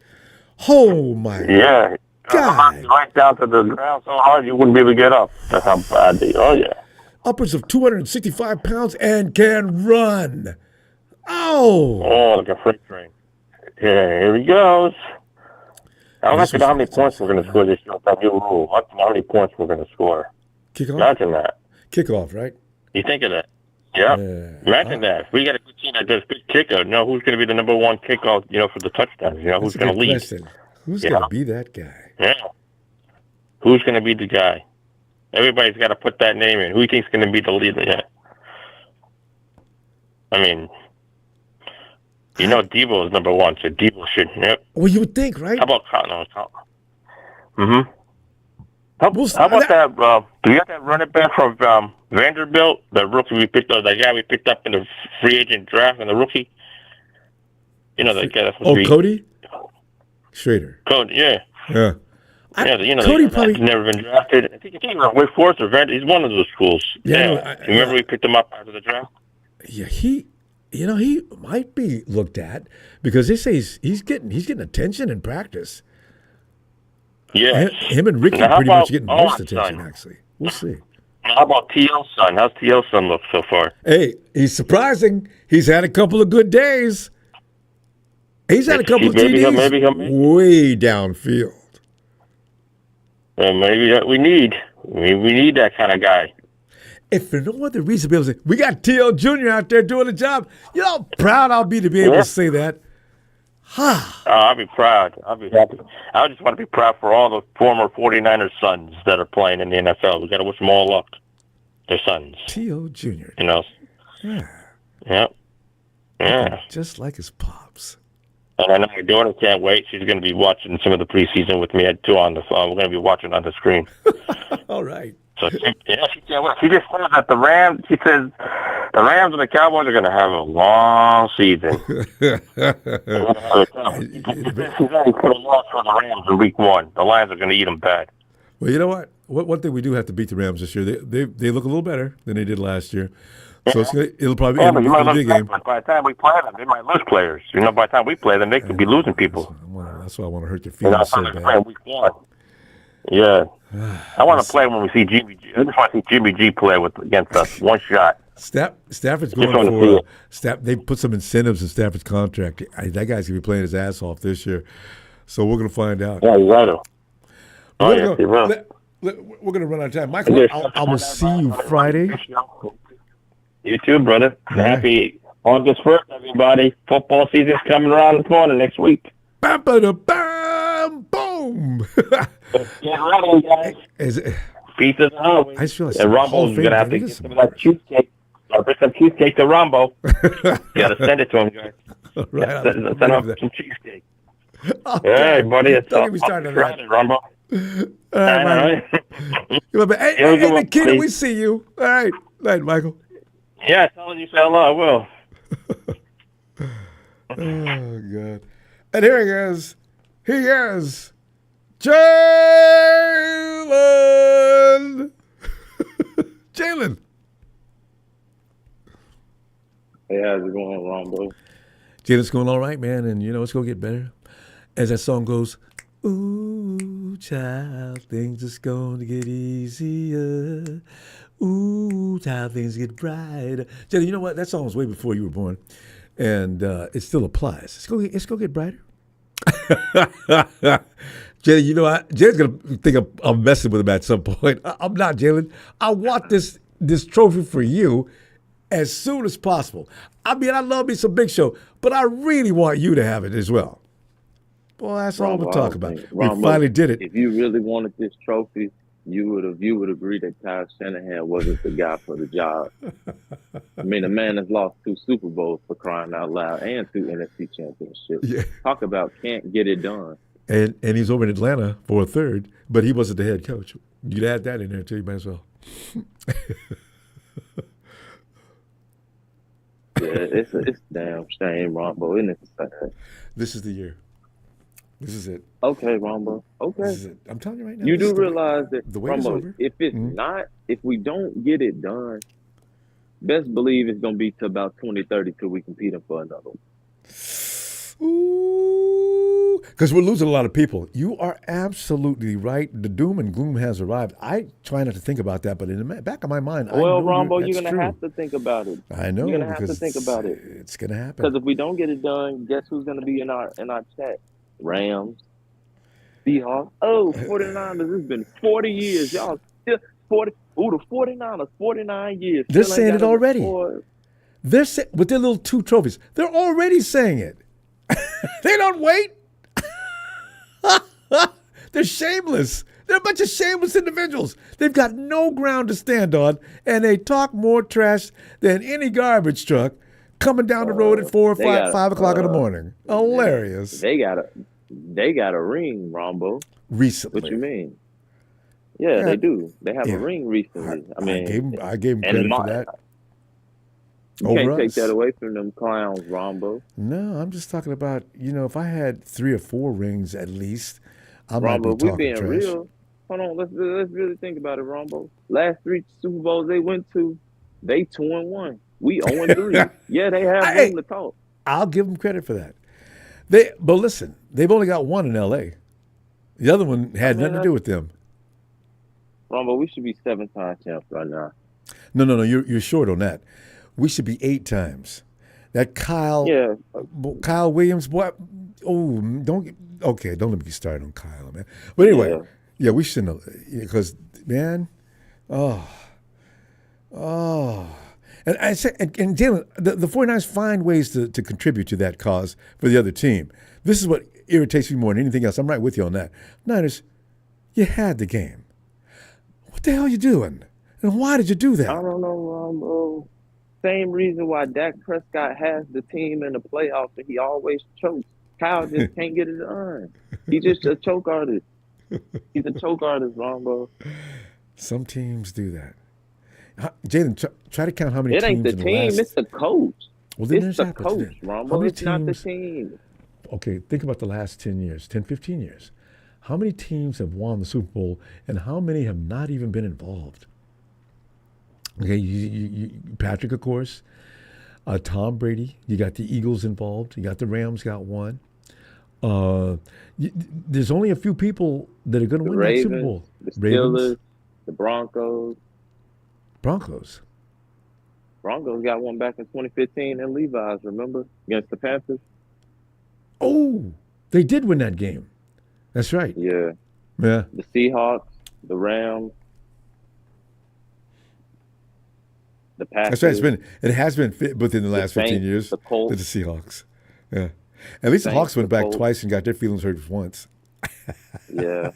Oh, my God. Right down to the ground so hard you wouldn't be able to get up. That's how bad they are. Oh, yeah. Upwards of 265 pounds and can run. Oh, like a freight train. Yeah, here he goes. I don't have to know how many points we're going to score this year. That new rule. I don't know how many points we're going to score. Kickoff? Imagine that. Kickoff, right? You think of that. Yeah. Imagine that. If we got a good team that does big kickoff, who's going to be the number 1 kickoff, for the touchdowns? Who's going to lead? Question. Who's going to be that guy? Yeah. Who's going to be the guy? Everybody's got to put that name in. Who do you think is going to be the leader? Yeah. I mean, Debo is number 1, so Debo should. Yep. Well, you would think, right? How about Cotton? How about that? Do you got that running back from Vanderbilt, the rookie we picked up, the guy we picked up in the free agent draft, and the rookie. You know that guy that's supposed to be Cody Schrader. Cody, yeah. Yeah. Cody probably never been drafted. I think he came from Wake Forest or Vanderbilt. He's one of those schools. Yeah. Remember we picked him up after the draft? Yeah, he might be looked at because they say he's getting attention in practice. Yeah. Him and Ricky pretty much getting most attention, actually. We'll see. How about T.L.'s son? How's T.L.'s son look so far? Hey, he's surprising. He's had a couple of good days. He's had a couple of TDs maybe he'll way downfield. Maybe that we need. We need that kind of guy. If for no other reason, be able to say, we got T.L. Jr. out there doing a job. You know how proud I'll be to be able to say that. I'll be proud. I'll be happy. I just want to be proud for all the former 49ers sons that are playing in the NFL. We got to wish them all luck. Their sons. T.O. Jr. You know? Yeah. Yep. Yeah. Just like his pops. And I know my daughter can't wait. She's going to be watching some of the preseason with me too on the phone. We're going to be watching on the screen. All right. So she can't wait. She just said that the Rams. She says the Rams and the Cowboys are going to have a long season. She's already put a loss for the Rams in Week 1. The Lions are going to eat them bad. Well, you know what? One thing we do have to beat the Rams this year. They look a little better than they did last year. So it'll probably be a big game. By the time we play them, they might lose players. You know, by the time we play them, they could be losing people. That's why I want to hurt your feelings so bad. Week 1. Yeah. I want to play when we see Jimmy G. I just want to see Jimmy G play against us. One shot. Stafford's going for they put some incentives in Stafford's contract. That guy's going to be playing his ass off this year. So we're going to find out. Yeah, you got to. We're going to run out of time. Michael, I will see you Friday. You too, brother. Happy August 1st, everybody. Football season's coming around the corner next week. Bam, bam, boom. Get ready, guys. Feast of the home. I just feel like Ronbo's going to have to get some of that cheesecake. I'll bring some cheesecake to Ronbo. You got to send it to him, guys. Right, send him some cheesecake. Hey, buddy. It's all started Friday, Ronbo. All right, hey, Nikita, we see you. All right. Night, Michael. Yeah, tell him you say hello. I will. Oh, God. And here he is. Jalen. Jalen. Hey, how's it going, Ronbo? Jalen's going all right, man. And, it's going to get better. As that song goes, ooh, child, things is going to get easier. Ooh, child, things get brighter. Jalen, you know what? That song was way before you were born. And it still applies. It's going to get brighter. Jalen, Jalen's going to think I'm messing with him at some point. I'm not, Jalen. I want this trophy for you as soon as possible. I mean, I love me some Big Show, but I really want you to have it as well. Well, that's all we'll talk about. We finally did it. If you really wanted this trophy, you would agree that Kyle Shanahan wasn't the guy for the job. I mean, the man has lost 2 Super Bowls, for crying out loud, and 2 NFC championships. Yeah. Talk about can't get it done. And he's over in Atlanta for a 3rd, but he wasn't the head coach. You'd add that in there too, you might as well. Yeah, it's a damn shame, Ronbo, isn't it? Sad? This is the year. This is it. Okay, Ronbo. Okay. This is it. I'm telling you right now. You do realize that, the wait is Ronbo, over. if it's if we don't get it done, best believe it's going to be to about 2030 till we competing for another one. Ooh, because we're losing a lot of people. You are absolutely right. The doom and gloom has arrived. I try not to think about that, but in the back of my mind, well, I know Ronbo, you're going to have to think about it. I know. You're going to have to think about it. It's going to happen. Because if we don't get it done, guess who's going to be in our chat? Rams, Seahawks. Oh, 49ers. It's been 40 years. Y'all still 40. Ooh, the 49ers, 49 years. They're saying it already. They're with their little 2 trophies. They're already saying it. They don't wait. They're shameless. They're a bunch of shameless individuals. They've got no ground to stand on, and they talk more trash than any garbage truck coming down the road at 4 or 5 o'clock in the morning. Hilarious. They got a ring, Ronbo. Recently. What you mean? Yeah, they do. They have a ring recently. I gave him credit for that. You can't take that away from them clowns, Ronbo. No, I'm just talking about, if I had 3 or 4 rings at least, I might be Ronbo, if we talking being trash. real, hold on, let's really think about it, Ronbo. Last 3 Super Bowls they went to, they 2-1. We 0-3. Yeah, they have room to talk. I'll give them credit for that. But listen, they've only got 1 in L.A. The other one had nothing to do with them. Ronbo, we should be 7-time champs right now. No, you're short on that. We should be 8 times. That Kyle Williams, boy. Oh, don't let me get started on Kyle, man. But anyway, we shouldn't because, man, and I say, and Jalen, the 49ers find ways to contribute to that cause for the other team. This is what irritates me more than anything else. I'm right with you on that. Niners, you had the game. What the hell are you doing? And why did you do that? I don't know, Ronbo. Same reason why Dak Prescott has the team in the playoffs and he always chokes. Kyle just can't get it done. He's just a choke artist. He's a choke artist, Ronbo. Some teams do that. Jalen, try to count how many teams. It ain't the team, it's the coach. Well, then it's the coach, Ronbo. It's not the team. Okay, think about the last 10 years, 10, 15 years. How many teams have won the Super Bowl and how many have not even been involved? Okay, Patrick, of course. Tom Brady. You got the Eagles involved. You got the Rams got one. There's only a few people that are going to win that Super Bowl. The Steelers, the Broncos. Broncos got one back in 2015 in Levi's, remember? Against the Panthers. Oh, they did win that game. That's right. Yeah. Yeah. The Seahawks, the Rams. The Packers. That's right. It has been within the last 15 years. The Colts. The Seahawks. Yeah. At least the Hawks went back twice and got their feelings hurt once. Yeah.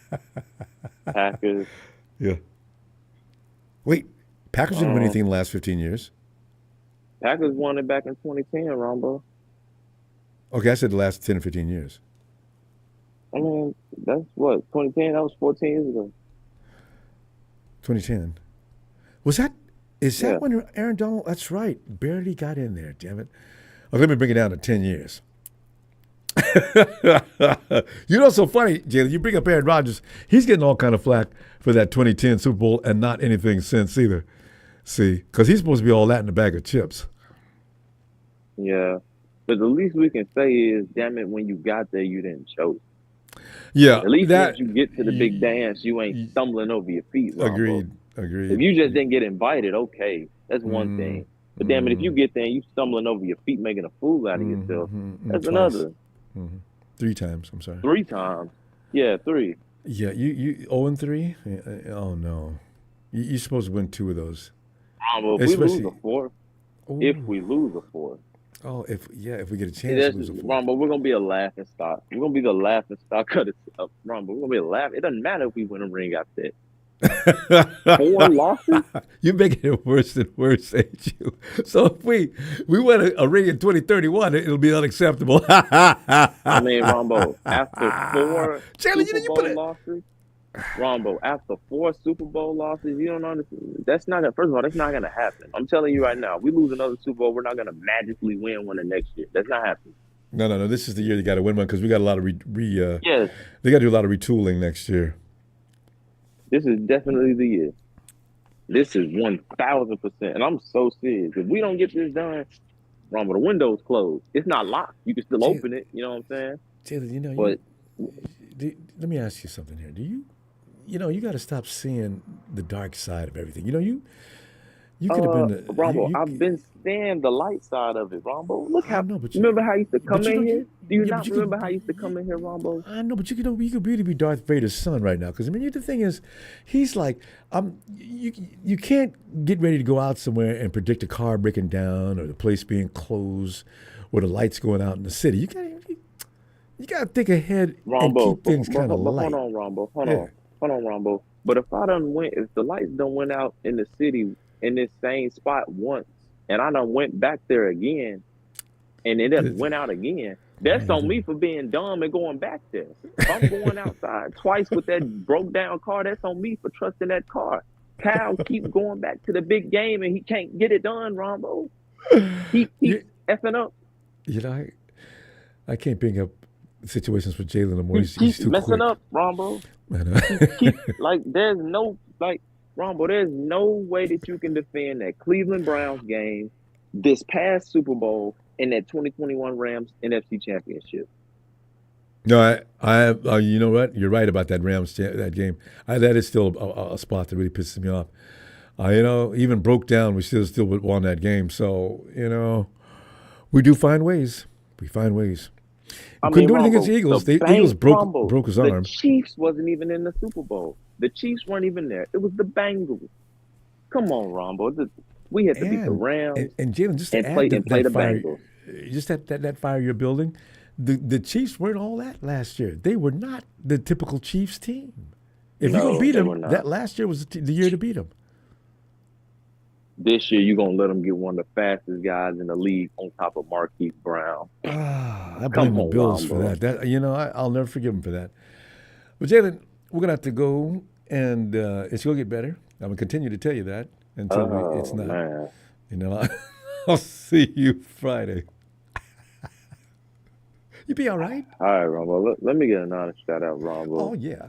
Packers. Yeah. Wait, Packers didn't win anything in the last 15 years. Packers won it back in 2010, Ronbo. Okay, I said the last 10 or 15 years. I mean, that's what, 2010? That was 14 years ago. 2010. Is that when Aaron Donald, that's right, barely got in there, damn it. Okay, let me bring it down to 10 years. So funny, Jalen, you bring up Aaron Rodgers, he's getting all kind of flack for that 2010 Super Bowl and not anything since either. See, because he's supposed to be all that in a bag of chips. Yeah, but the least we can say is, damn it, when you got there, you didn't choke. Yeah. At least when you get to the big dance, you ain't stumbling over your feet, Ronbo. Agreed. If you just didn't get invited, okay, that's one thing. But damn it, if you get there and you stumbling over your feet, making a fool out of yourself, that's another. 3 times, I'm sorry. 3 times. Yeah, 3. Yeah, you 0-3? Oh, no. You're supposed to win 2 of those. If we lose a 4th. If we lose a 4th. Oh, if we get a chance to lose a 4th. Ronbo, we're going to be a laughing stock. We're going to be the laughing stock of Ronbo. We're going to be a laugh. It doesn't matter if we win a ring after that. 4 losses? You're making it worse and worse, ain't you? So if we win a ring in 2031, it'll be unacceptable. I mean, Ronbo, after 4 Super Bowl losses, Ronbo, after 4 Super Bowl losses, you don't understand. That's not gonna. First of all, that's not gonna happen. I'm telling you right now. We lose another Super Bowl, we're not gonna magically win one the next year. That's not happening. No. This is the year you got to win one because we got a lot of Yes. They got to do a lot of retooling next year. This is definitely the year. This is 1,000%, and I'm so serious. If we don't get this done, Ronbo, the window's closed. It's not locked. You can still open it. You know what I'm saying? Taylor, let me ask you something here. Do you got to stop seeing the dark side of everything. You could have been. Ronbo, I've been seeing the light side of it, Ronbo. Look how. Remember how I used to come in here? Do you not remember how I used to come in here, Ronbo? I know, but you could really be Darth Vader's son right now. Because the thing is, he's like, you can't get ready to go out somewhere and predict a car breaking down or the place being closed or the lights going out in the city. You got to think ahead and keep things kind of light. Hold on, Ronbo. But if the lights don't went out in the city in this same spot once, and I done went back there again, and it done went out again, That's on me for being dumb and going back there. If I'm going outside twice with that broke down car, that's on me for trusting that car. Kyle keep going back to the big game and he can't get it done, Ronbo. He effing up. You know, I can't bring up situations with Jalen anymore. He's too messing quick. up, Ronbo. There's no Ronbo, there's no way that you can defend that Cleveland Browns game, this past Super Bowl, and that 2021 Rams NFC Championship. No, I you know what? You're right about that Rams that game. That is still a spot that really pisses me off. You know, even broke down, we still won that game. So, you know, we do find ways. We find ways. We couldn't do anything against the Eagles. The Eagles broke his arm. The Chiefs wasn't even in the Super Bowl. The Chiefs weren't even there. It was the Bengals. Come on, Ronbo. We had to beat the Rams and Jalen, just to play the fire, Bengals. Just that fire you're building. The Chiefs weren't all that last year. They were not the typical Chiefs team. If you're going to beat them, that last year was the year to beat them. This year, you're going to let them get one of the fastest guys in the league on top of Marquise Brown. I blame the Bills for that. You know, I'll never forgive them for that. But, Jalen, we're going to have to go, and it's going to get better. I'm going to continue to tell you that until it's not. Man. You know, I'll see you Friday. You be all right? All right, Ronbo. Let me get an honest shout out, Ronbo. Oh yeah.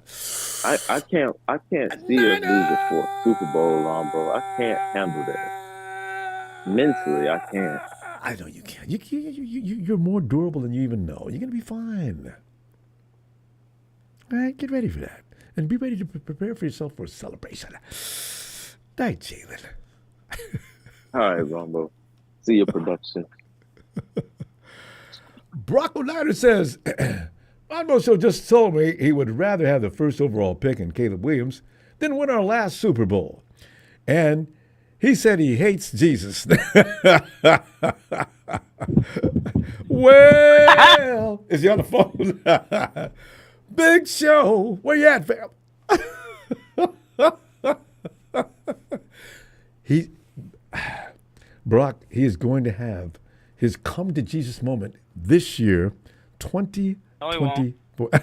I can't see us losing for a Super Bowl, Ronbo. I can't handle that. Mentally, I can't. I know you can't. You're more durable than you even know. You're gonna be fine. All right, get ready for that, and be ready to prepare for yourself for a celebration. Night, Jalen. All right, Ronbo. See your production. Brock O'Neider says, Ronbo Show just told me he would rather have the first overall pick in Caleb Williams than win our last Super Bowl. And he said he hates Jesus. Well, is he on the phone? Big Show, where you at, fam? Brock, he is going to have his come to Jesus moment this year, 2024. He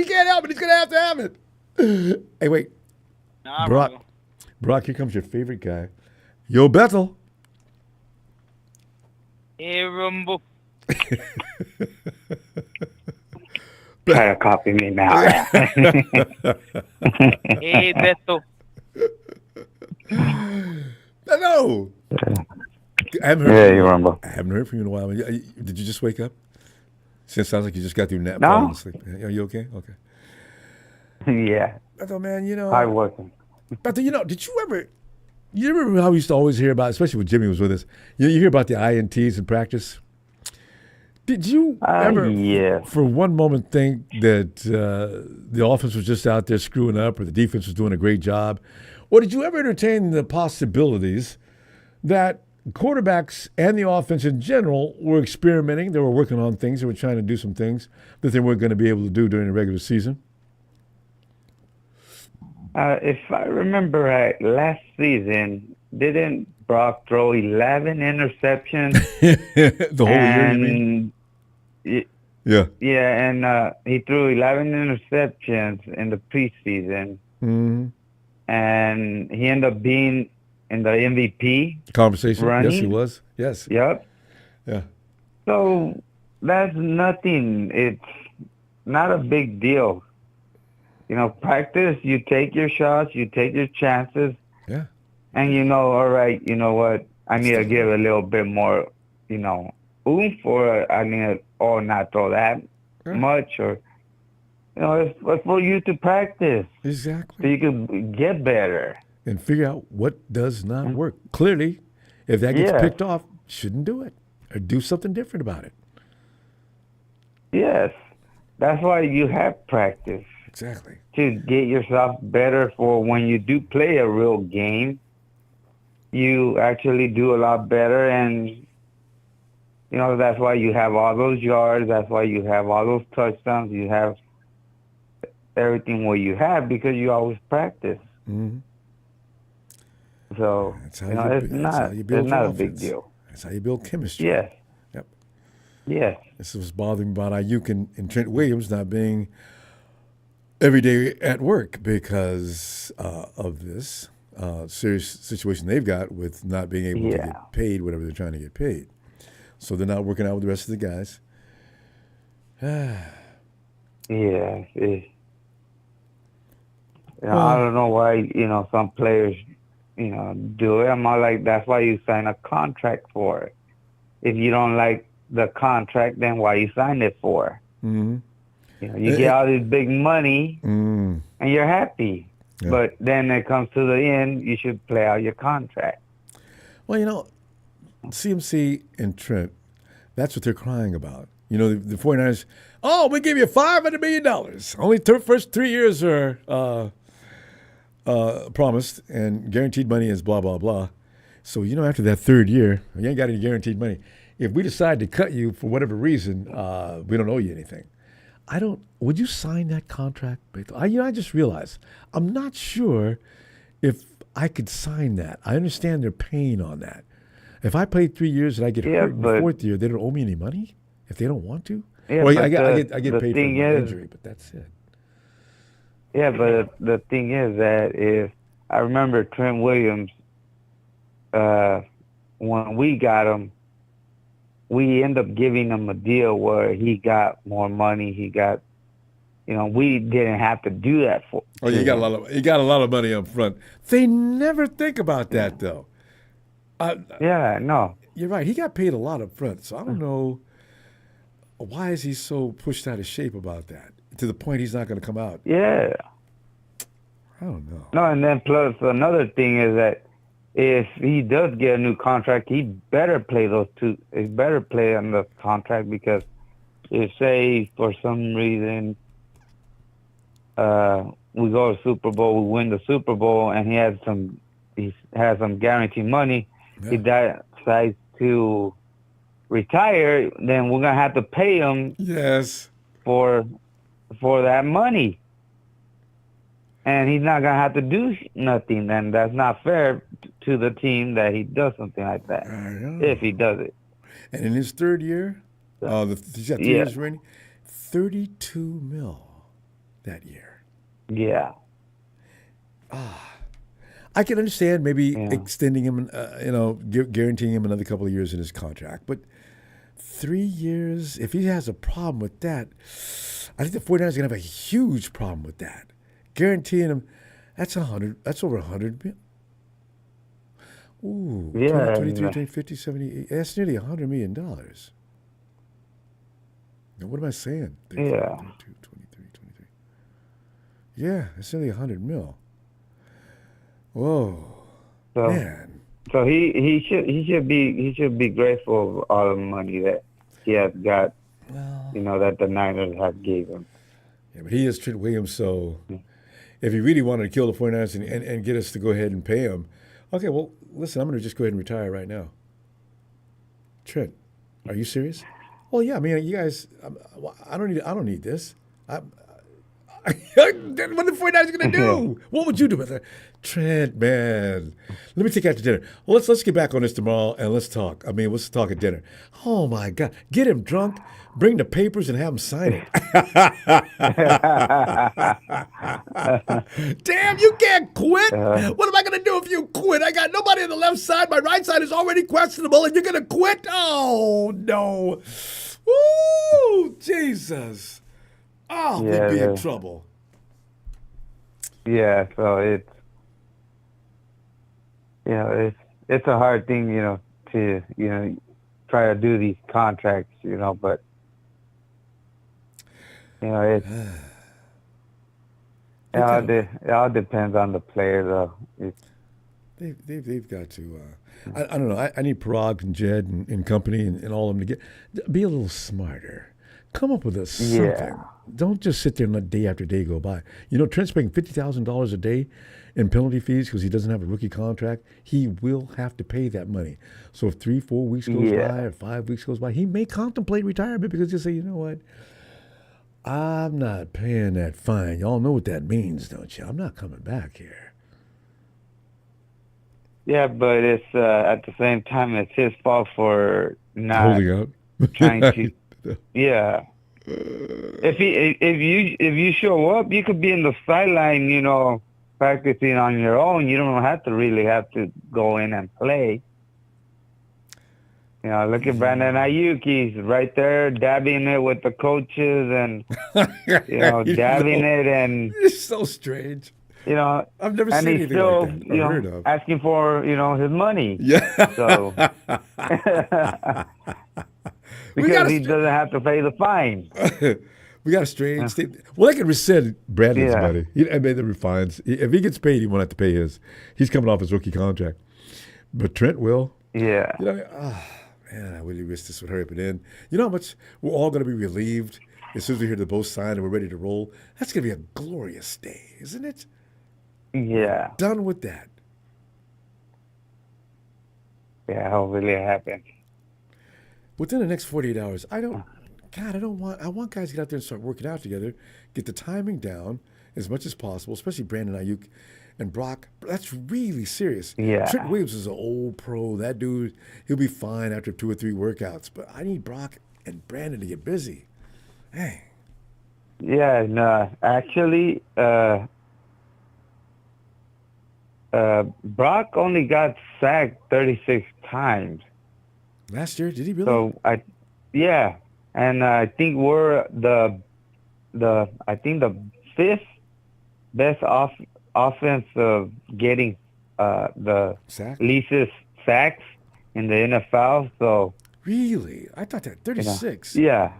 can't help it. He's going to have it. Hey, wait. Nah, Brock, here comes your favorite guy. Yo, Bethel. Hey, Rumble. Try to copy me now. Hey, Beto. No. I haven't heard from you in a while. Did you just wake up? It sounds like you just got through nap. No. Sleep. Are you okay? Okay. Yeah. Beto, man, you know. I wasn't. Beto, you know, you remember how we used to always hear about, especially when Jimmy was with us, you hear about the INTs in practice? Did you ever, for one moment, think that the offense was just out there screwing up or the defense was doing a great job? Or did you ever entertain the possibilities that quarterbacks and the offense in general were experimenting, they were working on things, they were trying to do some things that they weren't going to be able to do during the regular season? If I remember right, last season, didn't Brock throw 11 interceptions? The whole year, you mean? Yeah. Yeah, and he threw 11 interceptions in the preseason. Mm-hmm. And he ended up being in the MVP conversation. Running. Yes, he was. Yes. Yep. Yeah. So that's nothing. It's not a big deal. You know, practice, you take your shots, you take your chances. Yeah. And you know, all right, you know what? I need to give a little bit more, you know, oomph, or I need to not throw that much, or you know, it's for you to practice. Exactly. So you can get better. And figure out what does not work. Clearly, if that gets picked off, shouldn't do it. Or do something different about it. Yes. That's why you have practice. Exactly. To get yourself better for when you do play a real game, you actually do a lot better. And, you know, that's why you have all those yards. That's why you have all those touchdowns. You have everything what you have because you always practice. Mm-hmm. So, you know, it's not a big deal. That's how you build chemistry. Yes. Yes. This was bothering me about Ayuk and Trent Williams not being every day at work because of this serious situation they've got with not being able to get paid whatever they're trying to get paid. So they're not working out with the rest of the guys. Yeah. I don't know why, some players, do it. I'm all like, that's why you sign a contract for it. If you don't like the contract, then why you sign it for? Mm-hmm. You get all this big money and you're happy. Yeah. But then it comes to the end, you should play out your contract. Well, CMC and Trent, that's what they're crying about. The 49ers, we give you $500 million. Only first 3 years are promised, and guaranteed money is blah, blah, blah. So, after that third year, you ain't got any guaranteed money. If we decide to cut you for whatever reason, we don't owe you anything. Would you sign that contract? I just realized, I'm not sure if I could sign that. I understand their pain on that. If I play 3 years and I get hurt in the fourth year, they don't owe me any money if they don't want to? Yeah, I get paid for my injury, but that's it. Yeah, but the thing is that if I remember Trent Williams, when we got him, we end up giving him a deal where he got more money. He got, we didn't have to do that for. Oh, you got a lot of money up front. They never think about that though. No. You're right. He got paid a lot up front, so I don't know why is he so pushed out of shape about that to the point he's not going to come out. Yeah. I don't know. No, and then plus another thing is that if he does get a new contract, he better play those two. He better play on the contract because if, say, for some reason we go to Super Bowl, we win the Super Bowl, and he has some guaranteed money, he decides to retire, then we're gonna have to pay him. Yes. For that money. And he's not going to have to do nothing, then that's not fair to the team that he does something like that, if he does it. And in his third year, he's got 3 years remaining, $32 million that year. Yeah. I can understand maybe extending him, guaranteeing him another couple of years in his contract. But 3 years, if he has a problem with that, I think the 49ers are going to have a huge problem with that. Guaranteeing him, that's over 100 million. Ooh, 23, 20, 50, 70, that's nearly $100 million. Now, what am I saying? 22, 23, 23. Yeah, it's nearly $100 million. Whoa, man. So he should be grateful of all the money that he has got. That the Niners have gave him. Yeah, but he is Trent Williams, so if he really wanted to kill the 49ers and get us to go ahead and pay him, okay, well, listen, I'm going to just go ahead and retire right now. Trent, are you serious? Well, yeah, I mean, you guys, I don't need this. What are the 49ers going to do? What would you do with it? Trent, man, let me take you out to dinner. Well, let's get back on this tomorrow and let's talk. I mean, let's talk at dinner. Oh my God, get him drunk, bring the papers, and have him sign it. Damn, you can't quit. What am I going to do if you quit? I got nobody on the left side. My right side is already questionable, and you're going to quit? Oh no! Woo, Jesus! Oh, we'd be in trouble. Yeah, so it's a hard thing, to try to do these contracts, but it all depends on the player, though. They've got to. I don't know. I need Parag and Jed and company and all of them to be a little smarter. Come up with something. Yeah. Don't just sit there and let day after day go by. Trent's paying $50,000 a day in penalty fees because he doesn't have a rookie contract. He will have to pay that money. So if 3-4 weeks goes by or 5 weeks goes by, he may contemplate retirement because he'll say, you know what? I'm not paying that fine. Y'all know what that means, don't you? I'm not coming back here. Yeah, but it's at the same time, it's his fault for not holding out. trying to Yeah. If you show up, you could be in the sideline, practicing on your own. You don't have to go in and play. Look at Brandon Ayuk. He's right there dabbing it with the coaches and, dabbing it. And it's so strange. I've never seen anything still, like that. Heard of. asking for, his money. Yeah. So, because he doesn't have to pay the fine. We got a strange thing. Well, they can rescind Brandon's money. I mean, the refines. If he gets paid, he won't have to pay his. He's coming off his rookie contract. But Trent will. Yeah. Man, I really wish this would hurry up and end. You know how much we're all going to be relieved as soon as we hear the both sign and we're ready to roll? That's going to be a glorious day, isn't it? Yeah. Done with that. Yeah, hopefully it happens. Within the next 48 hours, I want guys to get out there and start working out together, get the timing down as much as possible, especially Brandon Ayuk and Brock. That's really serious. Yeah. Trent Williams is an old pro. That dude, he'll be fine after 2 or 3 workouts. But I need Brock and Brandon to get busy. Hey. Yeah, no, actually, Brock only got sacked 36 times. Last year, did he really? So and I think we're the 5th best offense of getting the least sacks in the NFL. So really, I thought that 36. Yeah.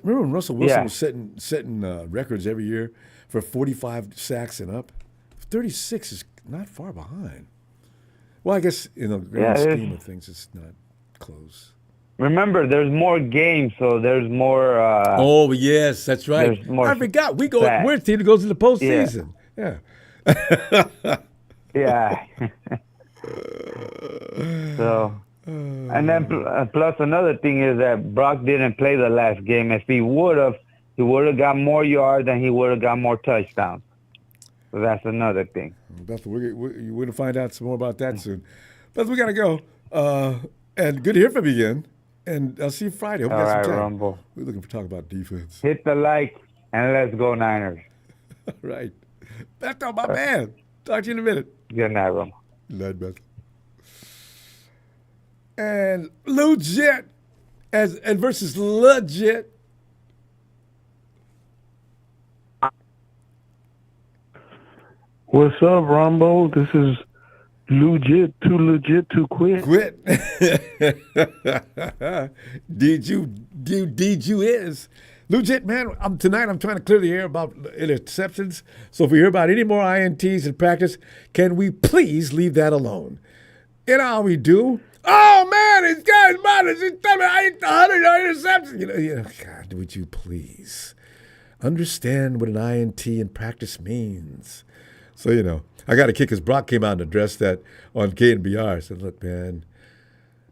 Remember when Russell Wilson was setting records every year for 45 sacks and up? 36 is not far behind. Well, I guess in the grand scheme of things, it's not close. Remember, there's more games, so there's more. Oh yes, that's right. I forgot. We're a team that goes in the postseason. Yeah. Yeah. So, and then plus another thing is that Brock didn't play the last game. If he would have got more yards and he would have got more touchdowns. So that's another thing. Beth, we're going to find out some more about that soon. Beth, we got to go. And good to hear from you again. And I'll see you Friday. Hope you got some time. Ronbo. We're looking for talk about defense. Hit the like and let's go Niners. All right. Beto, my man. Talk to you in a minute. Good night, Ronbo. Good night, Beto. And legit and versus legit. What's up, Ronbo? This is legit to quit. Quit. Did you is. Legit, man, tonight I'm trying to clear the air about interceptions. So if we hear about any more INTs in practice, can we please leave that alone? You know how we do. Oh, man, this guy's modest. He's telling me I hit 100 interceptions. God, would you please understand what an INT in practice means? So, I got a kick because Brock came out and addressed that on KNBR. I said, look, man,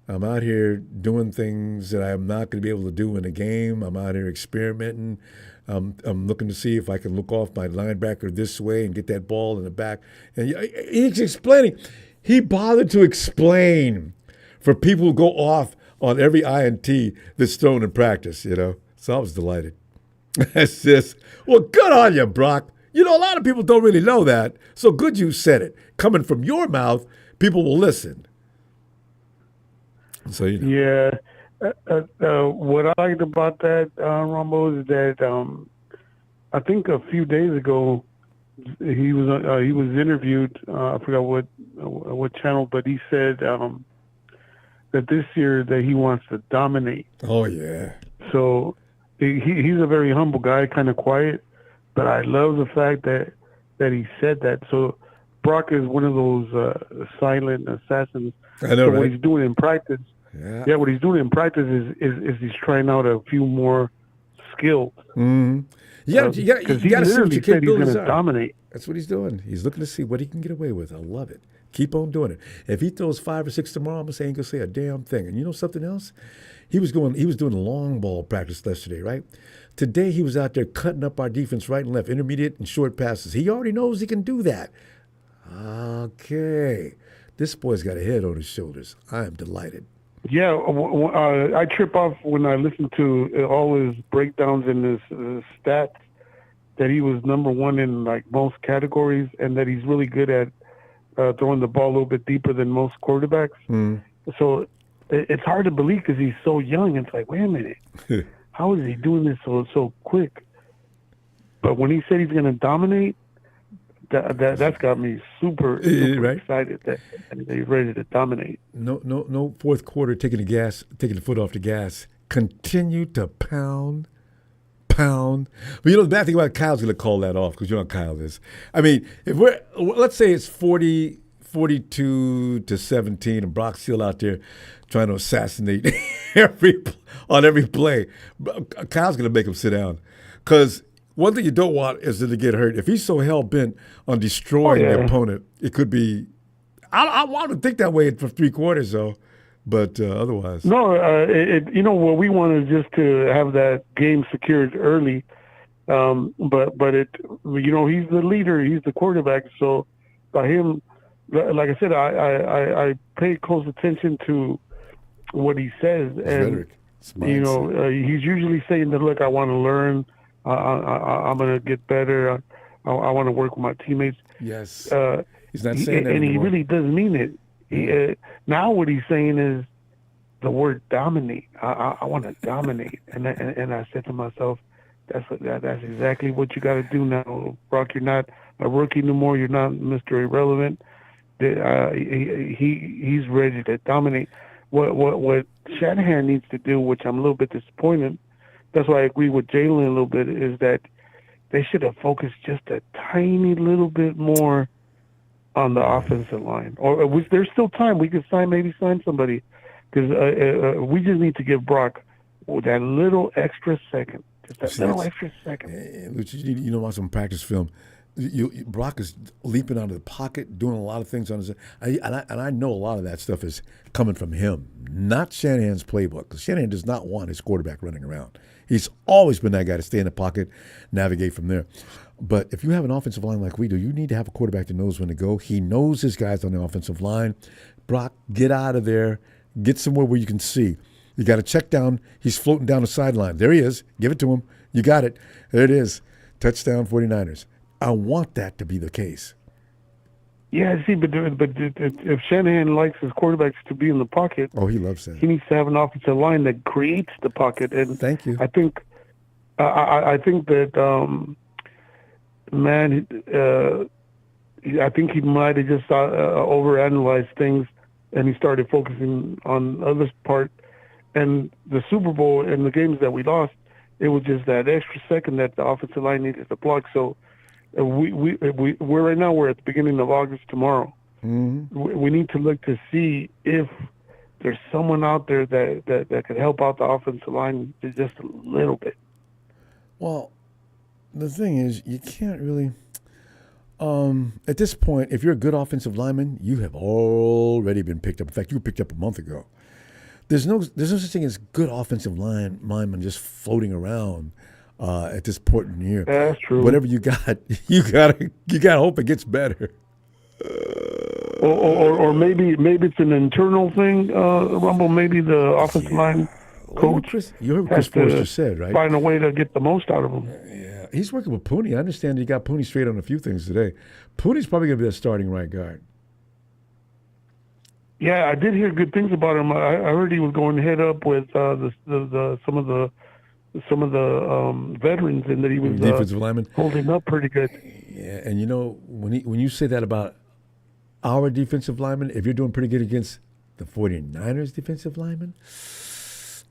I'm out here doing things that I'm not going to be able to do in a game. I'm out here experimenting. I'm looking to see if I can look off my linebacker this way and get that ball in the back. And he's explaining. He bothered to explain for people who go off on every INT that's thrown in practice, So I was delighted. That's just, well, good on you, Brock. A lot of people don't really know that. So good you said it. Coming from your mouth, people will listen. So Yeah. What I liked about that, Ronbo, is that I think a few days ago he was interviewed. I forgot what channel, but he said that this year that he wants to dominate. Oh yeah. So he's a very humble guy, kind of quiet. But I love the fact that he said that. So Brock is one of those silent assassins. I know, right? What he's doing in practice, what he's doing in practice is he's trying out a few more skills. Mm-hmm. You got to see what your capabilities are. Dominate. That's what he's doing. He's looking to see what he can get away with. I love it. Keep on doing it. If he throws 5 or 6 tomorrow, I'm gonna say he ain't gonna say a damn thing. And you know something else? He was doing long ball practice yesterday, right? Today he was out there cutting up our defense right and left, intermediate and short passes. He already knows he can do that. Okay. This boy's got a head on his shoulders. I am delighted. Yeah, I trip off when I listen to all his breakdowns and his stats that he was number one in like most categories, and that he's really good at throwing the ball a little bit deeper than most quarterbacks. So it's hard to believe because he's so young. It's like, wait a minute, how is he doing this so quick? But when he said he's going to dominate, that's got me super excited that he's ready to dominate. No fourth quarter taking the foot off the gas. Continue to pound. But the bad thing about Kyle's going to call that off because you know how Kyle is. I mean, let's say it's 42 to 17 and Brock's still out there trying to assassinate on every play. Kyle's going to make him sit down because one thing you don't want is to get hurt. If he's so hell-bent on destroying the opponent, it could be – I want to think that way for 3 quarters, though, but otherwise. No, what we want is just to have that game secured early. But he's the leader. He's the quarterback. So by him, like I said, I pay close attention to what he says. And, he's usually saying that, look, I want to learn – I'm going to get better. I want to work with my teammates. Yes. He's not saying that and anymore. he really does mean it. Now what he's saying is the word dominate. I want to dominate. And I said to myself, that's exactly what you got to do now, Brock. You're not a rookie no more. You're not Mr. Irrelevant. He's ready to dominate. What Shanahan needs to do, which I'm a little bit disappointed, that's why I agree with Jalen a little bit, is that they should have focused just a tiny little bit more on the offensive line. Or there's still time. We could maybe sign somebody. Because we just need to give Brock that little extra second. Just that little extra second. You know, watch some practice film. Brock is leaping out of the pocket, doing a lot of things on his. And I know a lot of that stuff is coming from him, not Shanahan's playbook. Because Shanahan does not want his quarterback running around. He's always been that guy to stay in the pocket, navigate from there. But if you have an offensive line like we do, you need to have a quarterback that knows when to go. He knows his guys on the offensive line. Brock, get out of there. Get somewhere where you can see. You got to check down. He's floating down the sideline. There he is. Give it to him. You got it. There it is. Touchdown 49ers. I want that to be the case. Yeah, see, but if Shanahan likes his quarterbacks to be in the pocket, he loves that. He needs to have an offensive line that creates the pocket. And thank you. I think that I think he might have just overanalyzed things, and he started focusing on other part. And the Super Bowl and the games that we lost, it was just that extra second that the offensive line needed to block. So. We're right now. We're at the beginning of August tomorrow. Mm-hmm. We need to look to see if there's someone out there that could help out the offensive line just a little bit. Well, the thing is, you can't really. At this point, if you're a good offensive lineman, you have already been picked up. In fact, you were picked up a month ago. There's no such thing as good offensive lineman just floating around. At this point in the year, that's true. Whatever you got, you gotta hope it gets better. Or maybe it's an internal thing, Rumble. Maybe the offensive line coach. You heard what Chris Forrester said, right? Find a way to get the most out of him. Yeah, he's working with Purdy. I understand he got Purdy straight on a few things today. Purdy's probably gonna be the starting right guard. Yeah, I did hear good things about him. I heard he was going head up with some of the veterans, and that he was defensive lineman holding up pretty good. Yeah, and you know when you say that about our defensive linemen, if you're doing pretty good against the 49ers defensive linemen,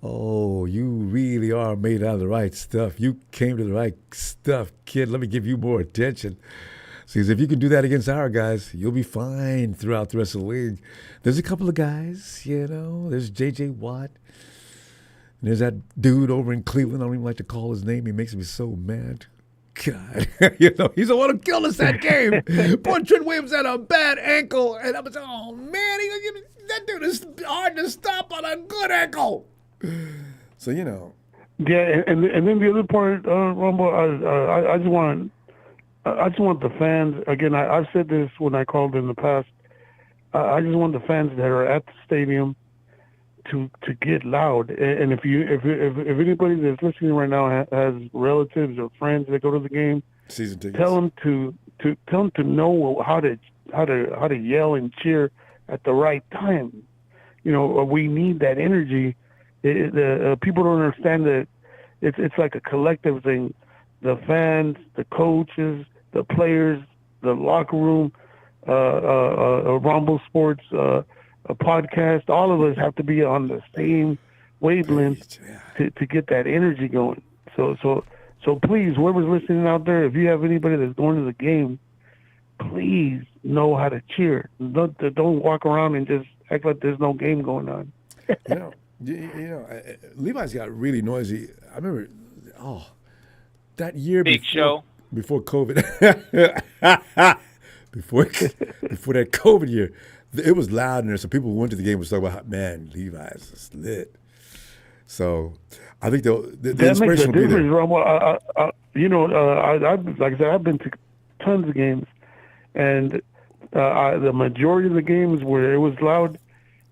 you really are made out of the right stuff. You came to the right stuff, kid. Let me give you more attention. Because if you can do that against our guys, you'll be fine throughout the rest of the league. There's a couple of guys, there's J.J. Watt. There's that dude over in Cleveland. I don't even like to call his name. He makes me so mad. God, he's the one who killed us that game. Poor Trent Williams had a bad ankle, and I was man, that dude is hard to stop on a good ankle. So Yeah, and then the other part, Ronbo, I just want the fans. Again, I've said this when I called in the past. I just want the fans that are at the stadium to get loud. And if anybody that's listening right now has relatives or friends that go to the game, season tickets, tell them to know how to yell and cheer at the right time. You know, we need that energy. People don't understand that it's like a collective thing. The fans, the coaches, the players, the locker room, Ronbo Sports, a podcast, all of us have to be on the same wavelength to get that energy going. So please, whoever's listening out there, if you have anybody that's going to the game, please know how to cheer. Don't walk around and just act like there's no game going on. Levi's got really noisy. I remember, that year before COVID, before that COVID year, it was loud in there. So people who went to the game was talking about, man, Levi's is lit. So I think the inspiration will be there. Like I said, I've been to tons of games, and the majority of the games where it was loud,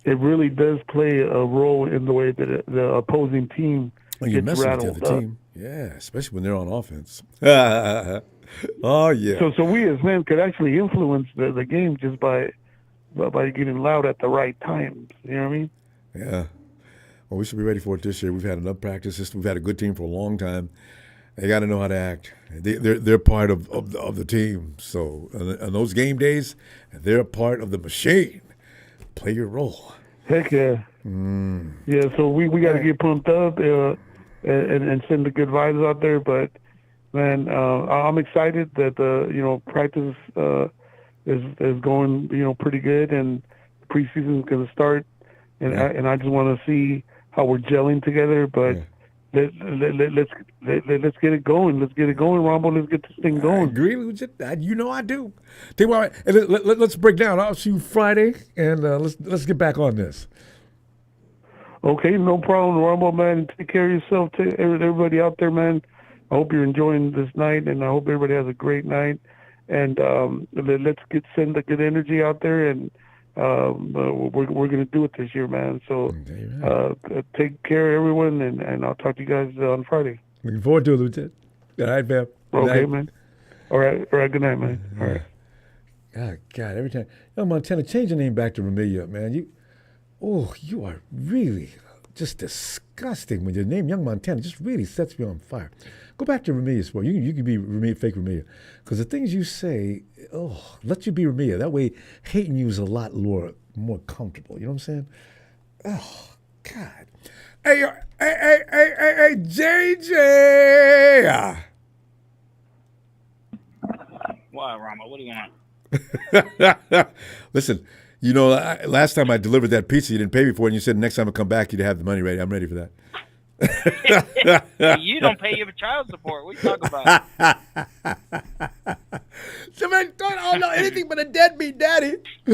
it really does play a role in the way that the opposing team gets rattled up. Team. Yeah, especially when they're on offense. Oh yeah. So we as men could actually influence the game just by getting loud at the right times. You know what I mean? Yeah. Well, we should be ready for it this year. We've had enough practice. We've had a good team for a long time. They got to know how to act. They're part of the team. So on those game days, they're a part of the machine. Play your role. Heck yeah. Yeah, so we got to get pumped up and send the good vibes out there. But, man, I'm excited that, practice is going, pretty good, and preseason is going to start. And I just want to see how we're gelling together. But let's get it going. Let's get it going, Ronbo. Let's get this thing going. I agree with you. I do. Tell you what, let's break down. I'll see you Friday, and let's get back on this. Okay, no problem, Ronbo, man. Take care of yourself. Everybody out there, man. I hope you're enjoying this night, and I hope everybody has a great night. And let's send the good energy out there, and we're going to do it this year, man. So take care, everyone, and I'll talk to you guys on Friday. Looking forward to it, Lieutenant. All right, man. Okay, man. All right. Good night, man. All right. God, every time. Young Montana, change your name back to Ramillia, man. You are really just disgusting when your name Young Montana just really sets me on fire. Go back to Ramillia Sport. You can be fake Ramillia. Because the things you say, let you be Ramillia. That way, hating you is a lot more comfortable. You know what I'm saying? Oh, God. Hey, JJ! What, Ronbo? What do you want? Listen, last time I delivered that pizza, you didn't pay me for it, and you said next time I come back, you'd have the money ready. I'm ready for that. You don't pay your child support. What are you talking about? Somebody don't know anything but a deadbeat daddy. But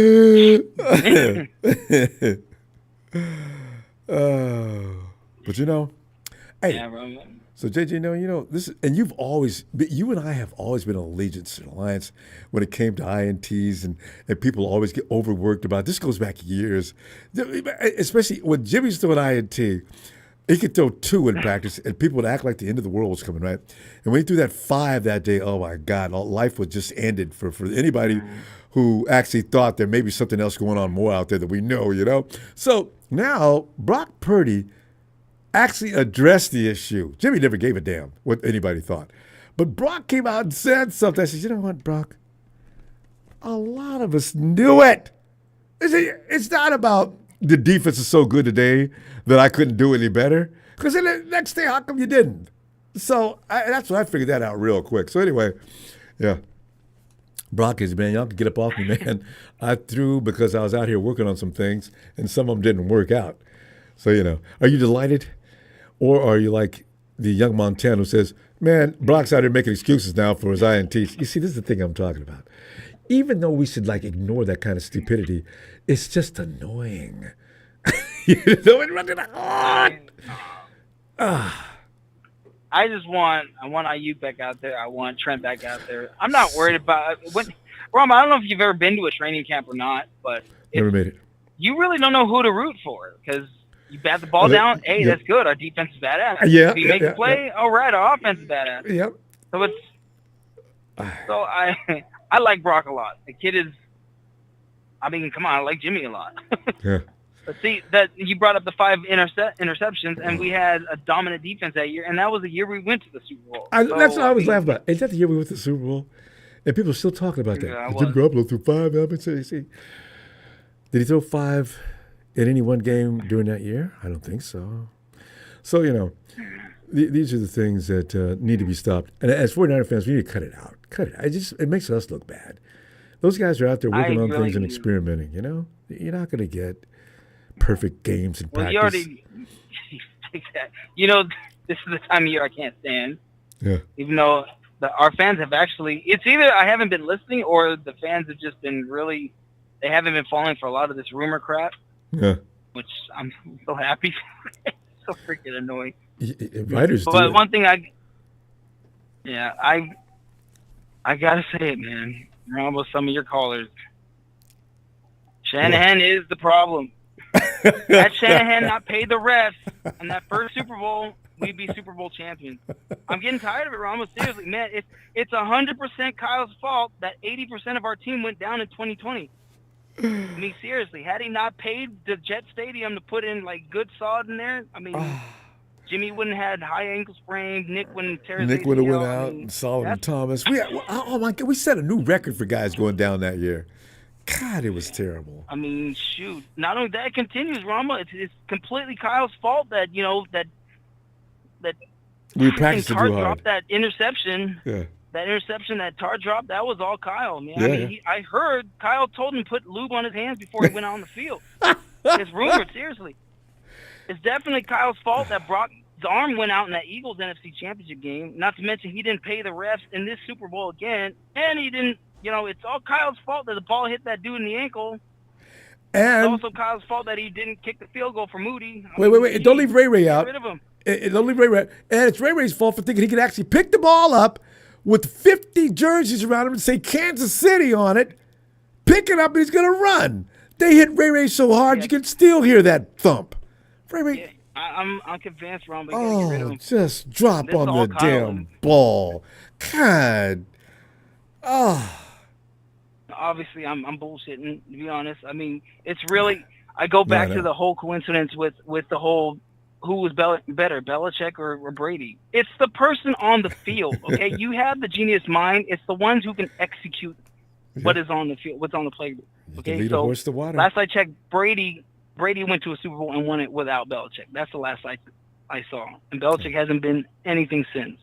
hey. Yeah, so JJ, this is, and you and I have always been an allegiance and alliance when it came to INTs, and people always get overworked about. This goes back years, especially when Jimmy's throwing INT. He could throw 2 in practice, and people would act like the end of the world was coming, right? And when he threw that 5 that day, oh, my God, life was just ended for anybody who actually thought there may be something else going on more out there that we know, So now Brock Purdy actually addressed the issue. Jimmy never gave a damn what anybody thought. But Brock came out and said something. I said, you know what, Brock? A lot of us knew it. It's not about the defense is so good today that I couldn't do any better. Because then the next day, how come you didn't? So that's when I figured that out real quick. So anyway, yeah. Brock is, man, y'all can get up off me, man. I threw because I was out here working on some things, and some of them didn't work out. So, are you delighted? Or are you like the young Montana who says, man, Brock's out here making excuses now for his INTs. You see, this is the thing I'm talking about. Even though we should ignore that kind of stupidity, it's just annoying. It runs in the heart. I want Ayuk back out there. I want Trent back out there. I'm not worried about Ronbo, I don't know if you've ever been to a training camp or not, but never made it. You really don't know who to root for because You bat the ball down. Hey, that's good. Our defense is badass. Yeah. If you make a play, all right, our offense is badass. Yep. So I like Brock a lot. The kid is. I mean, come on, I like Jimmy a lot. Yeah. But see, that you brought up the 5 interceptions, and we had a dominant defense that year, and that was the year we went to the Super Bowl. That's what I always laugh about. Is that the year we went to the Super Bowl? And people are still talking about that. Yeah, Jim Garoppolo threw 5 elements. Did he throw 5 in any one game during that year? I don't think so. So, these are the things that need to be stopped. And as 49er fans, we need to cut it out. It makes us look bad. Those guys are out there working on things and experimenting, You're not going to get perfect games in practice. You already, this is the time of year I can't stand. Yeah. Even though our fans have actually, it's either I haven't been listening or the fans have just been really, they haven't been falling for a lot of this rumor crap. Yeah. Which I'm so happy for. It's so freaking annoying. Writers do. But one thing I gotta say it, man. Ronbo, some of your callers. Shanahan is the problem. Had Shanahan not paid the refs in that first Super Bowl, we'd be Super Bowl champions. I'm getting tired of it, Ronbo. Seriously, man, it's 100% Kyle's fault that 80% of our team went down in 2020. I mean, seriously, had he not paid the Jet Stadium to put in like good sod in there, I mean, Jimmy wouldn't have had high ankle sprain. Nick wouldn't tear his Nick would have ACL. went out, and Solomon Thomas. Oh my God, we set a new record for guys going down that year. God, it was terrible. I mean, shoot. Not only that, it continues, Rama. It's completely Kyle's fault that that we practiced to do hard. Dropped that interception. Yeah. That interception, that Tar dropped, that was all Kyle, man. Yeah, I mean, I heard Kyle told him to put lube on his hands before he went out on the field. It's rumored, seriously. It's definitely Kyle's fault that Brock's arm went out in that Eagles NFC Championship game. Not to mention he didn't pay the refs in this Super Bowl again, and he didn't. It's all Kyle's fault that the ball hit that dude in the ankle. And it's also Kyle's fault that he didn't kick the field goal for Moody. Wait. Don't leave Ray out. Get rid of him. Don't leave Ray. And it's Ray's fault for thinking he could actually pick the ball up with 50 jerseys around him and say Kansas City on it, pick it up, and he's going to run. They hit Ray so hard, you can still hear that thump. Ray. Yeah, I'm convinced, Ron. But get rid of him. Just drop on the damn ball. God. Obviously, I'm bullshitting, to be honest. I mean, it's really, I go back to the whole coincidence with the whole, who was better, Belichick or Brady? It's the person on the field, okay? You have the genius mind. It's the ones who can execute what is on the field, what's on the playbook. Okay, lead a horse to water. Last I checked, Brady went to a Super Bowl and won it without Belichick. That's the last I saw. And Belichick hasn't been anything since.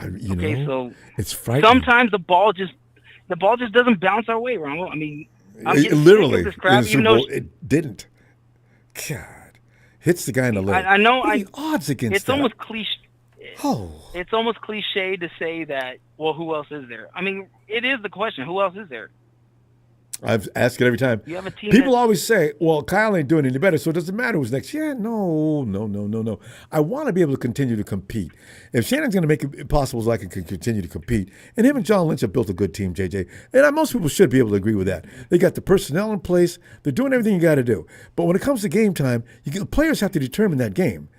So it's frightening. Sometimes the ball just doesn't bounce our way, Ron. I mean, I'm getting literally sick of this crap, in the Super Bowl, it didn't. God. Hits the guy in the leg. I know. What are the odds against it's that? Almost cliche. Oh. It's almost cliche to say that. Well, who else is there? I mean, it is the question. Who else is there? I've asked it every time. You have a team. People always say, "Well, Kyle ain't doing any better, so it doesn't matter who's next." Yeah, no. I want to be able to continue to compete. If Shannon's going to make it possible so I can continue to compete, and him and John Lynch have built a good team, JJ, and most people should be able to agree with that. They got the personnel in place. They're doing everything you got to do. But when it comes to game time, the players have to determine that game.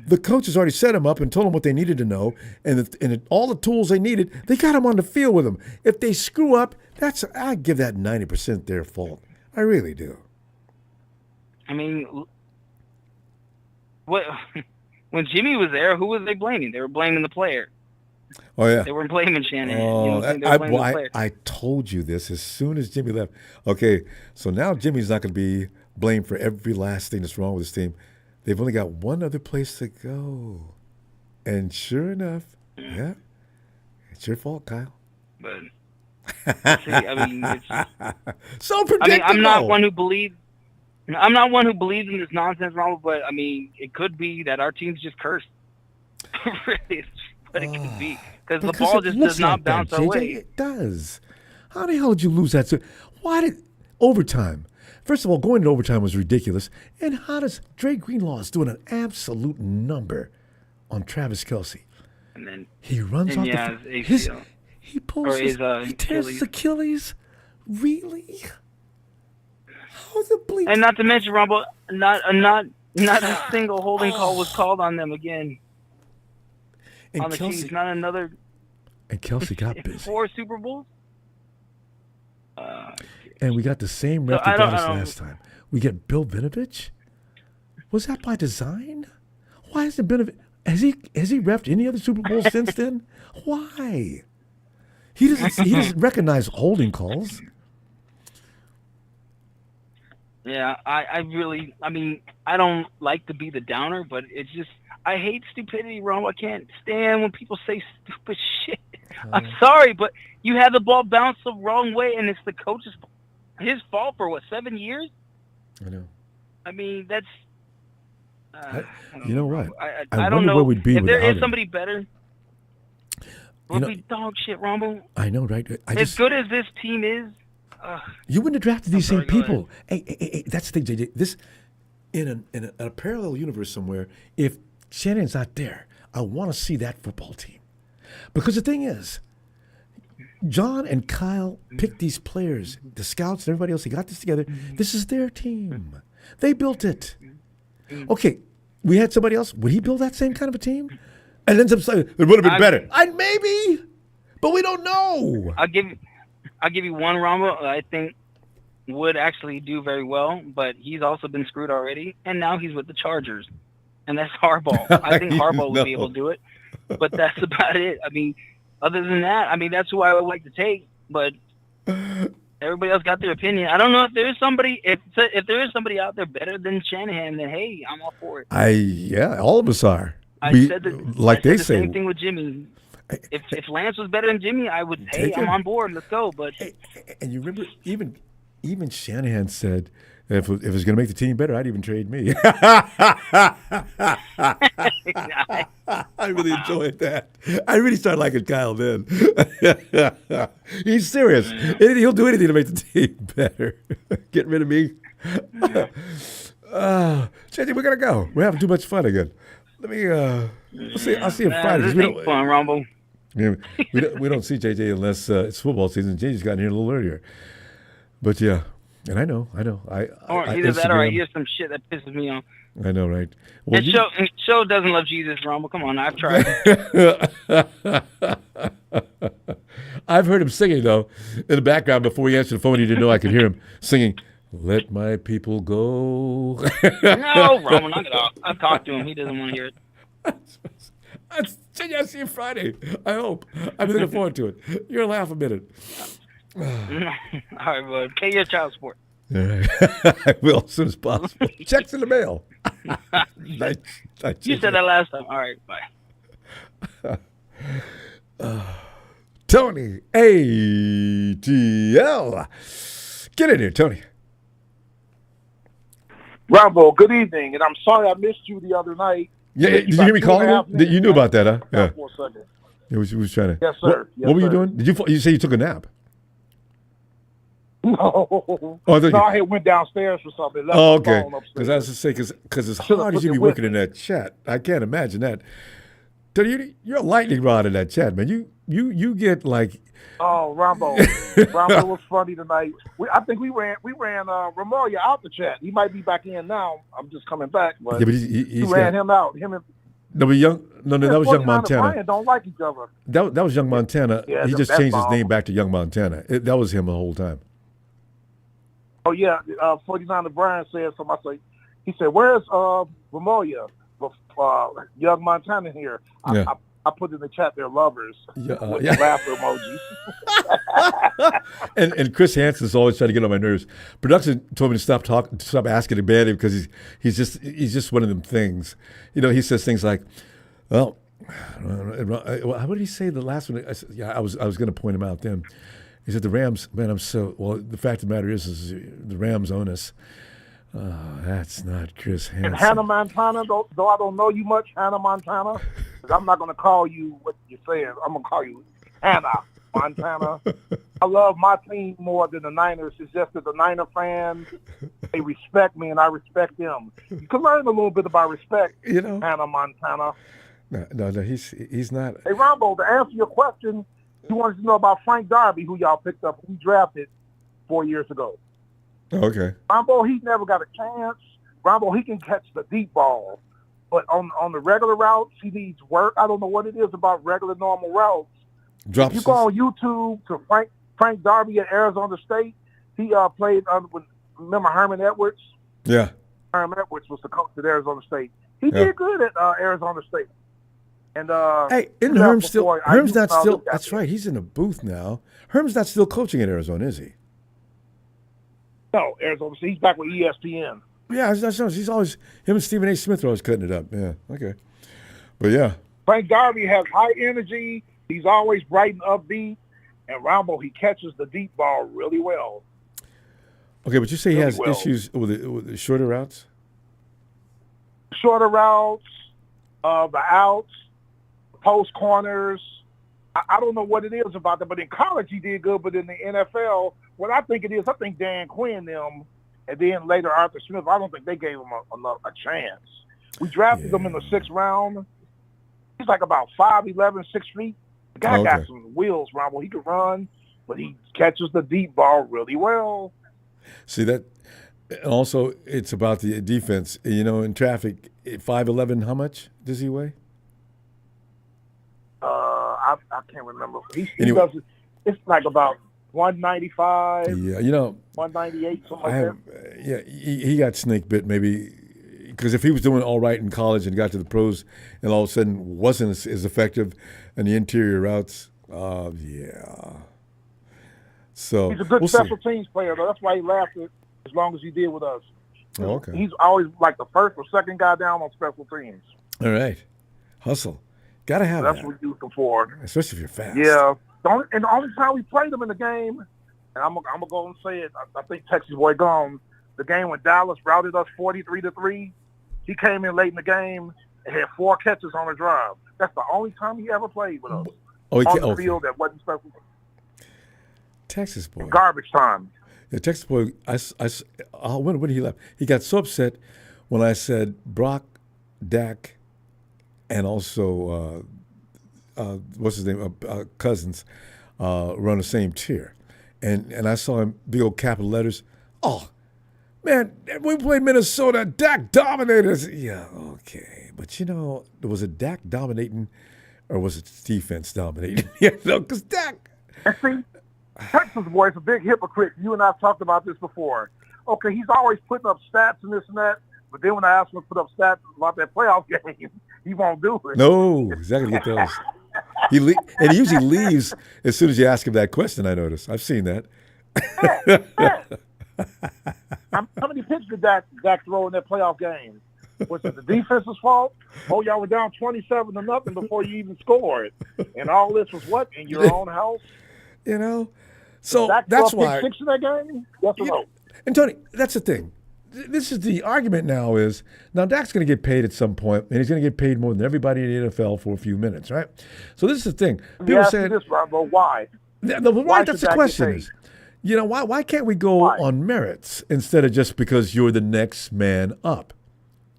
The coach has already set them up and told them what they needed to know, and all the tools they needed, they got them on the field with them. If they screw up, I give that 90% their fault. I really do. I mean, when Jimmy was there, who was they blaming? They were blaming the player. Oh, yeah. They weren't blaming Shanahan. I told you this as soon as Jimmy left. Okay, so now Jimmy's not going to be blamed for every last thing that's wrong with his team. They've only got one other place to go. And sure enough, yeah, it's your fault, Kyle. But, see, I mean, it's so predictable. I mean, I'm not one who believes in this nonsense, Ronald, but, I mean, it could be that our team's just cursed. Really, but it could be. Because the ball just does not bounce our way. It does. How the hell did you lose that? Why did overtime? First of all, going to overtime was ridiculous. And how does Dre Greenlaw is doing an absolute number on Travis Kelce? And then he runs off the field. He pulls he tears his Achilles. Really? How the bleep? And not to mention, Rumble, not Not a single holding call was called on them again. And on the Chiefs, not another. And Kelsey got busy. 4 Super Bowls. And we got the same ref that got us last time. We get Bill Vinovich. Was that by design? Why hasn't Vinovich? Has he reffed any other Super Bowl since then? Why? He doesn't recognize holding calls. Yeah, I mean, I don't like to be the downer, but it's just, I hate stupidity, Ron. I can't stand when people say stupid shit. I'm sorry, but you had the ball bounce the wrong way, and it's the coach's his fault for 7 years? I know. I mean, that's. You know what? I don't know where we'd be if there without is somebody better. We'll be dog shit, Ronbo. I know, right? As good as this team is. You wouldn't have drafted these same people. Hey, that's the thing, JJ. This in a parallel universe somewhere. If Shannon's not there, I want to see that football team, because the thing is, John and Kyle picked these players, the scouts and everybody else. They got this together. This is their team. They built it. Okay, we had somebody else. Would he build that same kind of a team? And then it would have been better. Maybe, but we don't know. I'll give you one, Ronbo. I think would actually do very well, but he's also been screwed already, and now he's with the Chargers, and that's Harbaugh. I think Harbaugh would be able to do it, but that's about it. I mean, other than that, I mean, that's who I would like to take, but everybody else got their opinion. I don't know if there is somebody, if there is somebody out there better than Shanahan, then hey, I'm all for it. All of us are. I said the say, same thing with Jimmy. If Lance was better than Jimmy, I would say I'm on board. Let's go. But and you remember even Shanahan said if it was going to make the team better, I'd even trade me. I really enjoyed that. I really started liking Kyle then. He's serious. He'll do anything to make the team better. Get rid of me. JJ, we're gonna go. We're having too much fun again. Let me. I'll see him Friday. This ain't fun, Ronbo. Yeah, we don't see JJ unless it's football season. JJ's gotten here a little earlier. But yeah, and I know. Either that or I hear some shit that pisses me off. I know, right? Well, show doesn't love Jesus, Ronbo. Come on, I've tried. I've heard him singing though in the background before he answered the phone. He didn't know I could hear him singing. Let my people go. No, Roman, knock it off. I've talked to him. He doesn't want to hear it. I'll see you Friday. I hope. I'm looking forward to it. You're a laugh a minute. All right, bud. Pay your child support. All right. I will as soon as possible. Checks in the mail. You said that last time. All right, bye. Tony ATL. Get in here, Tony. Ronbo, good evening, and I'm sorry I missed you the other night. Yeah, did you hear me calling you? You knew about that, huh? Yeah. For a second. Yeah, we was trying to. Yes, sir. What were you doing? Did you say you took a nap? No. I had went downstairs for something. Oh, okay. Because I was to say, because as hard as you be working in that chat, I can't imagine that. Tony, you're a lightning rod in that chat, man. You get like. Oh, Ronbo. Ronbo was funny tonight. I think we ran Ramoya out the chat. He might be back in now. I'm just coming back. But, he ran him out. Him and that was Young Montana. Brian don't like each other. That was Young Montana. Yeah, he just changed his name back to Young Montana. That was him the whole time. Oh yeah, 49er Brian said something. He said, "Where's Ramoya? Young Montana here." I put in the chat they're lovers with laughter emojis. and Chris Hansen's always trying to get on my nerves. Production told me to stop asking about him because he's just one of them things. You know, he says things like, "Well, how did he say the last one?" I was going to point him out then. He said the Rams. Man, the fact of the matter is the Rams own us. That's not Chris Hansen. And Hannah Montana, though I don't know you much, Hannah Montana, I'm not going to call you what you're saying. I'm going to call you Hannah Montana. I love my team more than the Niners. It's just that the Niner fans, they respect me and I respect them. You can learn a little bit about respect, Hannah Montana. No, he's not. Hey, Ronbo, to answer your question, you wanted to know about Frank Darby, who y'all picked up, who drafted 4 years ago. Okay. Ronbo, he never got a chance. Ronbo, he can catch the deep ball, but on the regular routes, he needs work. I don't know what it is about regular normal routes. If you go on YouTube to Frank Darby at Arizona State, he played with, remember Herman Edwards? Yeah. Herman Edwards was the coach at Arizona State. He did good at Arizona State. And hey, isn't Herm still? Herm's not still. That's right. He's in the booth now. Herm's not still coaching at Arizona, is he? No, Arizona State. He's back with ESPN. Yeah, he's always him and Stephen A. Smith are always cutting it up. Yeah, okay, but yeah. Frank Darby has high energy. He's always bright and upbeat. And Ronbo, he catches the deep ball really well. Okay, but you say he has issues with the shorter routes? Shorter routes, the outs, post corners. I don't know what it is about that, but in college he did good. But in the NFL, what I think it is, I think Dan Quinn them, and then later Arthur Smith, I don't think they gave him a chance. We drafted him in the 6th round. He's like about 5'11", 6 feet. The guy got some wheels, Ronbo. He can run, but he catches the deep ball really well. See that? Also, it's about the defense. You know, in traffic, 5'11", how much does he weigh? I can't remember. He does it. It's like about 195. Yeah, you know, 198, something like that. Yeah, he got snake bit maybe because if he was doing all right in college and got to the pros and all of a sudden wasn't as effective in the interior routes, yeah. So he's a good special teams player, though. That's why he lasted as long as he did with us. Oh, okay. He's always like the first or second guy down on special teams. All right. Hustle. Got to have That's that. what we use him for. Especially if you're fast. Yeah. And the only time we played him in the game, and I'm going to go and say it, I think Texas boy gone, the game when Dallas routed us 43-3, he came in late in the game and had 4 catches on a drive. That's the only time he ever played with us. On the field that wasn't special. Texas boy. Garbage time. Yeah, Texas boy, when he left, he got so upset when I said Brock, Dak, and also, what's his name, Cousins, run the same tier. And I saw him, big old capital letters. Oh, man, we played Minnesota. Dak dominated us. Yeah, okay. But, you know, was it Dak dominating or was it defense dominating? You know, because Dak. And see, Texas boy is a big hypocrite. You and I have talked about this before. Okay, he's always putting up stats and this and that. But then when I ask him to put up stats about that playoff game, he won't do it. No, exactly. Get those. And he usually leaves as soon as you ask him that question, I notice. I've seen that. How many pitches did Dak throw in that playoff game? Was it the defense's fault? Oh, y'all were down 27-0 before you even scored. And all this was what? In your own house? You know? So Dak that's throw a why. pick 6 in that game? Yes or no? And Tony, that's the thing. This is the argument now is, now Dak's going to get paid at some point, and he's going to get paid more than everybody in the NFL for a few minutes, right? So this is the thing. People say this, Ronbo, why? Why that's the question is, you know, why can't we go on merits instead of just because you're the next man up?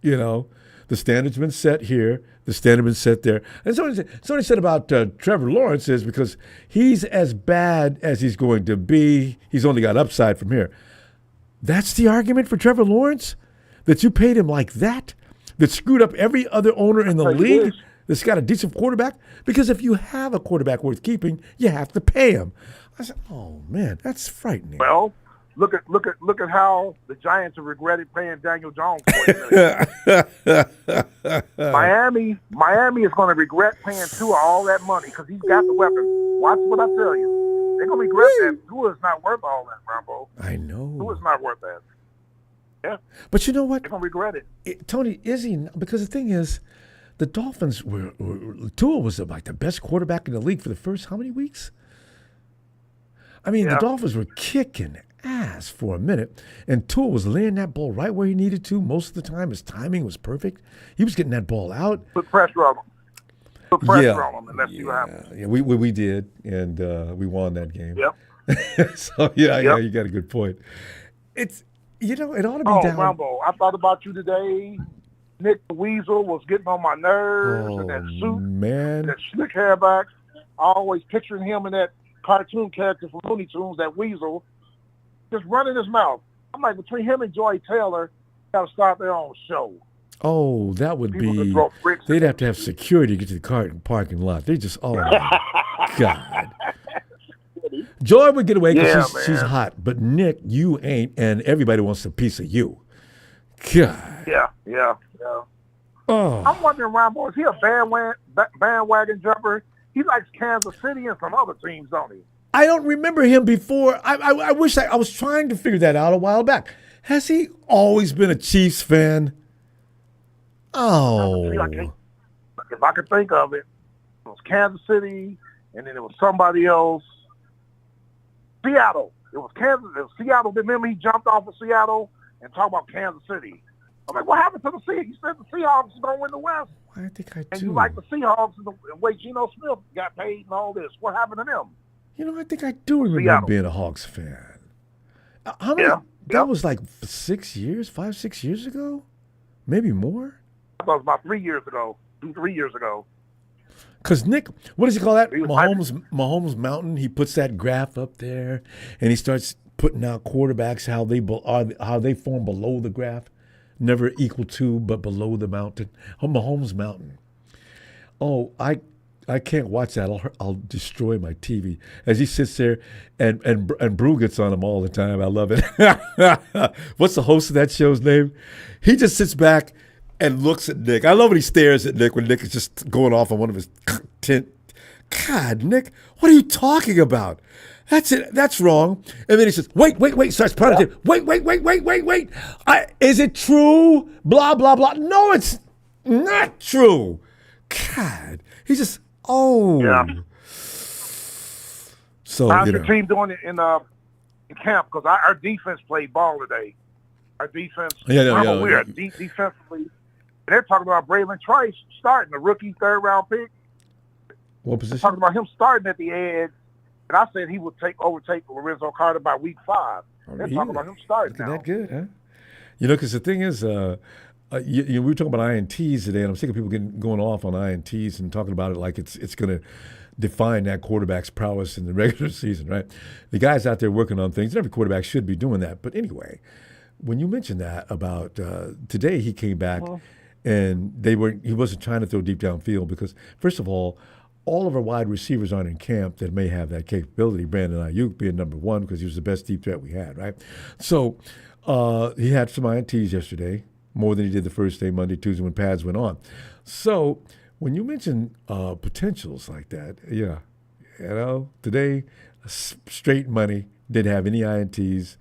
You know, the standard's been set here, the standard's been set there. And somebody said about Trevor Lawrence is because he's as bad as he's going to be. He's only got upside from here. That's the argument for Trevor Lawrence? That you paid him like that? That screwed up every other owner in the league that's got a decent quarterback? Because if you have a quarterback worth keeping, you have to pay him. I said, oh, man, that's frightening. Well, look at how the Giants have regretted paying Daniel Jones $40 million. Miami is going to regret paying Tua all that money because he's got the weapons. Watch what I tell you. They're going to regret that. Tua is not worth all that, Ronbo. I know. Tua's not worth that. Yeah. But you know what? They're going to regret it. Tony, is he? Because the thing is, the Dolphins Tua was like the best quarterback in the league for the first how many weeks? I mean, the Dolphins were kicking ass for a minute, and Tua was laying that ball right where he needed to most of the time. His timing was perfect. He was getting that ball out. Put pressure on him. Put pressure on him, and let's see what happens. Yeah, we did, and we won that game. Yep. So, yeah, you got a good point. It's, you know, it ought to be down. Ronbo, I thought about you today. Nick the Weasel was getting on my nerves, and that suit, man. that slick hairback. Always picturing him in that cartoon character from Looney Tunes, that Weasel, just running his mouth. I'm like, between him and Joy Taylor, Got to start their own show. Oh, that would People that be. throw bricks. They'd have to have security to get to the parking lot. They just, oh my God. Joy would get away because she's hot, but Nick, you ain't, and everybody wants a piece of you. God. Yeah. Oh. I'm wondering, Ronbo, is he a bandwagon jumper? He likes Kansas City and some other teams, don't he? I don't remember him before. I wish I was trying to figure that out a while back. Has he always been a Chiefs fan? Oh. If I could think of it, it was Kansas City, and then it was somebody else. Seattle. It was Seattle. Remember he jumped off of Seattle and talked about Kansas City. I'm like, what happened to the Seahawks? You said the Seahawks are going to win the West. I think I do. And you like the Seahawks and the way Geno Smith got paid and all this. What happened to them? You know, I think I do remember Seattle. being a Hawks fan. How many? That was like 6 years, 5, 6 years ago? Maybe more? I thought it was about 3 years ago. 3 years ago. Because Nick, what does he call that? Mahomes Mountain. He puts that graph up there, and he starts putting out quarterbacks how they form below the graph, never equal to but below the mountain. Oh, Mahomes Mountain. Oh, I can't watch that. I'll destroy my TV as he sits there, and Brew gets on him all the time. I love it. What's the host of that show's name? He just sits back and looks at Nick. I love when he stares at Nick when Nick is just going off on one of his tent. God, Nick, what are you talking about? That's it. That's wrong. And then he says, wait. Starts prodding him. Wait. Is it true? Blah, blah, blah. No, it's not true. God. He's just, Yeah. So, how's your team doing in camp? Because our defense played ball today. Our defense, we are deep defensively. And they're talking about Braylon Trice starting, the rookie third-round pick. What position? They're talking about him starting at the edge. And I said he would overtake Lorenzo Carter by week 5. They're talking about him starting now. That good, huh? You know, because the thing is, we were talking about INTs today, and I'm sick of people going off on INTs and talking about it like it's going to define that quarterback's prowess in the regular season, right? The guys out there working on things, and every quarterback should be doing that. But anyway, when you mentioned that about today, he came back and he wasn't trying to throw deep downfield because, first of all of our wide receivers aren't in camp that may have that capability. Brandon Ayuk being number 1 because he was the best deep threat we had, right? So he had some INTs yesterday, more than he did the first day, Monday, Tuesday, when pads went on. So when you mention potentials like that, today, straight money, didn't have any INTs.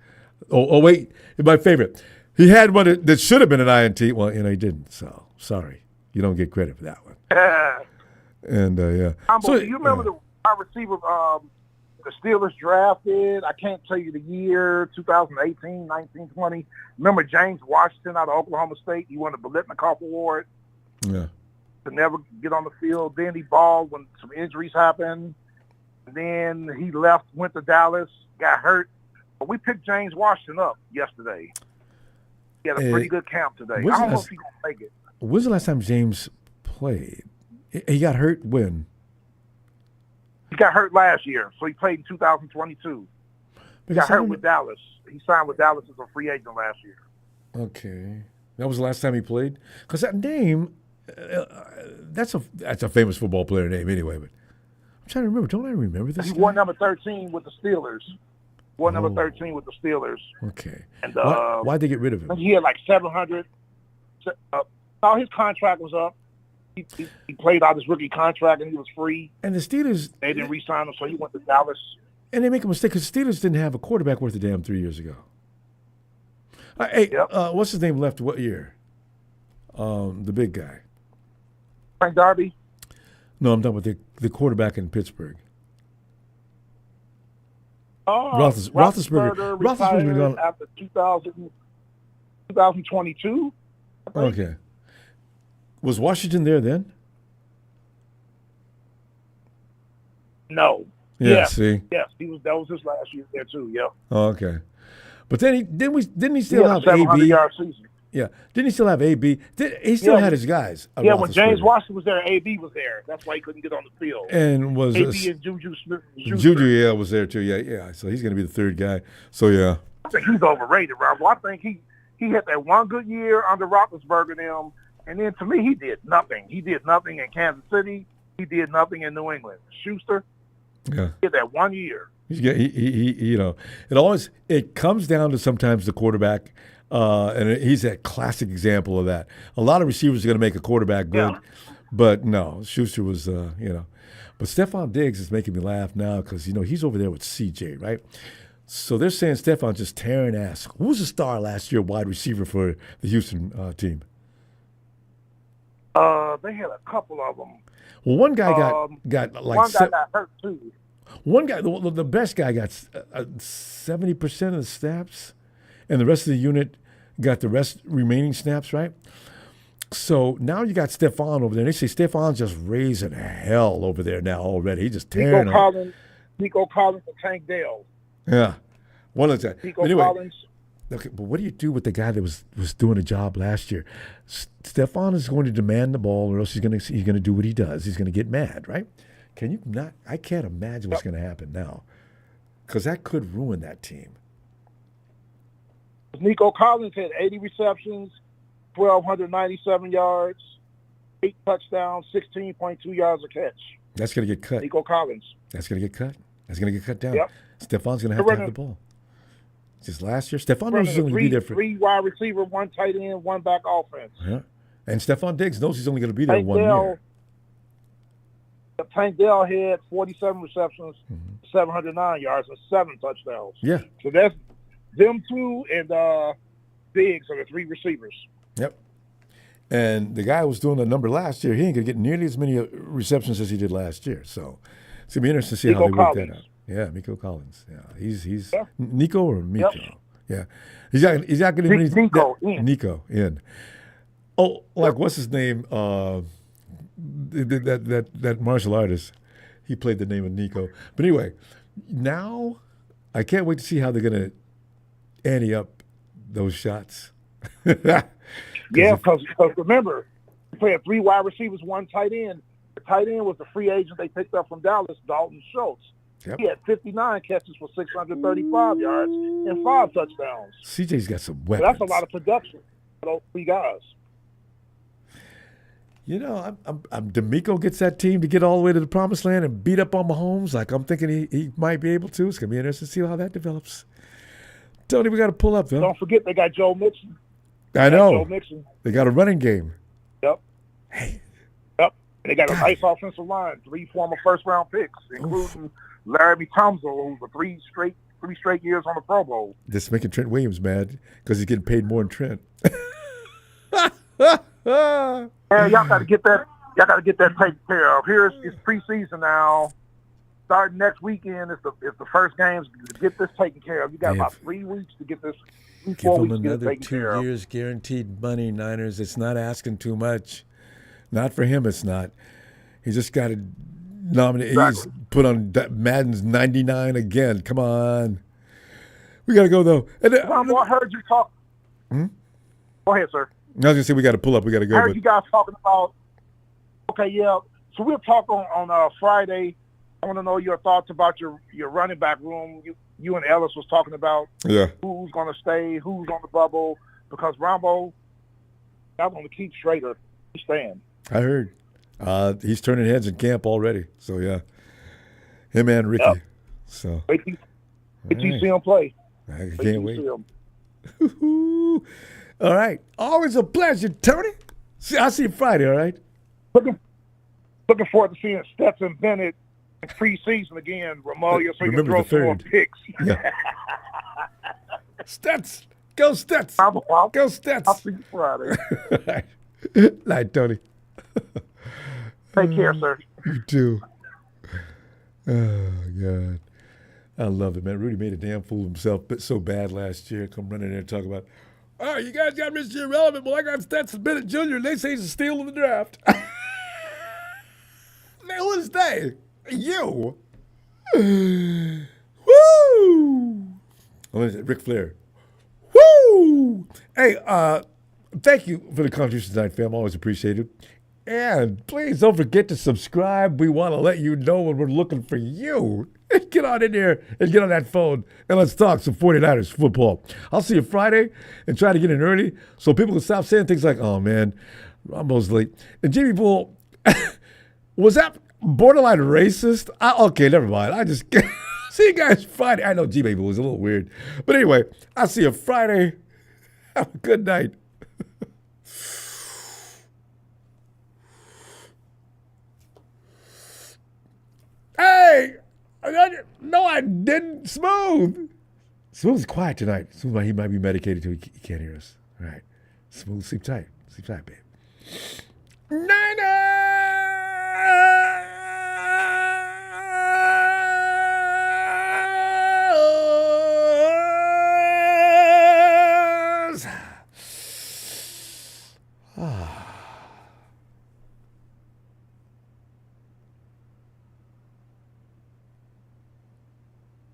Oh, wait, my favorite. He had one that should have been an INT. Well, he didn't, so sorry. You don't get credit for that one. And, So, do you remember the wide receiver the Steelers drafted? I can't tell you the year, 2018, 19, 20. Remember James Washington out of Oklahoma State? He won the Biletnikoff Award. Yeah. To never get on the field. Then he balled when some injuries happened. And then he left, went to Dallas, got hurt. But we picked James Washington up yesterday. He had a pretty good camp today. I don't know if he's going to make it. When's the last time James played? He got hurt when? He got hurt last year, so he played in 2022. He got hurt with Dallas. He signed with Dallas as a free agent last year. Okay. That was the last time he played? Because that name, that's a famous football player name anyway, but I'm trying to remember. Don't I remember this He guy? won number 13 with the Steelers. Number 13 with the Steelers. Okay. And why'd they get rid of him? He had like 700. His contract was up. He played out his rookie contract and he was free. And the Steelers, they didn't re-sign him, so he went to Dallas. And they make a mistake because the Steelers didn't have a quarterback worth a damn 3 years ago. What's his name left? What year? The big guy. Frank Darby? No, I'm talking about the quarterback in Pittsburgh. Roethlisberger retired after 2022. Okay. Was Washington there then? No. Yeah. See. Yes, he was. That was his last year there too. Yeah. Oh, okay. But then didn't he still have 700-yard season. Yeah. Didn't he still have AB? He still had his guys. Yeah, when James Washington was there, AB was there. That's why he couldn't get on the field. And was AB and Juju Smith. Juju, was there too. Yeah. So he's going to be the third guy. So yeah. I think he's overrated, Rob. I think He had that one good year under Roethlisberger and them, and then to me, he did nothing. He did nothing in Kansas City. He did nothing in New England. Schuster, Yeah. he had that 1 year. It comes down to sometimes the quarterback, and he's a classic example of that. A lot of receivers are going to make a quarterback good, but no, Schuster was, But Stephon Diggs is making me laugh now because, he's over there with CJ, right? So they're saying Stephon's just tearing ass. Who was the star last year, wide receiver for the Houston team? They had a couple of them. Well, one guy got like one guy got hurt too. One guy, the best guy, got 70% of the snaps, and the rest of the unit got the remaining snaps, right? So now you got Stephon over there. They say Stephon's just raising hell over there now already. He's just tearing Nico Collins and Tank Dell. Yeah. One of the Nico Collins. Okay, but what do you do with the guy that was doing a job last year? Stephon is going to demand the ball, or else he's going to do what he does. He's going to get mad, right? Can you not? I can't imagine what's going to happen now, because that could ruin that team. Nico Collins had 80 receptions, 1,297 yards, 8 touchdowns, 16.2 yards a catch. That's going to get cut. Nico Collins. That's going to get cut. That's going to get cut down. Yep. Stephon's going to have the ball. Just last year, Stephon knows he's going to be there for 3 wide receiver, 1 tight end, 1 back offense. Yeah, and Stephon Diggs knows he's only going to be there 1 year. Tank Dell had 47 receptions, 709 yards, and 7 touchdowns. Yeah. So that's them 2 and Diggs are the 3 receivers. Yep. And the guy who was doing the number last year, he ain't going to get nearly as many receptions as he did last year. So it's going to be interesting to see how they work that out. Yeah, Nico Collins. Yeah, he's Nico or Miko. Yep. Yeah, he's not going to Nico in. Oh, like what's his name? That martial artist. He played the name of Nico. But anyway, now I can't wait to see how they're going to ante up those shots. Yeah, because remember, they had 3 wide receivers, 1 tight end. The tight end was the free agent they picked up from Dallas, Dalton Schultz. Yep. He had 59 catches for 635 yards and 5 touchdowns. CJ's got some weapons. So that's a lot of production for those 3 guys. D'Amico gets that team to get all the way to the promised land and beat up on Mahomes. Like I'm thinking he might be able to. It's gonna be interesting to see how that develops. Tony, we got to pull up though. Don't forget they got Joe Mixon. I know. Joe Mixon. They got a running game. Yep. Hey. Yep. They got a nice offensive line. 3 former first-round picks, including Larry Tunsil, who's for 3 straight years on the Pro Bowl. This is making Trent Williams mad because he's getting paid more than Trent. Man, y'all got to get that. Y'all got to get that taken care of. It's preseason now. Starting next weekend is the first games to get this taken care of. You got about 3 weeks to get this. Give him another 2 years guaranteed money, Niners. It's not asking too much. Not for him, it's not. He just got to nominate. Exactly. He's put on Madden's 99 again. Come on. We got to go, though. And I heard you talk. Go ahead, sir. I was going to say we got to pull up. We got to go. I heard you guys talking about. Okay, yeah. So we'll talk on Friday. I want to know your thoughts about your running back room. You and Ellis was talking about who's going to stay, who's on the bubble, because Ronbo, I'm going to keep Schrader. He's staying. I heard. He's turning heads in camp already. So, yeah. Him and Ricky. Yep. So. Wait till you see him play. I can't wait. All right. Always a pleasure, Tony. I'll see you Friday, all right? Looking forward to seeing Stetson Bennett in preseason again. Romalia, so you can throw some more picks. Yeah. Stets. Go Stets. Go Stets. I'll see you Friday. All right. Night, Tony. Take care, sir. You too. Oh, God. I love it, man. Rudy made a damn fool of himself so bad last year. Come running in there and talk about, oh, you guys got Mr. Irrelevant. Well, I got Stetson Bennett Jr., and they say he's a steal in the draft. Man, who is they? You. Woo! Ric Flair. Woo! Hey, thank you for the contribution tonight, fam. Always appreciated. And please don't forget to subscribe. We want to let you know when we're looking for you. Get on in there and get on that phone and let's talk some 49ers football. I'll see you Friday and try to get in early so people can stop saying things like, oh, man, Ronbo's late. And Jimmy Bull, was that borderline racist? Okay, never mind. I just see you guys Friday. I know Jimmy Bull was a little weird. But anyway, I'll see you Friday. Have a good night. Hey! No, I didn't. Smooth. Smooth's quiet tonight. Smooth, he might be medicated too. He can't hear us. All right. Smooth, sleep tight. Sleep tight, babe. Niners!